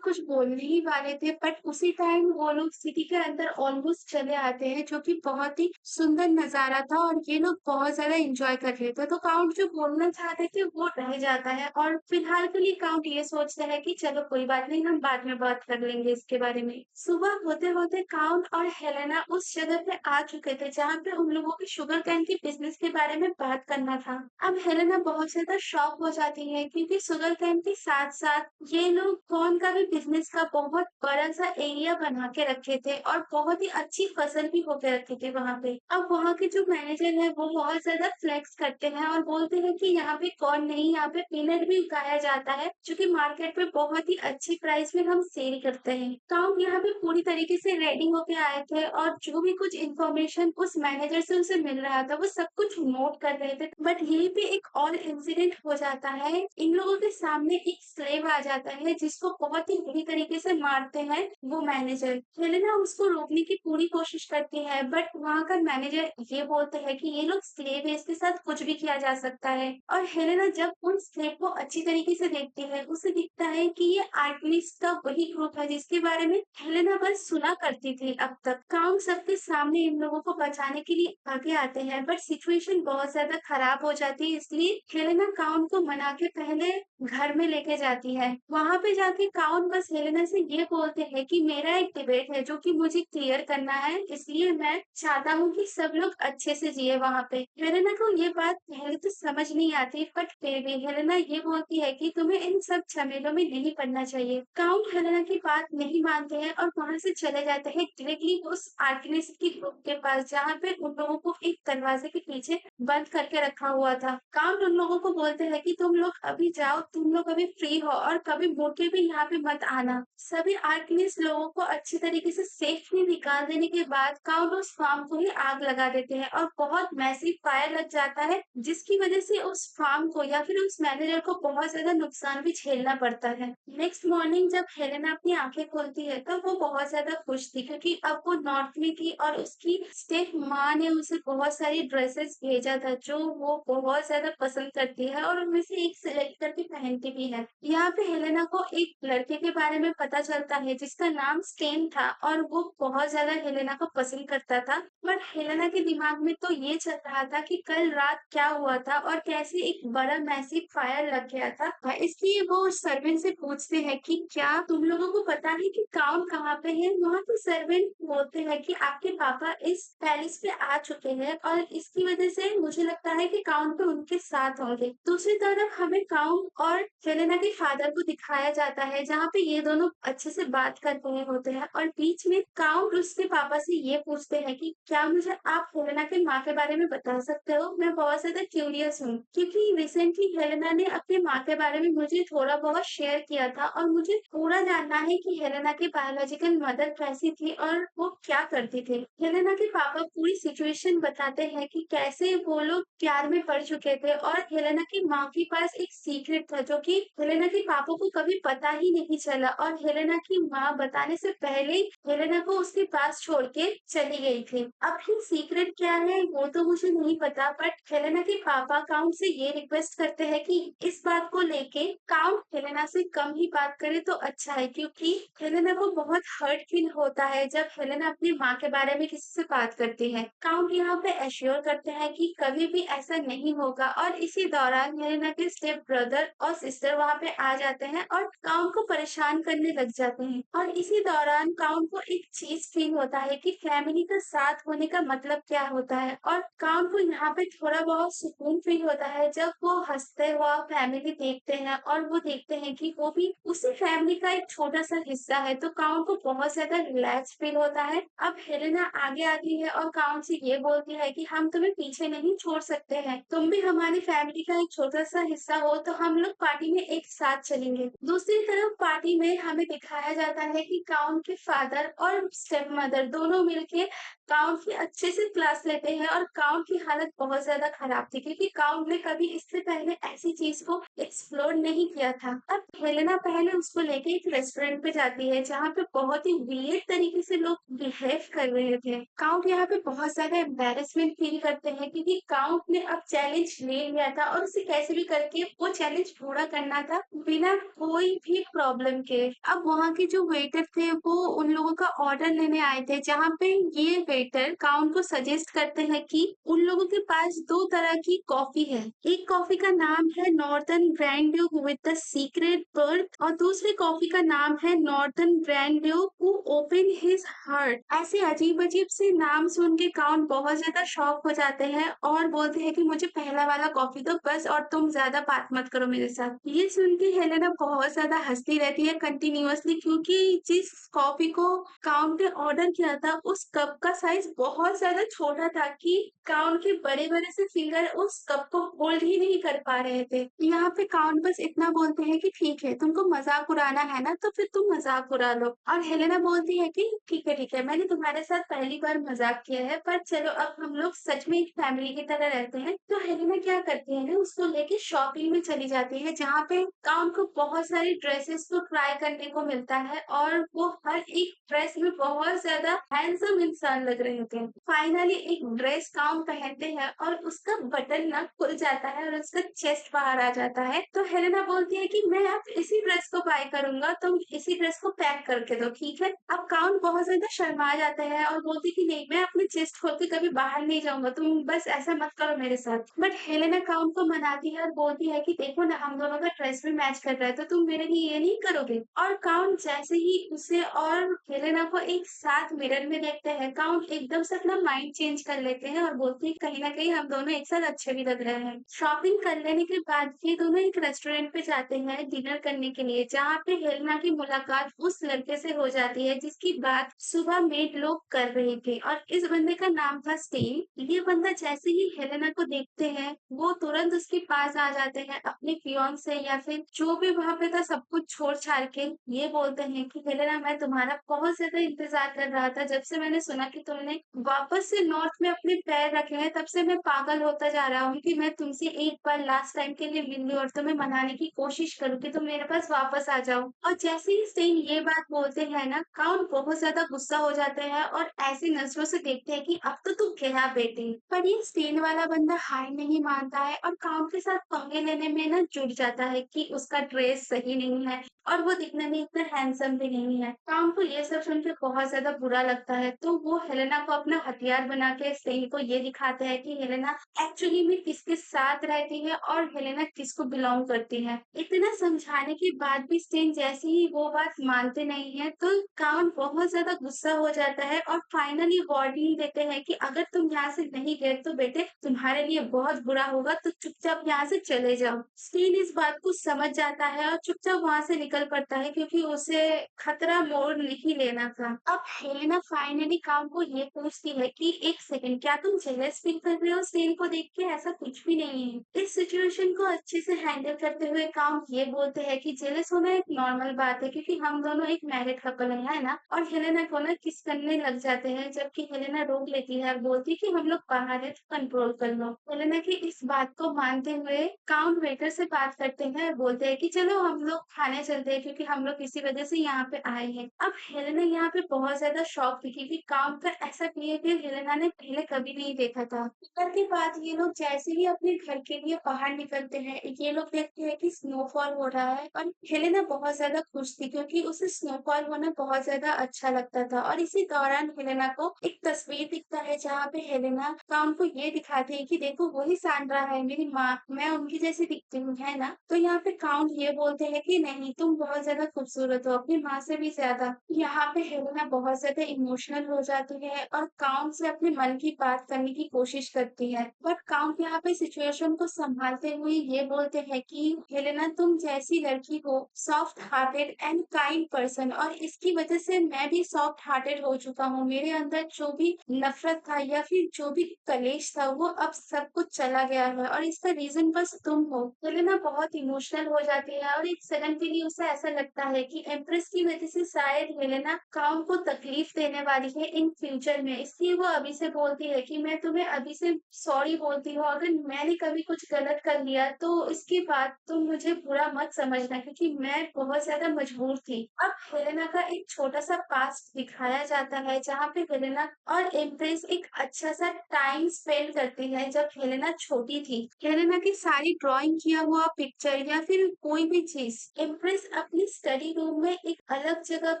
कुछ बोलने ही वाले थे बट उसी टाइम वो लोग सिटी के अंदर ऑलमोस्ट चले आते हैं जो कि बहुत ही सुंदर नजारा था और ये लोग बहुत ज्यादा एंजॉय कर रहे थे। तो काउंट जो बोलना चाहते थे वो रह जाता है और फिलहाल के लिए काउंट ये सोचता है कि चलो कोई बात नहीं, हम बाद में बात कर लेंगे इसके बारे में। सुबह होते होते काउंट और हेलेना उस जगह पे आ चुके थे जहाँ पे उन लोगों के शुगर कैन के बिजनेस के बारे में बात करना था। अब हेलेना बहुत ज्यादा शॉक हो जाती है क्योंकि शुगर कैन के साथ साथ ये लोग कॉर्न का भी बिजनेस का बहुत बड़ा सा एरिया बना के रखे थे और बहुत ही अच्छी फसल भी होके रखी थी वहां पे। अब वहां के जो मैनेजर है वो बहुत ज्यादा फ्लेक्स करते हैं और बोलते हैं कि यहाँ पे कॉर्न नहीं, यहाँ पे पीनट भी उगाया जाता है जो कि मार्केट में बहुत ही अच्छी प्राइस में हम सेल करते हैं। तो हम यहाँ पे पूरी तरीके से रेडी होके आए थे और जो भी कुछ इन्फॉर्मेशन उस मैनेजर से उसे मिल रहा था वो सब कुछ नोट कर रहे थे। बट यहीं पे एक और इंसिडेंट हो जाता है, इन लोगों के सामने एक स्लेव आ जाता है जिसको बहुत ही बुरी तरीके से मारते हैं वो मैनेजर। हेलेना उसको रोकने की पूरी कोशिश करती है बट वहां का मैनेजर ये बोलते हैं कि ये लोग स्लेव है, इसके साथ कुछ भी किया जा सकता है। और हेलेना जब उन स्लेव को अच्छी तरीके से देखती है उसे दिखता है कि ये आर्टलिस्ट का वही ग्रुप है जिसके बारे में हेलेना बस सुना करती थी अब तक। काउंट सबके सामने इन लोगों को बचाने के लिए आगे आते हैं बट सिचुएशन बहुत ज्यादा खराब हो जाती है, इसलिए हेलेना काउंट को मना के पहले घर में लेके जाती है। वहां पे जाके काउंट बस हेलेना से ये बोलते हैं कि मेरा एक डिबेट है जो कि मुझे क्लियर करना है, इसलिए मैं चाहता हूँ कि सब लोग अच्छे से जिए वहां पे। हेलेना को ये बात पहले तो समझ नहीं आती बट फिर भी हेलेना ये बोलती है कि तुम्हें इन सब झमेलों में नहीं पड़ना चाहिए। काउंट हेलेना की बात नहीं मानते हैं और वहां से चले जाते हैं डायरेक्टली उस आर्टिस्ट की ग्रुप के पास जहाँ पे उन लोगों को एक दरवाजे के पीछे बंद करके रखा हुआ था। काउंट उन लोगों को बोलते हैं कि तुम लोग अभी जाओ, तुम लोग अभी फ्री हो और कभी मुड़ के भी यहाँ पे मत आना। सभी आर्किनिस्ट लोगों को अच्छी तरीके से सेफली निकाल देने के बाद काउंट उस फार्म को ही आग लगा देते हैं और बहुत मैसिव फायर लग जाता है जिसकी वजह से उस फार्म को या फिर उस मैनेजर को बहुत ज्यादा नुकसान भी झेलना पड़ता है। नेक्स्ट मॉर्निंग जब हेलेना अपनी आंखें खोलती है तब वो बहुत ज्यादा खुश थी क्योंकि अब वो नॉर्थ में थी और उसकी स्टेप माँ ने उसे बहुत सारी ड्रेसेस भेजा था जो वो बहुत ज्यादा पसंद करती है और उनमें से एक सिलेक्ट करके पहनती भी है। यहाँ पे हेलेना को एक लड़के के बारे में पता चलता है जिसका नाम स्टेन था और वो बहुत ज्यादा हेलेना को पसंद करता था। बट हेलेना के दिमाग में तो ये चल रहा था कि कल रात क्या हुआ था और कैसे एक बड़ा मैसिव फायर लग गया था। इसलिए वो सर्वेंट से पूछते हैं कि क्या तुम लोगों को पता है कि काउंट कहाँ पे है? वहाँ पे सर्वेंट बोलते हैं कि आपके पापा इस पैलेस पे आ चुके हैं और इसकी वजह से मुझे लगता है कि काउंट पे उनके साथ होंगे। दूसरी तरफ हमें काउंट और हेलेना के फादर को दिखाया जाता है जहाँ पे ये दोनों अच्छे से बात कर रहे होते हैं और बीच में काउंट उस उसके पापा से ये पूछते हैं कि क्या मुझे आप हेलेना की माँ के बारे में बता सकते हो? मैं बहुत ज़्यादा क्यूरियस हूँ क्योंकि रिसेंटली हेलेना ने अपनी माँ के बारे में मुझे थोड़ा बहुत शेयर किया था और मुझे पूरा जानना है कि हेलेना की बायोलॉजिकल मदर कैसी थी और वो क्या करती थी। हेलेना के पापा पूरी सिचुएशन बताते हैं कि कैसे वो लोग प्यार में पड़ चुके थे और हेलेना की माँ के पास एक सीक्रेट था जो कि हेलेना के पापा को कभी पता ही नहीं चला और हेलेना की माँ बताने से पहले ही हेलेना को उसके पास छोड़ के चली गई थी। अब ये सीक्रेट क्या है वो तो मुझे नहीं पता बट हेलेना के पापा काउंट से ये रिक्वेस्ट करते हैं कि इस बात को लेके काउंट हेलेना से कम ही बात करे तो अच्छा है क्योंकि हेलेना को बहुत हर्ट फील होता है जब हेलेना अपनी माँ के बारे में किसी से बात करती है। काउंट यहाँ पे एश्योर करते हैं कि कभी भी ऐसा नहीं होगा और इसी दौरान हेलेना के स्टेप ब्रदर और सिस्टर वहाँ पे आ जाते हैं और काउंट को परेशान करने लग जाते हैं और इसी दौरान काउंट को एक चीज फील होता है कि फैमिली का साथ होने का मतलब क्या होता है और काउंट को यहाँ पे थोड़ा बहुत सुकून फील होता है जब वो हंसते हुआ फैमिली देखते हैं और वो देखते हैं कि वो भी उसी फैमिली का एक छोटा सा हिस्सा है तो काउंट को बहुत ज्यादा रिलैक्स फील होता है। अब हेलेना आगे आती है और काउंट से ये बोलती है कि हम तुम्हें पीछे नहीं छोड़ सकते हैं, तुम भी हमारी फैमिली का एक छोटा सा हिस्सा हो तो हम लोग पार्टी में एक साथ चलेंगे। दूसरी तरफ पार्टी में हमें दिखाया जाता है कि काउंट के फादर और स्टेप मदर दोनों मिलके काउंट की अच्छे से क्लास लेते हैं और काउंट की हालत बहुत ज्यादा खराब थी क्योंकि काउंट ने कभी इससे पहले ऐसी चीज को एक्सप्लोर नहीं किया था। अब हेलेना पहले उसको लेके एक रेस्टोरेंट पे जाती है जहाँ पे बहुत ही वियर्ड तरीके से लोग बिहेव कर रहे थे। काउंट यहाँ पे बहुत ज्यादा एम्बेरसमेंट फील करते हैं क्योंकि काउंट ने अब चैलेंज ले लिया था और उसे कैसे भी करके वो चैलेंज पूरा करना था बिना कोई भी प्रॉब्लम के। अब वहाँ के जो वेटर थे वो उन लोगों का ऑर्डर लेने आए थे जहाँ पे ये वेटर काउंट को सजेस्ट करते हैं कि उन लोगों के पास दो तरह की कॉफी है। एक कॉफी का नाम है northern grand Duke with the secret birth और दूसरी कॉफी का नाम है northern grand Duke who open his heart. ऐसे अजीब अजीब से नाम सुन के काउंट बहुत ज्यादा शॉक हो जाते हैं और बोलते हैं कि मुझे पहला वाला कॉफी दो बस और तुम ज्यादा बात मत करो मेरे साथ। ये सुन के हेलेना बहुत ज्यादा हंसती रहती है कंटिन्यूअसली क्योंकि जिस कॉफी को काउंट ने ऑर्डर किया था उस कप का साइज बहुत ज्यादा छोटा था कि काउंट के बड़े बड़े से फिंगर उस कप को होल्ड ही नहीं कर पा रहे थे। यहाँ पे काउंट बस इतना बोलते हैं कि ठीक है तुमको मजाक उड़ाना है ना तो फिर तुम मजाक उड़ा लो और हेलेना बोलती है कि ठीक है मैंने तुम्हारे साथ पहली बार मजाक किया है पर चलो अब हम लोग सच में एक फैमिली की तरह रहते हैं। तो हेलेना क्या करती है ना उसको लेके शॉपिंग में चली जाती है जहाँ पे काउंट को बहुत सारी ड्रेसेस को ट्राई करने को मिलता है और वो हर एक ड्रेस में बहुत ज्यादा हैंडसम इंसान लग रहे होते हैं। फाइनली एक ड्रेस काउंट पहनते हैं और उसका बटन ना खुल जाता है और उसका चेस्ट बाहर आ जाता है तो हेलेना बोलती है कि मैं अब इसी ड्रेस को बाय करूंगा तुम इसी ड्रेस को पैक करके दो ठीक है। अब काउंट बहुत ज्यादा शर्मा जाता है और बोलती कि नहीं मैं अपने चेस्ट खोल के कभी बाहर नहीं जाऊंगा तुम बस ऐसा मत करो मेरे साथ। बट हेलेना काउंट को मनाती है और बोलती है कि देखो ना हम दोनों का ड्रेस भी मैच कर रहा है तो तुम मेरे लिए ये नहीं करोगे। और काउंट जैसे ही उसे और हेलेना को एक साथ मिरर में देखते हैं काउंट एकदम से अपना माइंड चेंज कर लेते हैं और बोलते हैं कहीं ना कहीं हम दोनों एक साथ अच्छे भी लग रहे हैं। शॉपिंग कर लेने के बाद ये दोनों एक रेस्टोरेंट पे जाते हैं डिनर करने के लिए जहाँ पे हेलेना की मुलाकात उस लड़के से हो जाती है जिसकी बात सुबह मेड लोग कर रहे थे और इस बंदे का नाम था स्टेन। ये बंदा जैसे ही हेलेना को देखते हैं वो तुरंत उसके पास आ जाते हैं अपने फियांसे या फिर जो भी वहां पे था सब कुछ छोड़ छाड़ के ये बोलते हैं कि हेलेना मैं तुम्हारा बहुत ज्यादा इंतजार कर रहा था जब से मैंने सुना कि तुमने वापस से नॉर्थ में अपने पैर रखे हैं तब से मैं पागल होता जा रहा हूँ कि मैं तुमसे एक बार लास्ट टाइम के लिए मिल लूं और तुम्हें मनाने की कोशिश करूँ कि तुम मेरे पास वापस आ जाओ। और जैसे ही स्टेन ये बात बोलते हैं ना काउंट बहुत ज्यादा गुस्सा हो जाते हैं और ऐसी नजरों से देखते हैं कि अब तो तू गया बेटे। पर ये स्टेन वाला बंदा हार नहीं मानता है और काउंट के साथ पंगे लेने में ना जुट जाता है कि उसका ड्रेस सही नहीं है और वो दिखने में इतना हैंडसम भी नहीं है। काउंट को ये सब सुन के बहुत ज्यादा बुरा लगता है तो वो हेलेना हेलेना को अपना हथियार बना के सेन को ये दिखाते हैं कि हेलेना एक्चुअली में किसके साथ रहती है और हेलेना किसको बिलॉन्ग करती है। इतना समझाने के बाद भी सेन जैसे ही वो बात मानते नहीं है तो काउंट बहुत ज्यादा गुस्सा हो जाता है और फाइनली वार्निंग देते हैं कि अगर तुम यहाँ से नहीं गए तो बेटे तुम्हारे लिए बहुत बुरा होगा, तो चुपचाप यहाँ से चले जाओ। सेन इस बात को समझ जाता है और चुपचाप वहां से निकल पड़ता है क्योंकि उसे खतरा मोड़ नहीं लेना था। अब हेलेना फाइनली काम को ये पूछती है कि एक सेकंड, क्या तुम जेलस फील कर रहे हो सेन को देख के? ऐसा कुछ भी नहीं है। इस सिचुएशन को अच्छे से हैंडल करते हुए काम ये बोलते हैं कि जेलस होना एक नॉर्मल बात है क्योंकि हम दोनों एक मैरिड कपल है ना। और हेलेना को ना किस करने लग जाते हैं, जबकि हेलेना रोक लेती है और बोलती है कि हम लोग बाहर है तो कंट्रोल कर लो। हेलेना की इस बात को मानते हुए काउंट वेटर से बात करते हैं और बोलते हैं कि चलो हम लोग खाने चलते हैं क्योंकि हम लोग इसी वजह से यहाँ पे आए हैं। अब हेलेना यहाँ पे बहुत ज्यादा शॉक थी क्योंकि काउंट का ऐसा बिहेवियर हेलेना ने पहले कभी नहीं देखा था। डिनर के बाद ये लोग जैसे ही अपने घर के लिए बाहर निकलते हैं, ये लोग देखते हैं कि स्नोफॉल हो रहा है और हेलेना बहुत ज्यादा खुश थी क्योंकि उसे स्नोफॉल होना बहुत ज्यादा अच्छा लगता था। और इसी दौरान हेलेना को एक तस्वीर दिखता है जहाँ पे हेलेना काउंट को ये दिखाती है कि देखो वही सैंड्रा है मेरी माँ, मैं उनकी जैसी दिखती हूँ है ना। तो यहाँ पे काउंट ये बोलते हैं कि नहीं, तुम बहुत ज्यादा खूबसूरत हो, अपनी माँ से भी ज्यादा। यहाँ पे हेलेना बहुत ज्यादा इमोशनल हो जाती है और काउंट से अपने मन की बात करने की कोशिश करती है। बट काउंट यहाँ पे सिचुएशन को संभालते हुए ये बोलते हैं कि हेलेना तुम जैसी लड़की हो, soft hearted and kind person, और इसकी वजह से मैं भी सॉफ्ट हार्टेड हो चुका हूँ। मेरे अंदर जो भी नफरत था या फिर जो भी कलेश था वो अब सब कुछ चला गया है और इसका रीजन बस तुम हो। हेलेना बहुत इमोशनल हो जाती है और एक सेकंड के लिए उसे ऐसा लगता है कि एम्प्रेस की वजह से शायद हेलेना काउंट को तकलीफ देने वाली है इन फ्यूचर में, इसलिए वो अभी से बोलती है कि मैं तुम्हें अभी से सॉरी बोलती हूँ, अगर मैंने कभी कुछ गलत कर लिया तो इसके बाद तुम मुझे बुरा मत समझना क्योंकि मैं बहुत ज्यादा मजबूर थी। अब हेलेना का एक छोटा सा पास्ट दिखाया जाता है जहाँ पे हेलेना और एम्प्रेस एक अच्छा सा टाइम स्पेंड करती है जब हेलेना छोटी थी। हेलेना की सारी ड्राइंग किया हुआ पिक्चर या फिर कोई भी चीज एम्प्रेस अपनी स्टडी रूम में एक अलग जगह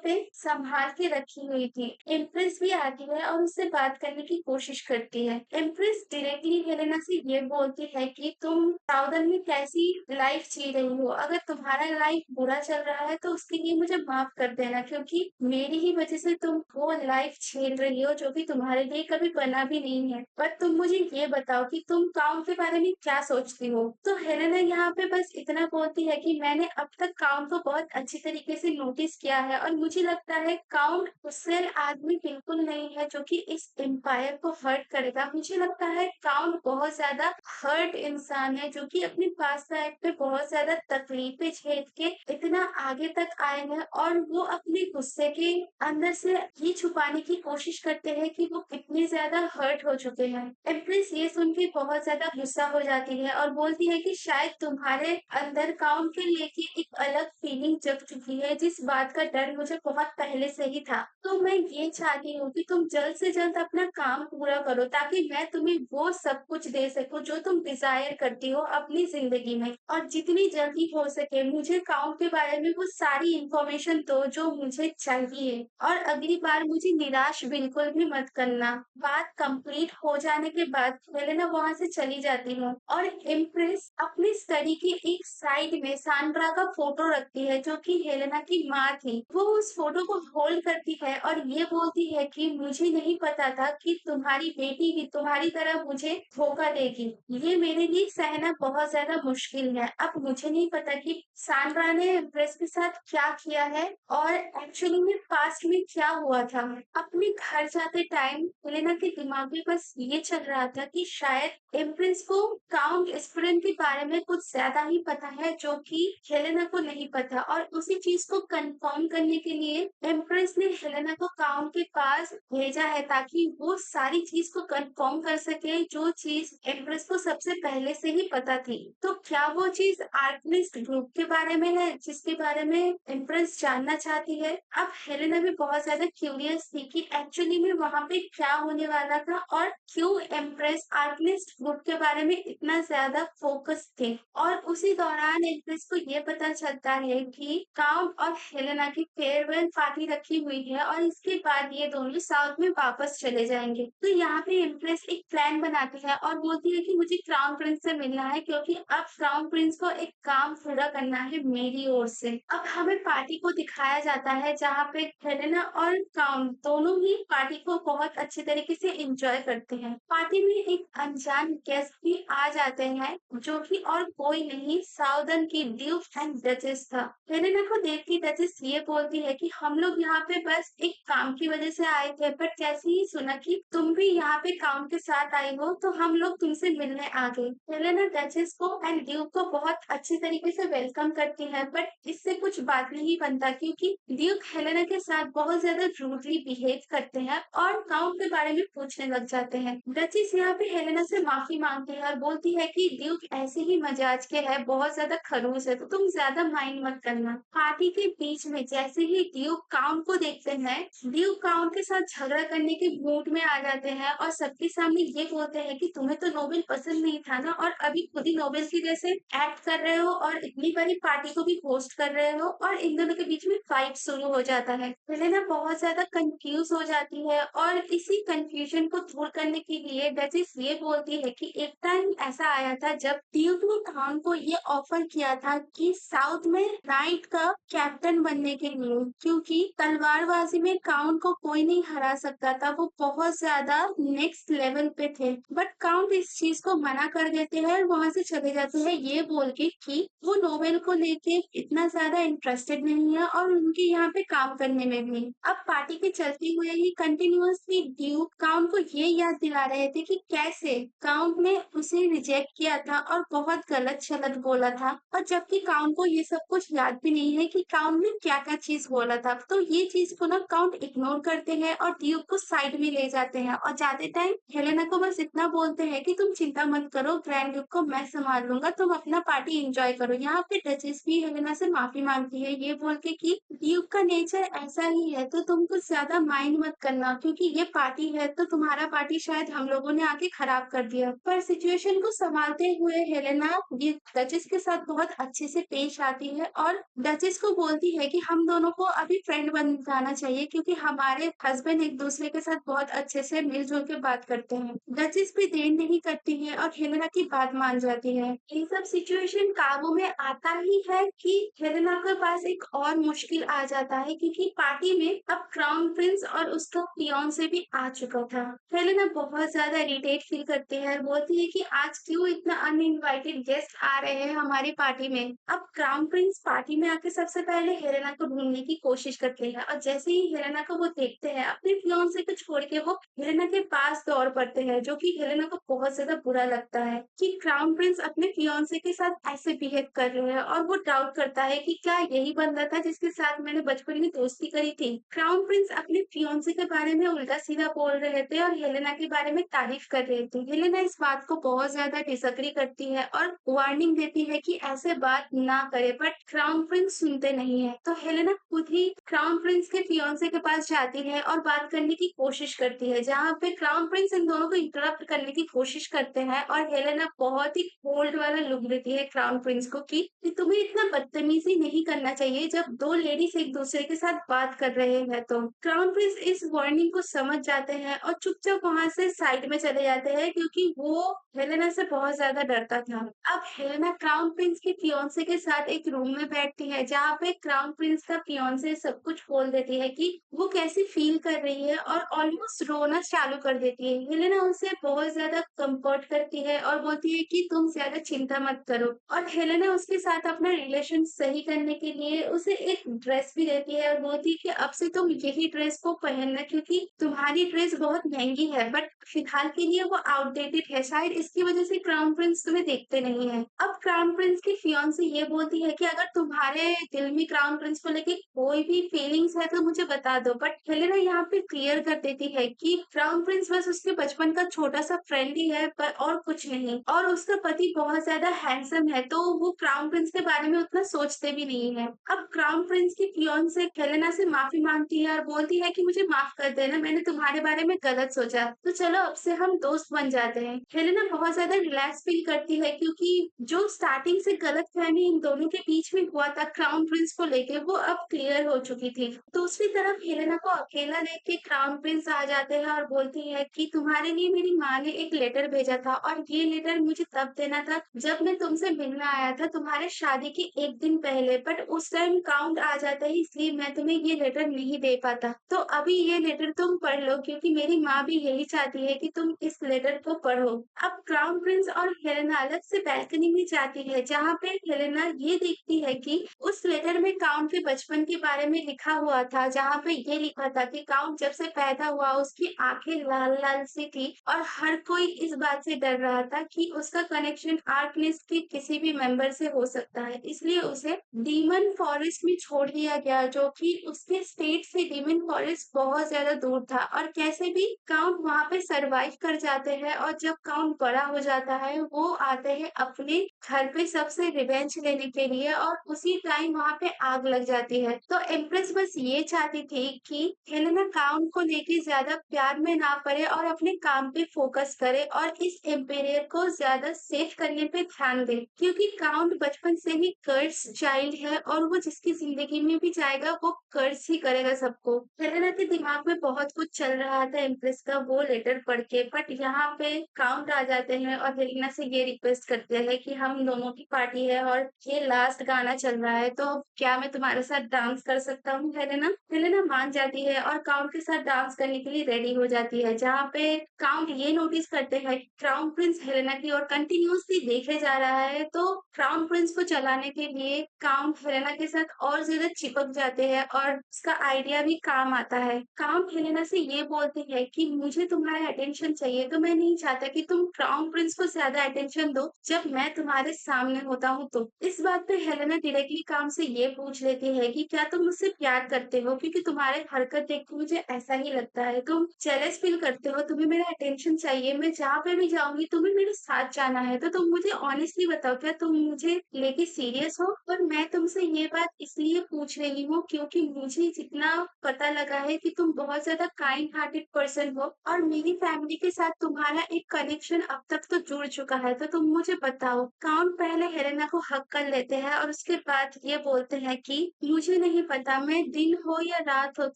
पे संभाल के रखी हुई थी। एम्प्रेस भी आती है और उससे बात करने की कोशिश करती है। एम्प्रेस डायरेक्टली हेलेना से ये बोलती है कि तुम साउदर्न में कैसी लाइफ जी रही हो, अगर तुम्हारा लाइफ बुरा चल रहा है तो उसके लिए मुझे माफ कर देना क्योंकि मेरी ही वजह से तुम वो लाइफ झेल रही हो जो कि तुम्हारे लिए कभी बना भी नहीं है। पर तुम मुझे ये बताओ कि तुम काउंट के बारे में क्या सोचती हो? तो हेलेना यहाँ पे बस इतना बोलती है कि मैंने अब तक काउंट को बहुत अच्छी तरीके से नोटिस किया है और मुझे लगता है काउंट उससे आदमी बिल्कुल नहीं है जो कि इस एम्पायर को हर्ट करेगा। मुझे लगता है काउंट बहुत ज्यादा हर्ट इंसान है जो कि अपनी पास्ट लाइफ पे बहुत ज्यादा तकलीफें झेल के इतना आगे तक आए हैं और वो अपने गुस्से के अंदर से ये छुपाने की कोशिश करते हैं कि वो कितने ज्यादा हर्ट हो चुके हैं। एम्प्रेस ये सुन के बहुत ज्यादा गुस्सा हो जाती है और बोलती है कि शायद तुम्हारे अंदर काउंट के लेके एक अलग फीलिंग जग चुकी है जिस बात का डर मुझे बहुत पहले से ही था। तो मैं ये चाहती हूँ कि तुम जल्द से जल्द अपना काम पूरा करो ताकि मैं तुम्हें वो सब कुछ दे सकूं जो तुम डिजायर करती हो अपनी जिंदगी में, और जितनी जल्दी हो सके मुझे काउंट के बारे में वो सारी इंफॉर्मेशन दो जो मुझे चाहिए, और अगली बार मुझे निराश बिल्कुल भी मत करना। बात कंप्लीट हो जाने के बाद हेलेना वहां से चली जाती है और इम्प्रेस अपनी स्टडी की एक साइड में सैंड्रा का फोटो रखती है जो कि हेलेना की माँ थी। वो उस फोटो को होल्ड करती है और ये बोलती है कि मुझे नहीं पता था कि तुम्हारी बेटी भी तुम्हारी तरह मुझे धोखा देगी, ये मेरे लिए सहना बहुत ज्यादा मुश्किल है। अब मुझे नहीं पता कि सैंड्रा ने इम्प्रेस के साथ क्या किया है और एक्चुअली में पास्ट में क्या हुआ था। अपने घर जाते टाइम हेलेना के दिमाग में बस ये चल रहा था कि शायद इम्प्रेस को काउंट स्प्रेन के बारे में कुछ ज्यादा ही पता है जो कि हेलेना को नहीं पता, और उसी चीज को कंफर्म करने के लिए इम्प्रेस ने हेलेना को काउंट के पास भेजा है ताकि वो सारी चीज को कंफर्म कर सके जो चीज इम्प्रेस को सबसे पहले से ही पता थी। तो क्या वो चीज आर्कमिस्ट ग्रुप के बारे में है जिसके बारे में इम्प्रेस जानना चाहती है? अब हेलेना भी बहुत ज्यादा क्यूरियस थी कि एक्चुअली में वहां पे क्या होने वाला था और क्यों इम्प्रेस आर्कमिस्ट ग्रुप के बारे में इतना ज्यादा फोकस थे। और उसी दौरान इम्प्रेस को ये पता चलता है कि काउंट और हेलेना की फेयरवेल पार्टी रखी हुई है और इसके बाद ये दोनों साउथ साउथ में वापस चले जाएँगे। तो यहाँ पे इम्प्रेस एक प्लान बनाती है और बोलती है कि मुझे क्राउन प्रिंस से मिलना है क्योंकि अब क्राउन प्रिंस को एक काम पूरा करना है मेरी ओर से। अब हमें पार्टी को दिखाया जाता है जहाँ पे हेलेना और क्राउन दोनों ही पार्टी को बहुत अच्छे तरीके से एन्जॉय करते हैं। पार्टी में एक अनजान गेस्ट भी आ जाते हैं जो कि और कोई नहीं साउदर्न की ड्यूक एंड डचेस था। हेलेना को देख के डचेस ये बोलती है कि हम लोग यहाँ पे बस एक काम की वजह से आए थे बट जैसे ही सुना कि तुम भी यहाँ पे काम के साथ आई हो तो हम लोग तुमसे मिलने आ गए। हेलेना डचेस को एंड ड्यूक को बहुत अच्छे तरीके से वेलकम करती है बट इससे कुछ बात नहीं बनता क्योंकि ड्यूक हेलेना के साथ बहुत ज्यादा रूडली बिहेव करते हैं और काउंट के बारे में पूछने लग जाते हैं। डचेस यहाँ पे हेलेना से माफी मांगती है और बोलती है कि ड्यूक ऐसे ही मजाज के है, बहुत ज्यादा खड़ूस है तो तुम ज्यादा माइंड मत करना। पार्टी के बीच में जैसे ही ड्यूक काउंट को देखते हैं, ड्यूक काउंट के साथ झगड़ा करने के मूड में आ जाते हैं और सबके सामने ये बोलते हैं कि तुम्हें तो नोबेल पसंद नहीं था ना और अभी खुद ही नोबेल की जैसे एक्ट कर रहे हो और इतनी बड़ी पार्टी को भी होस्ट कर रहे हो और इन दोनों के बीच में फाइट शुरू हो जाता है। हेलेना बहुत ज्यादा कंफ्यूज हो जाती है और इसी कंफ्यूजन को दूर करने के लिए डचेस ये बोलती है कि एक टाइम ऐसा आया था जब ड्यूक ने खान को ये ऑफर किया था कि साउथ में नाइट का कैप्टन बनने के लिए क्योंकि तलवारबाजी में काउंट को कोई नहीं हरा सकता था, वो बहुत ज्यादा नेक्स्ट लेवल पे थे। बट काउंट इस चीज को मना कर देते हैं और वहां से चले जाते हैं ये बोल के कि वो नोवेल को लेके इतना ज्यादा इंटरेस्टेड नहीं है और उनके यहाँ पे काम करने में भी। अब पार्टी के चलते हुए ही कंटिन्यूअसली ड्यूक काउंट को ये याद दिला रहे थे कि कैसे काउंट ने उसे रिजेक्ट किया था और बहुत गलत शलत बोला था और जबकि काउंट को ये सब कुछ याद भी नहीं है कि काउंट ने क्या क्या चीज बोला था। तो ये चीज को ना काउंट इग्नोर करते हैं और ड्यूक को साइड में ले जाते हैं और जाते टाइम हेलेना को बस इतना बोलते हैं कि तुम चिंता मत करो, ग्रैंड ड्यूक को मैं संभाल लूंगा, तुम अपना पार्टी एंजॉय करो। यहाँ पे डचेस भी हेलेना से माफी मांगती है ये बोल के कि ड्यूक का नेचर ऐसा ही है तो तुम कुछ ज्यादा माइंड मत करना क्योंकि ये पार्टी है तो तुम्हारा पार्टी शायद हम लोगों ने आके खराब कर दिया। पर सिचुएशन को संभालते हुए हेलेना ये डचेस के साथ बहुत अच्छे से पेश आती है और डचेस को बोलती है कि हम दोनों को अभी फ्रेंड बन जाना चाहिए क्योंकि हमारे हस्बैंड एक दूसरे के साथ बहुत अच्छे से मिलजुल के बात करते हैं। डचेस भी देर नहीं करती है और हेलेना की बात मान जाती है। ये सब सिचुएशन काबू में आता ही है कि हेलेना के पास एक और मुश्किल आ जाता है क्योंकि पार्टी में अब क्राउन प्रिंस और उसका फियांसे भी आ चुका था। हेलेना बहुत ज्यादा इरिटेट फील करती है और बोलती है कि आज क्यों इतना अनइनवाइटेड गेस्ट आ रहे हैं हमारी पार्टी में। अब क्राउन प्रिंस पार्टी में आके सबसे पहले हेलेना को ढूंढने की कोशिश करते हैं और जैसे ही हेलेना को वो देखते हैं अपने फियांसे को छोड़ के वो हेलेना के पास दौड़ पड़ते हैं जो कि हेलेना को बहुत ज्यादा बुरा लगता है कि क्राउन प्रिंस अपने फियांसे के साथ ऐसे बिहेव कर रहे हैं और वो डाउट करता है कि क्या यही बंदा था जिसके साथ मैंने बचपन में दोस्ती करी थी। क्राउन प्रिंस अपने फियांसे के बारे में उल्टा सीधा बोल रहे थे और हेलेना के बारे में तारीफ कर रहे थे। हेलेना इस बात को बहुत ज्यादा डिसएग्री करती है और वार्निंग देती है कि ऐसे बात ना करे बट क्राउन प्रिंस सुनते नहीं है। तो हेलेना खुद ही क्राउन प्रिंस के फियांसे के पास जाती है और बात करने की कोशिश करती है जहाँ पे क्राउन प्रिंस इन दोनों को इंटरप्ट करने की कोशिश करते हैं और हेलेना बहुत ही कोल्ड वाला लुक देती है क्राउन प्रिंस को कि तुम्हें इतना बदतमीजी नहीं करना चाहिए जब दो लेडीज एक दूसरे के साथ बात कर रहे हैं। तो क्राउन प्रिंस इस वार्निंग को समझ जाते हैं और चुपचाप वहां से साइड में चले जाते हैं क्योंकि वो हेलेना से बहुत ज्यादा डरता था। अब हेलेना क्राउन प्रिंस के फियांसे के साथ एक रूम में बैठती है जहाँ पे क्राउन प्रिंस का फियांसे सब कुछ बोल देती है कि वो कैसी फील कर रही है और ऑलमोस्ट रोना चालू कर देती है। हेलेना उसे बहुत ज्यादा कंफर्ट करती है और बोलती है कि तुम ज्यादा चिंता मत करो और हेलेना उसके साथ अपना रिलेशन सही करने के लिए उसे एक ड्रेस भी देती है और बोलती है कि अब से तुम यही ड्रेस को पहनना क्योंकि तुम्हारी ड्रेस बहुत महंगी है बट फिलहाल के लिए वो आउटडेटेड है, शायद इसकी वजह से क्राउन प्रिंस तुम्हें देखते नहीं है। अब क्राउन प्रिंस की फियांसे ये बोलती है कि अगर तुम्हारे दिल में क्राउन प्रिंस को लेके कोई भी फीलिंग्स है तो मुझे बता दो। बट हेलेना यहाँ पे क्लियर कर देती है कि क्राउन प्रिंस बस उसके बचपन का छोटा सा फ्रेंड ही है पर और कुछ नहीं और उसका पति बहुत ज्यादा हैंडसम है तो वो क्राउन प्रिंस के बारे में उतना सोचते भी नहीं है। अब क्राउन प्रिंस की फियांसे हेलेना से माफी मांगती है और बोलती है कि मुझे माफ कर देना, मैंने तुम्हारे बारे में गलत सोचा, तो चलो अब से हम दोस्त बन जाते हैं। हेलेना बहुत ज्यादा रिलैक्स फील करती है क्योंकि जो स्टार्टिंग से गलत फहमी इन दोनों के बीच में हुआ था क्राउन प्रिंस को लेके वो अब क्लियर हो चुकी थी। दूसरी तरफ हेलेना को अकेला देख के ही क्राउन प्रिंस आ जाते हैं और बोलती है कि तुम्हारे लिए मेरी माँ ने एक लेटर भेजा था और ये लेटर मुझे तब देना था जब मैं तुमसे मिलने आया था तुम्हारे शादी के 1 दिन पहले, बट उस टाइम काउंट आ जाता है इसलिए मैं तुम्हें ये लेटर नहीं दे पाता। तो अभी ये लेटर तुम पढ़ लो क्योंकि मेरी माँ भी यही चाहती है कि तुम इस लेटर को पढ़ो। अब क्राउन प्रिंस और हेलेना अलग से बैल्कनी में जाती है जहाँ पे हेलेना ये देखती है कि उस लेटर में काउंट के बचपन के बारे में लिखा हुआ था, जहाँ पे ये लिखा था कि काउंट जब से पैदा हुआ उसकी आंखें लाल-लाल सी थी और हर कोई इस बात से डर रहा था कि उसका कनेक्शन आर्कनेस के किसी भी मेंबर से हो सकता है। इसलिए उसे डीमन फॉरेस्ट में छोड़ दिया गया जो कि उसके स्टेट से डीमन फॉरेस्ट बहुत ज्यादा दूर था और कैसे भी काउंट वहां पे सरवाइव कर जाते हैं और जब काउंट बड़ा हो जाता है वो आते हैं अपने घर पे सबसे रिवेंज लेने के लिए और उसी टाइम वहां पे आग लग जाती है। तो एम्प्रेस बस ये चाहती थी कि हेलेना काउंट को लेके ज्यादा प्यार में ना पड़े और अपने काम पे फोकस करे और इस एम्पायर को ज्यादा सेफ करने पे ध्यान दे क्योंकि काउंट बचपन से ही कर्स चाइल्ड है और वो जिसकी जिंदगी में भी जाएगा वो कर्स ही करेगा सबको। हेलेना के दिमाग में बहुत कुछ चल रहा था एम्प्रेस का वो लेटर पढ़ के, बट यहाँ पे काउंट आ जाते हैं और हेलेना से ये रिक्वेस्ट करते हैं कि हम दोनों की पार्टी है और ये लास्ट गाना चल रहा है तो क्या मैं तुम्हारे साथ डांस कर सकता हूँ हेलेना। हेलेना मान जाती है और काउंट के साथ डांस करने के लिए रेडी हो जाती है जहाँ पे काउंट ये नोटिस करते हैं कि क्राउन प्रिंस हेलेना की ओर कंटिन्यूअसली देखे जा रहा है। तो क्राउन प्रिंस को चलाने के लिए काउंट हेलेना के साथ और ज्यादा चिपक जाते हैं और उसका आइडिया भी काम आता है। काउंट हेलेना से ये बोलते हैं कि मुझे तुम्हारा अटेंशन चाहिए तो मैं नहीं चाहता कि तुम क्राउन प्रिंस को ज्यादा अटेंशन दो जब मैं तुम्हारे सामने होता हूँ। तो इस बात पे हेलेना डायरेक्टली काम से ये पूछ लेती है कि क्या तुम मुझसे प्यार करते हो क्योंकि तुम्हारे हरकत देख के मुझे ऐसा ही लगता है तुम जेलस फील करते हो, तुम्हें मेरा अटेंशन चाहिए, मैं जहाँ पे भी जाऊंगी तुम्हें मेरे साथ जाना है। तो तुम मुझे ऑनेस्टली बताओ क्या तुम मुझे लेके सीरियस हो। और मैं तुमसे ये बात इसलिए पूछ रही हूँ क्योंकि मुझे जितना पता लगा है कि तुम बहुत ज्यादा काइंड हार्टेड पर्सन हो और मेरी फैमिली के साथ तुम्हारा एक कनेक्शन अब तक तो जुड़ चुका है। तो तुम मुझे बताओ। काउंट पहले हेलेना को हक कर लेते हैं और उसके बाद ये बोलते हैं कि मुझे नहीं पता मैं दिन हो या रात हो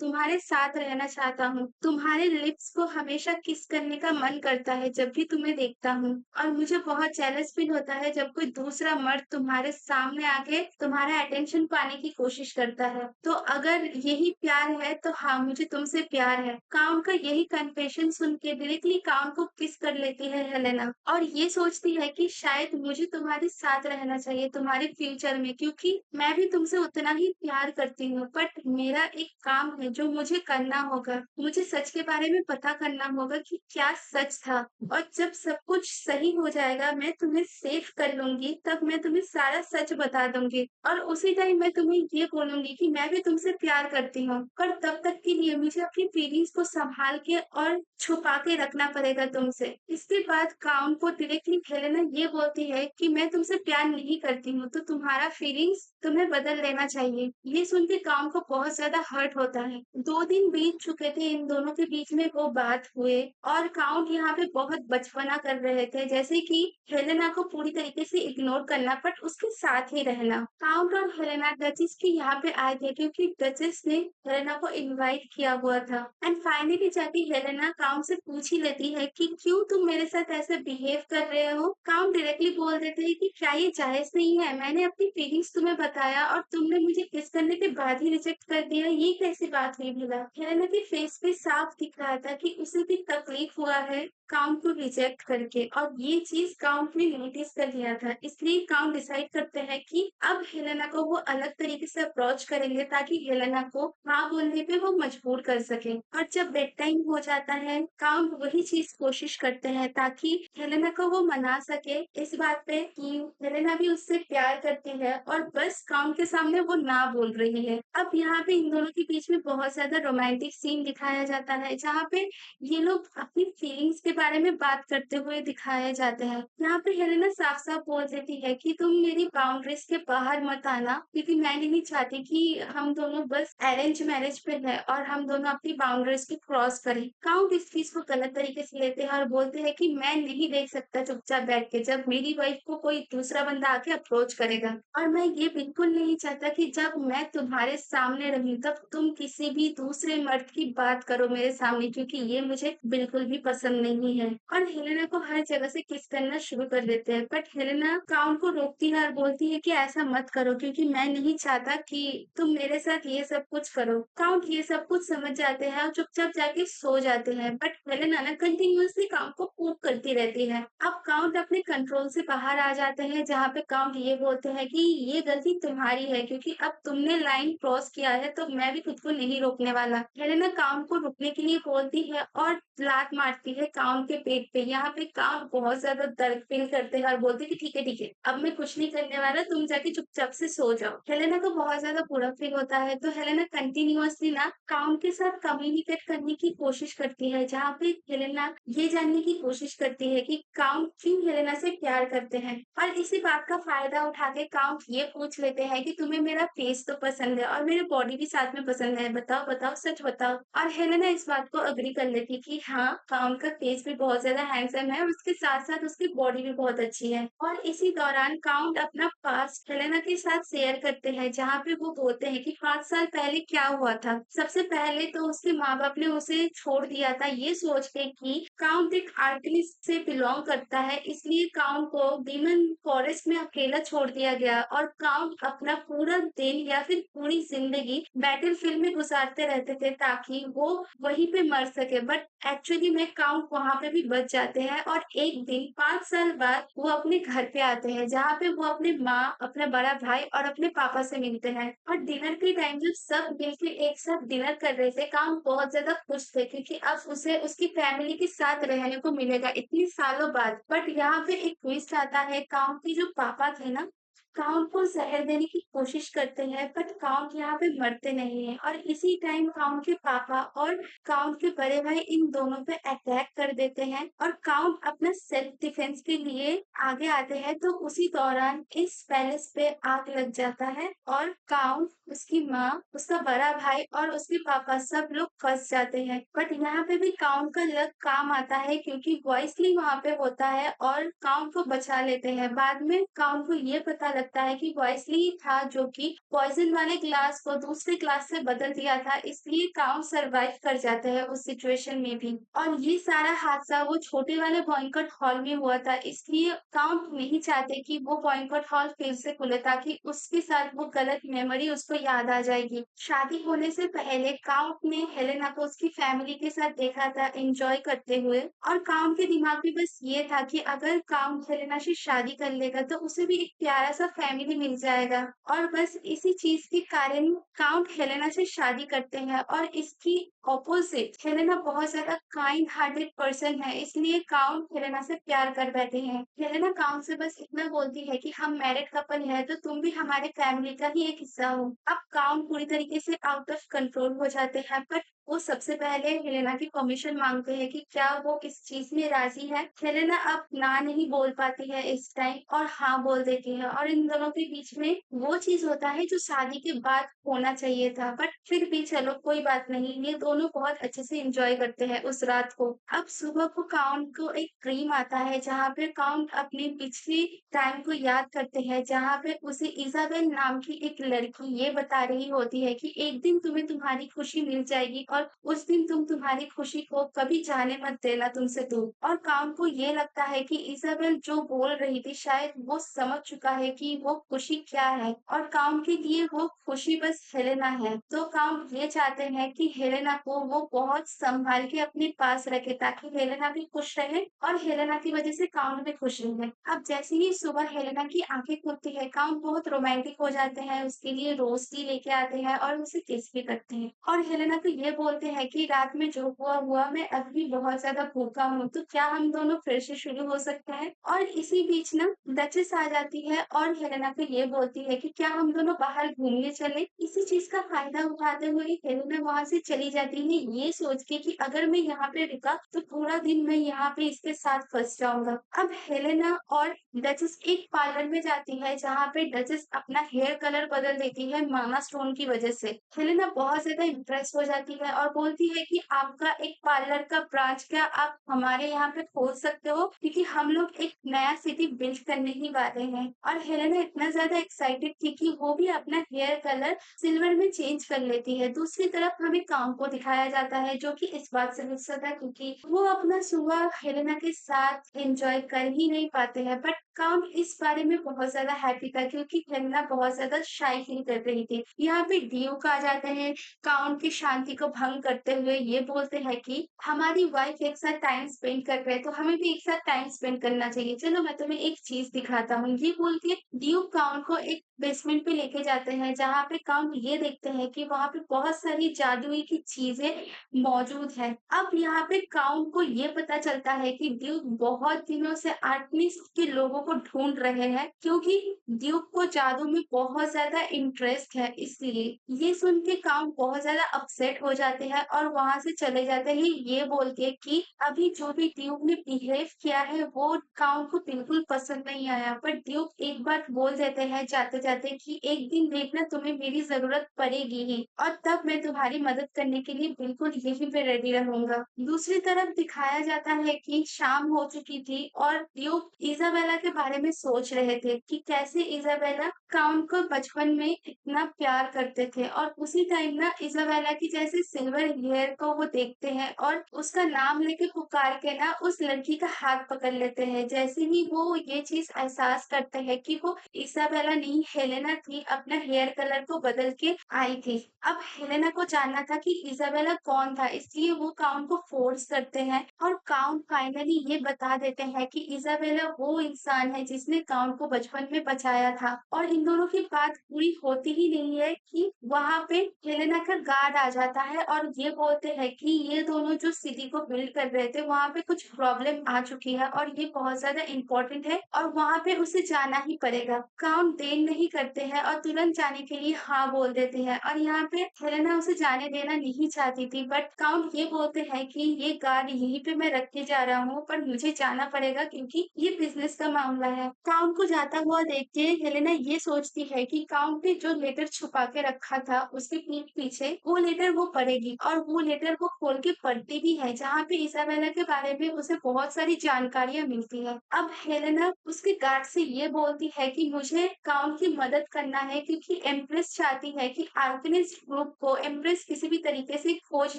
तुम्हारे साथ रहना चाहता हूँ। तुम्हारे लिप्स को हमेशा किस करने का मन करता है जब भी तुम्हें देखता हूँ और मुझे बहुत जेलस फील होता है जब कोई दूसरा मर्द तुम्हारे सामने आके तुम्हारा अटेंशन पाने की कोशिश करता है। तो अगर यही प्यार है तो हाँ मुझे तुमसे प्यार है। काउंट का यही कन्फेशन सुन के डायरेक्टली काउंट को किस कर लेती है हेलेना और ये सोचती है कि शायद मुझे तुम्हारे साथ रहना चाहिए तुम्हारे फ्यूचर में क्योंकि मैं भी तुमसे उतना ही प्यार करती हूँ। बट मेरा एक काम है जो मुझे करना होगा, मुझे सच के बारे में पता करना होगा कि क्या सच था और जब सब कुछ सही हो जाएगा मैं तुम्हें सेफ कर लूंगी तब मैं तुम्हें सारा सच बता दूंगी और उसी टाइम मैं तुम्हें ये बोलूंगी कि मैं भी तुमसे प्यार करती हूँ। पर तब तक के लिए मुझे अपनी फीलिंग्स को संभाल के और छुपा के रखना पड़ेगा तुमसे। इसके बाद काउंट को डायरेक्टली हेलेना ये बोलती है कि मैं तुमसे प्यार नहीं करती हूँ तो तुम्हारा फीलिंग्स तुम्हें बदल लेना चाहिए। ये सुन के काउंट को बहुत ज्यादा हर्ट होता है। 2 दिन बीत चुके थे इन दोनों के बीच में वो बात हुए और काउंट यहाँ पे बहुत बचपना कर रहे थे जैसे कि हेलेना को पूरी तरीके से इग्नोर करना बट उसके साथ ही रहना। काउंट और हेलेना डचेस के यहाँ पे आए थे क्योंकि डचेस ने हेलेना को इनवाइट किया हुआ था एंड फाइनली जाके हेलेना काउंट से पूछ ही लेती है कि क्यों तुम मेरे साथ ऐसे बिहेव कर रहे हो। काउंट डायरेक्टली बोल देते हैं कि क्या ये जायज नहीं है, मैंने अपनी फीलिंग्स तुम्हें बताया और तुमने मुझे किस करने के बाद ही रिजेक्ट कर दिया, ये कैसी बात हुई भला। हेलेना के फेस पे साफ दिख रहा था कि उसे भी तकलीफ हुआ है काउंट को रिजेक्ट करके और ये चीज काउंट ने नोटिस कर लिया था। इसलिए काउंट डिसाइड करते हैं कि अब हेलेना को वो अलग तरीके से अप्रोच करेंगे ताकि हेलेना को हाँ बोलने पे वो मजबूर कर सके। और जब बेड टाइम हो जाता है काउंट वही चीज कोशिश करते हैं ताकि हेलेना को वो मना सके इस बात पे कि हेलेना भी उससे प्यार करती है और बस काउंट के सामने वो ना बोल रही है। अब यहाँ पे इन दोनों के बीच में बहुत ज्यादा रोमांटिक सीन दिखाया जाता है जहाँ पे ये लोग अपनी फीलिंग्स के बारे में बात करते हुए दिखाए जाते हैं। यहाँ पे हेलेना साफ-साफ बोल देती है कि तुम मेरी बाउंड्रीज़ के बाहर मत आना, क्योंकि मैं नहीं चाहती कि हम दोनों बस अरेंज मैरिज पे हैं और हम दोनों अपनी बाउंड्रीज़ को क्रॉस करें। काउंट इस चीज़ को गलत तरीके से लेते हैं और बोलते हैं कि मैं नहीं देख सकता चुपचाप बैठ के जब मेरी वाइफ को कोई दूसरा बंदा आके अप्रोच करेगा। और मैं ये बिल्कुल नहीं चाहता कि जब मैं तुम्हारे सामने रहूँ तब तुम किसी भी दूसरे मर्द की बात करो मेरे सामने, क्योंकि ये मुझे बिल्कुल भी पसंद नहीं है। और हेलेना को हर जगह से किस करना शुरू कर देते हैं, बट हेलेना काउंट को रोकती है और बोलती है कि ऐसा मत करो, क्योंकि मैं नहीं चाहता कि तुम मेरे साथ ये सब कुछ करो। काउंट ये सब कुछ समझ जाते हैं और चुपचाप जाके सो जाते हैं, बट हेलेना ना कंटिन्यूअसली काउंट को पोक करती रहती है। अब काउंट अपने कंट्रोल से बाहर आ जाते हैं, जहाँ पे काउंट ये बोलते हैं कि ये गलती तुम्हारी है, क्योंकि अब तुमने लाइन क्रॉस किया है तो मैं भी खुद को नहीं रोकने वाला। हेलेना काउंट को रुकने के लिए बोलती है और लात मारती है काउंट के पेट पे। यहाँ पे काउंट बहुत ज्यादा दर्द फील करते हैं और बोलते हैं कि ठीक है, अब मैं कुछ नहीं करने वाला, तुम जाके चुपचाप से सो जाओ। हेलेना को बहुत ज्यादा बुरा फील होता है, तो हेलेना कंटिन्यूअसली ना काउंट के साथ कम्युनिकेट करने की कोशिश करती है, जहाँ पे हेलेना ये जानने की कोशिश करती है कि काउंट क्यों हेलेना से प्यार करते हैं। और इसी बात का फायदा उठा के काउंट ये पूछ लेते हैं कि तुम्हें मेरा फेस तो पसंद है और मेरी बॉडी भी साथ में पसंद है, बताओ बताओ सच बताओ। और हेलेना इस बात को अग्री कर लेती कि हाँ, काउंट का फेस भी बहुत ज्यादा हैंडसम है और उसके साथ साथ उसकी बॉडी भी बहुत अच्छी है। और इसी दौरान काउंट अपना पास्ट हेलेना के साथ शेयर करते हैं, जहाँ पे वो बोलते हैं कि 5 साल पहले क्या हुआ था। सबसे पहले तो उसके माँ बाप ने उसे छोड़ दिया था, ये सोच के कि काउंट एक आर्कलिस्ट से बिलोंग करता है, इसलिए काउंट को डीमन फॉरेस्ट में अकेला छोड़ दिया गया और काउंट अपना पूरा दिन या फिर पूरी जिंदगी बैटलफील्ड में गुजारते रहते थे ताकि वो वहीं पे मर सके, बट एक्चुअली में काउंट वहां पे भी बच जाते हैं और एक दिन 5 साल बाद वो अपने घर पे आते हैं, जहाँ पे वो अपने माँ, अपना बड़ा भाई और अपने पापा से मिलते हैं। और डिनर के टाइम जब सब मिलकर एक साथ डिनर कर रहे थे, काउंट बहुत ज्यादा खुश थे, क्योंकि अब उसे उसकी फैमिली के साथ रहने को मिलेगा इतनी सालों बाद। बट यहाँ पे एक ट्विस्ट आता है, काउंट के जो पापा थे ना, काउंट को जहर देने की कोशिश करते हैं, बट काउंट यहाँ पे मरते नहीं है। और इसी टाइम काउंट के पापा और काउंट के बड़े भाई इन दोनों पे अटैक कर देते हैं और काउंट अपना सेल्फ डिफेंस के लिए आगे आते हैं, तो उसी दौरान इस पैलेस पे आग लग जाता है और काउंट, उसकी माँ, उसका बड़ा भाई और उसके पापा सब लोग फंस जाते हैं। बट यहाँ पे भी काउंट का लक काम आता है, क्योंकि वॉइसली वहां पे होता है और काउंट को बचा लेते हैं। बाद में काउंट को ये पता लगता है कि वॉइसली ही था जो कि पॉइजन वाले ग्लास को दूसरे ग्लास से बदल दिया था, इसलिए काउंट सरवाइव कर जाते हैं उस सिचुएशन में भी। और ये सारा हादसा वो छोटे वाले बैंक्वेट हॉल में हुआ था, इसलिए काउंट नहीं चाहते कि वो बैंक्वेट हॉल फिर से खुले, ताकि उसके साथ वो गलत मेमोरी उसको याद आ जाएगी। शादी होने से पहले काउंट ने हेलेना को उसकी फैमिली के साथ देखा था एंजॉय करते हुए, और काउंट के दिमाग में बस ये था कि अगर काउंट हेलेना से शादी कर लेगा तो उसे भी एक प्यारा सा फैमिली मिल जाएगा। और बस इसी चीज के कारण काउंट हेलेना से शादी करते हैं, और इसकी ऑपोजिट हेलेना बहुत ज्यादा काइंड हार्टेड पर्सन है, इसलिए काउंट हेलेना से प्यार कर बैठे हैं। हेलेना काउंट से बस इतना बोलती है कि हम मैरिड कपल है तो तुम भी हमारे फैमिली का ही एक हिस्सा हो। अब काउंट पूरी तरीके से आउट ऑफ कंट्रोल हो जाते हैं, बट वो सबसे पहले हेलेना की परमिशन मांगते हैं कि क्या वो इस चीज में राजी है। हेलेना अब ना नहीं बोल पाती है इस टाइम और हाँ बोल देती है, और इन दोनों के बीच में वो चीज होता है जो शादी के बाद होना चाहिए था, बट फिर भी चलो कोई बात नहीं, ये दोनों बहुत अच्छे से एंजॉय करते हैं उस रात को। अब सुबह को काउंट को एक ड्रीम आता है, जहाँ पे काउंट अपने पिछले टाइम को याद करते हैं, जहाँ पे उसे इजाबेल नाम की एक लड़की ये बता रही होती है कि एक दिन तुम्हें तुम्हारी खुशी मिल जाएगी और उस दिन तुम तुम्हारी खुशी को कभी जाने मत देना तुमसे दूर। और काउंट को ये लगता है कि इजाबेल जो बोल रही थी शायद वो समझ चुका है कि वो खुशी क्या है, और काउंट के लिए वो खुशी बस हेलेना है। तो काउंट ये चाहते हैं कि हेलेना को वो बहुत संभाल के अपने पास रखे, ताकि हेलेना भी खुश रहे और हेलेना की वजह से काउंट भी खुश रहे। अब जैसे ही सुबह हेलेना की आंखें खुलती है, काउंट बहुत रोमांटिक हो जाते हैं, उसके लिए रोज टी लेके आते हैं और उसे किस भी करते हैं, और हेलेना को ये बोल बोलते हैं कि रात में जो हुआ हुआ, मैं अभी बहुत ज़्यादा भूखा हूँ, तो क्या हम दोनों फिर से शुरू हो सकते हैं? और इसी बीच ना डचेस आ जाती है और हेलेना को ये बोलती है कि क्या हम दोनों बाहर घूमने चलें? इसी चीज़ का फ़ायदा उठाते हुए हेलेना वहाँ से चली जाती है, ये सोच के कि अगर मैं यहाँ पे रुका तो पूरा दिन मैं यहाँ पे इसके साथ फँस जाऊँगा। अब हेलेना और डचेस एक पार्लर में जाती है जहाँ पे डचेस अपना हेयर कलर बदल देती है मामा स्टोन की वजह से। हेलेना बहुत ज़्यादा इम्प्रेस हो जाती है और बोलती है कि आपका एक पार्लर का ब्रांच क्या आप हमारे यहाँ पे खोल सकते हो? क्योंकि हम लोग एक नया सिटी बिल्ड करने ही वाले हैं। और हेलेना इतना ज़्यादा एक्साइटेड थी कि वो भी अपना हेयर कलर सिल्वर में चेंज कर लेती है। दूसरी तरफ हमें काम को दिखाया जाता है जो कि इस बात से गुस्सा था क्योंकि वो अपना सुबह हेलेना के साथ एन्जॉय कर ही नहीं पाते हैं। बट काउंट इस बारे में बहुत ज़्यादा हैप्पी था क्योंकि हेलेना बहुत ज़्यादा शाय फील कर रही थी। यहाँ पे ड्यूक आ जाते हैं, काउंट की शांति को भंग करते हुए ये बोलते हैं कि हमारी वाइफ एक साथ टाइम स्पेंड कर रहे हैं, तो हमें भी एक साथ टाइम स्पेंड करना चाहिए। चलो मैं तुम्हें एक चीज़ दिखाता हूँ। ये बोल के ड्यूक काउंट को एक बेसमेंट पे लेके जाते हैं, जहाँ पे काउंट ये देखते हैं कि वहाँ पे बहुत सारी जादुई की चीज़ें मौजूद हैं। अब यहाँ पे काउंट को ये पता चलता है कि ड्यूक बहुत दिनों से आर्टेमिस के लोगों को ढूँढ रहे हैं, क्योंकि ड्यूक को जादू में बहुत ज़्यादा इंटरेस्ट है इसलिए। ये सुन के काउंट बहुत ज़्यादा अपसेट हो जाते हैं और वहाँ से चले जाते हैं ये बोल के कि अभी जो भी ड्यूक ने बिहेव किया है वो काउंट को बिल्कुल पसंद नहीं आया। पर ड्यूक एक बात बोल देते हैं जाते-जाते कि एक दिन देखना तुम्हें मेरी ज़रूरत पड़ेगी ही और तब मैं तुम्हारी मदद करने के लिए बिल्कुल यहीं पे रेडी रहूँगा। दूसरी तरफ दिखाया जाता है कि शाम हो चुकी थी और ड्यूक इज़ाबेला के बारे में सोच रहे थे कि कैसे इज़ाबेला काउंट को बचपन में इतना प्यार करते थे और उसी टाइम ना इज़ाबेला की जैसे सिल्वर हेयर को वो देखते हैं और उसका नाम लेके पुकार के ना उस लड़की का हाथ पकड़ लेते हैं। जैसे ही वो ये चीज़ एहसास करते हैं कि वो इज़ाबेला नहीं हेलेना थी, अपना हेयर कलर को बदल के आई थी। अब हेलेना को जानना था कि इज़ाबेला कौन था, इसलिए वो काउंट को फ़ोर्स करते हैं और काउंट फाइनली ये बता देते हैं कि इज़ाबेला वो इंसान है जिसने काउंट को बचपन में बचाया था। और इन दोनों की बात पूरी होती ही नहीं है कि वहाँ पे हेलेना का गार्ड आ जाता है और ये बोलते हैं कि ये दोनों जो सिटी को बिल्ड कर रहे थे, वहाँ पे कुछ प्रॉब्लम आ चुकी है और ये बहुत ज़्यादा इम्पोर्टेंट है और वहाँ पे उसे जाना ही पड़ेगा। काउंट देर नहीं करते हैं और तुरंत जाने के लिए हाँ बोल देते हैं और यहाँ पे हेलेना उसे जाने देना नहीं चाहती थी, बट काउंट ये बोलते हैं कि ये गार्ड यहीं पे मैं रख के जा रहा हूँ, पर मुझे जाना पड़ेगा क्योंकि ये बिज़नेस का मामला है। काउंट को जाता हुआ देख के हेलेना ये सोचती है कि काउंट ने जो लेटर छुपा के रखा था उसके पीठ पीछे, वो लेटर वो पढ़ेगी और वो लेटर वो खोल के पढ़ती भी है, जहाँ पे इज़ाबेला के बारे में उसे बहुत सारी जानकारियाँ मिलती हैं। अब हेलेना उसके गार्ड से ये बोलती है कि मुझे काउंट की मदद करना है क्योंकि एम्प्रेस चाहती है कि आर्कनिस्ट ग्रुप को एम्प्रेस किसी भी तरीके से खोज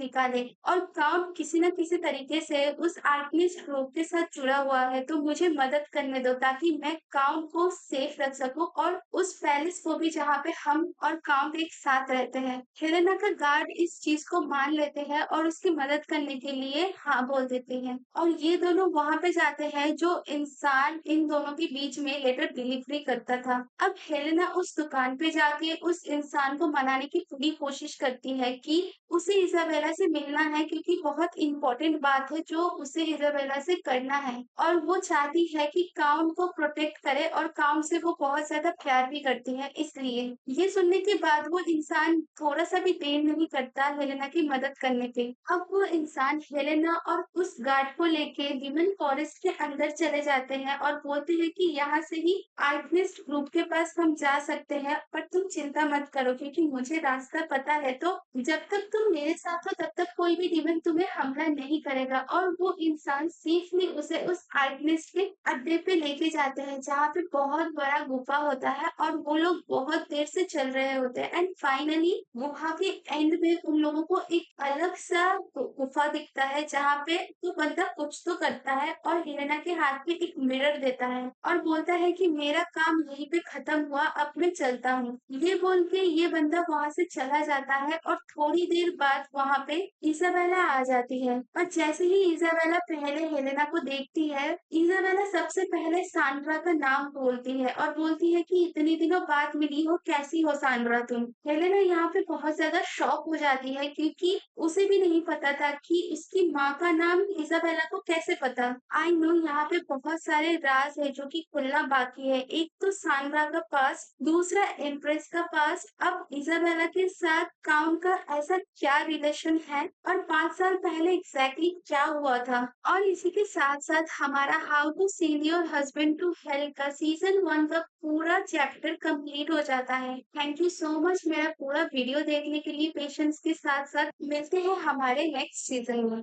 निकाले और काउंट किसी न किसी तरीके से उस आर्कनिस्ट ग्रुप के साथ जुड़ा हुआ है, तो मुझे मदद करने दो ताकि मैं काउंट को सेफ रख सकूं और उस पैलेस को भी जहाँ पे हम और काउंट एक साथ रहते हैं। हेलेना का गार्ड इस चीज को मान लेते हैं और उसकी मदद करने के लिए हाँ बोल देते हैं और ये दोनों वहां पे जाते हैं जो इंसान इन दोनों के बीच में लेटर डिलीवरी करता था। अब हेलेना उस दुकान पे जाके उस इंसान को मनाने की पूरी कोशिश करती है कि उसे इज़ाबेला से मिलना है क्योंकि बहुत इम्पोर्टेंट बात है जो उसे इज़ाबेला से करना है और वो चाहती है कि काउंट को प्रोटेक्ट करे और काउंट से वो बहुत ज़्यादा प्यार भी करती है इसलिए। ये सुनने के बाद वो इंसान थोड़ा-सा भी देर नहीं करता हेलेना की मदद करने पे। अब वो इंसान हेलेना और उस गार्ड को लेके डिमन फॉरेस्ट के अंदर चले जाते हैं और बोलते हैं कि यहाँ से ही आर्कनिस्ट ग्रुप के पास हम जा सकते हैं, पर तुम चिंता मत करो क्योंकि मुझे रास्ता पता है, तो जब तक तुम मेरे साथ हो तब तक कोई भी डिमन तुम्हें हमला नहीं करेगा। और वो इंसान सेफली उसे उस आर्कनिस्ट के अड्डे पे लेके जाते हैं जहाँ पे बहुत बड़ा गुफा होता है और वो लोग बहुत देर से चल रहे होते हैं एंड फाइनली गुफा के एंड में उन लोगों को एक अलग सा गुफा दिखता है जहाँ पे वो बंदा कुछ तो करता है और हेलेना के हाथ में एक मिरर देता है और बोलता है कि मेरा काम यहीं पे खत्म हुआ, अब मैं चलता हूँ। ये बोल के ये बंदा वहां से चला जाता है और थोड़ी देर बाद वहां पे इज़ाबेला आ जाती है और जैसे ही इज़ाबेला पहले हेलेना को देखती है, इज़ाबेला सबसे पहले सांड्रा का नाम बोलती है और बोलती है कि इतने दिनों बाद मिली हो, कैसी हो सांड्रा तुम? हेलेना यहाँ पे बहुत ज़्यादा शॉक हो जाती है क्योंकि उसे भी नहीं पता था कि उसकी माँ का नाम इज़ाबेला को कैसे पता। आई नो यहाँ पे बहुत सारे राज़ है जो कि खुलना बाकी है। एक तो सांड्रा का पास्ट, दूसरा एम्प्रेस का पास्ट, अब इज़ाबेला के साथ काउंट का ऐसा क्या रिलेशन है और 5 साल पहले एग्ज़ैक्टली क्या हुआ था? और इसी के साथ-साथ हमारा how to sell your husband to hell का सीज़न 1 का पूरा चैप्टर कंप्लीट हो जाता है। थैंक यू सो मच मेरा पूरा वीडियो देखने के लिए पेशेंस के साथ-साथ। मिलते हैं हमारे नेक्स्ट सीज़न में।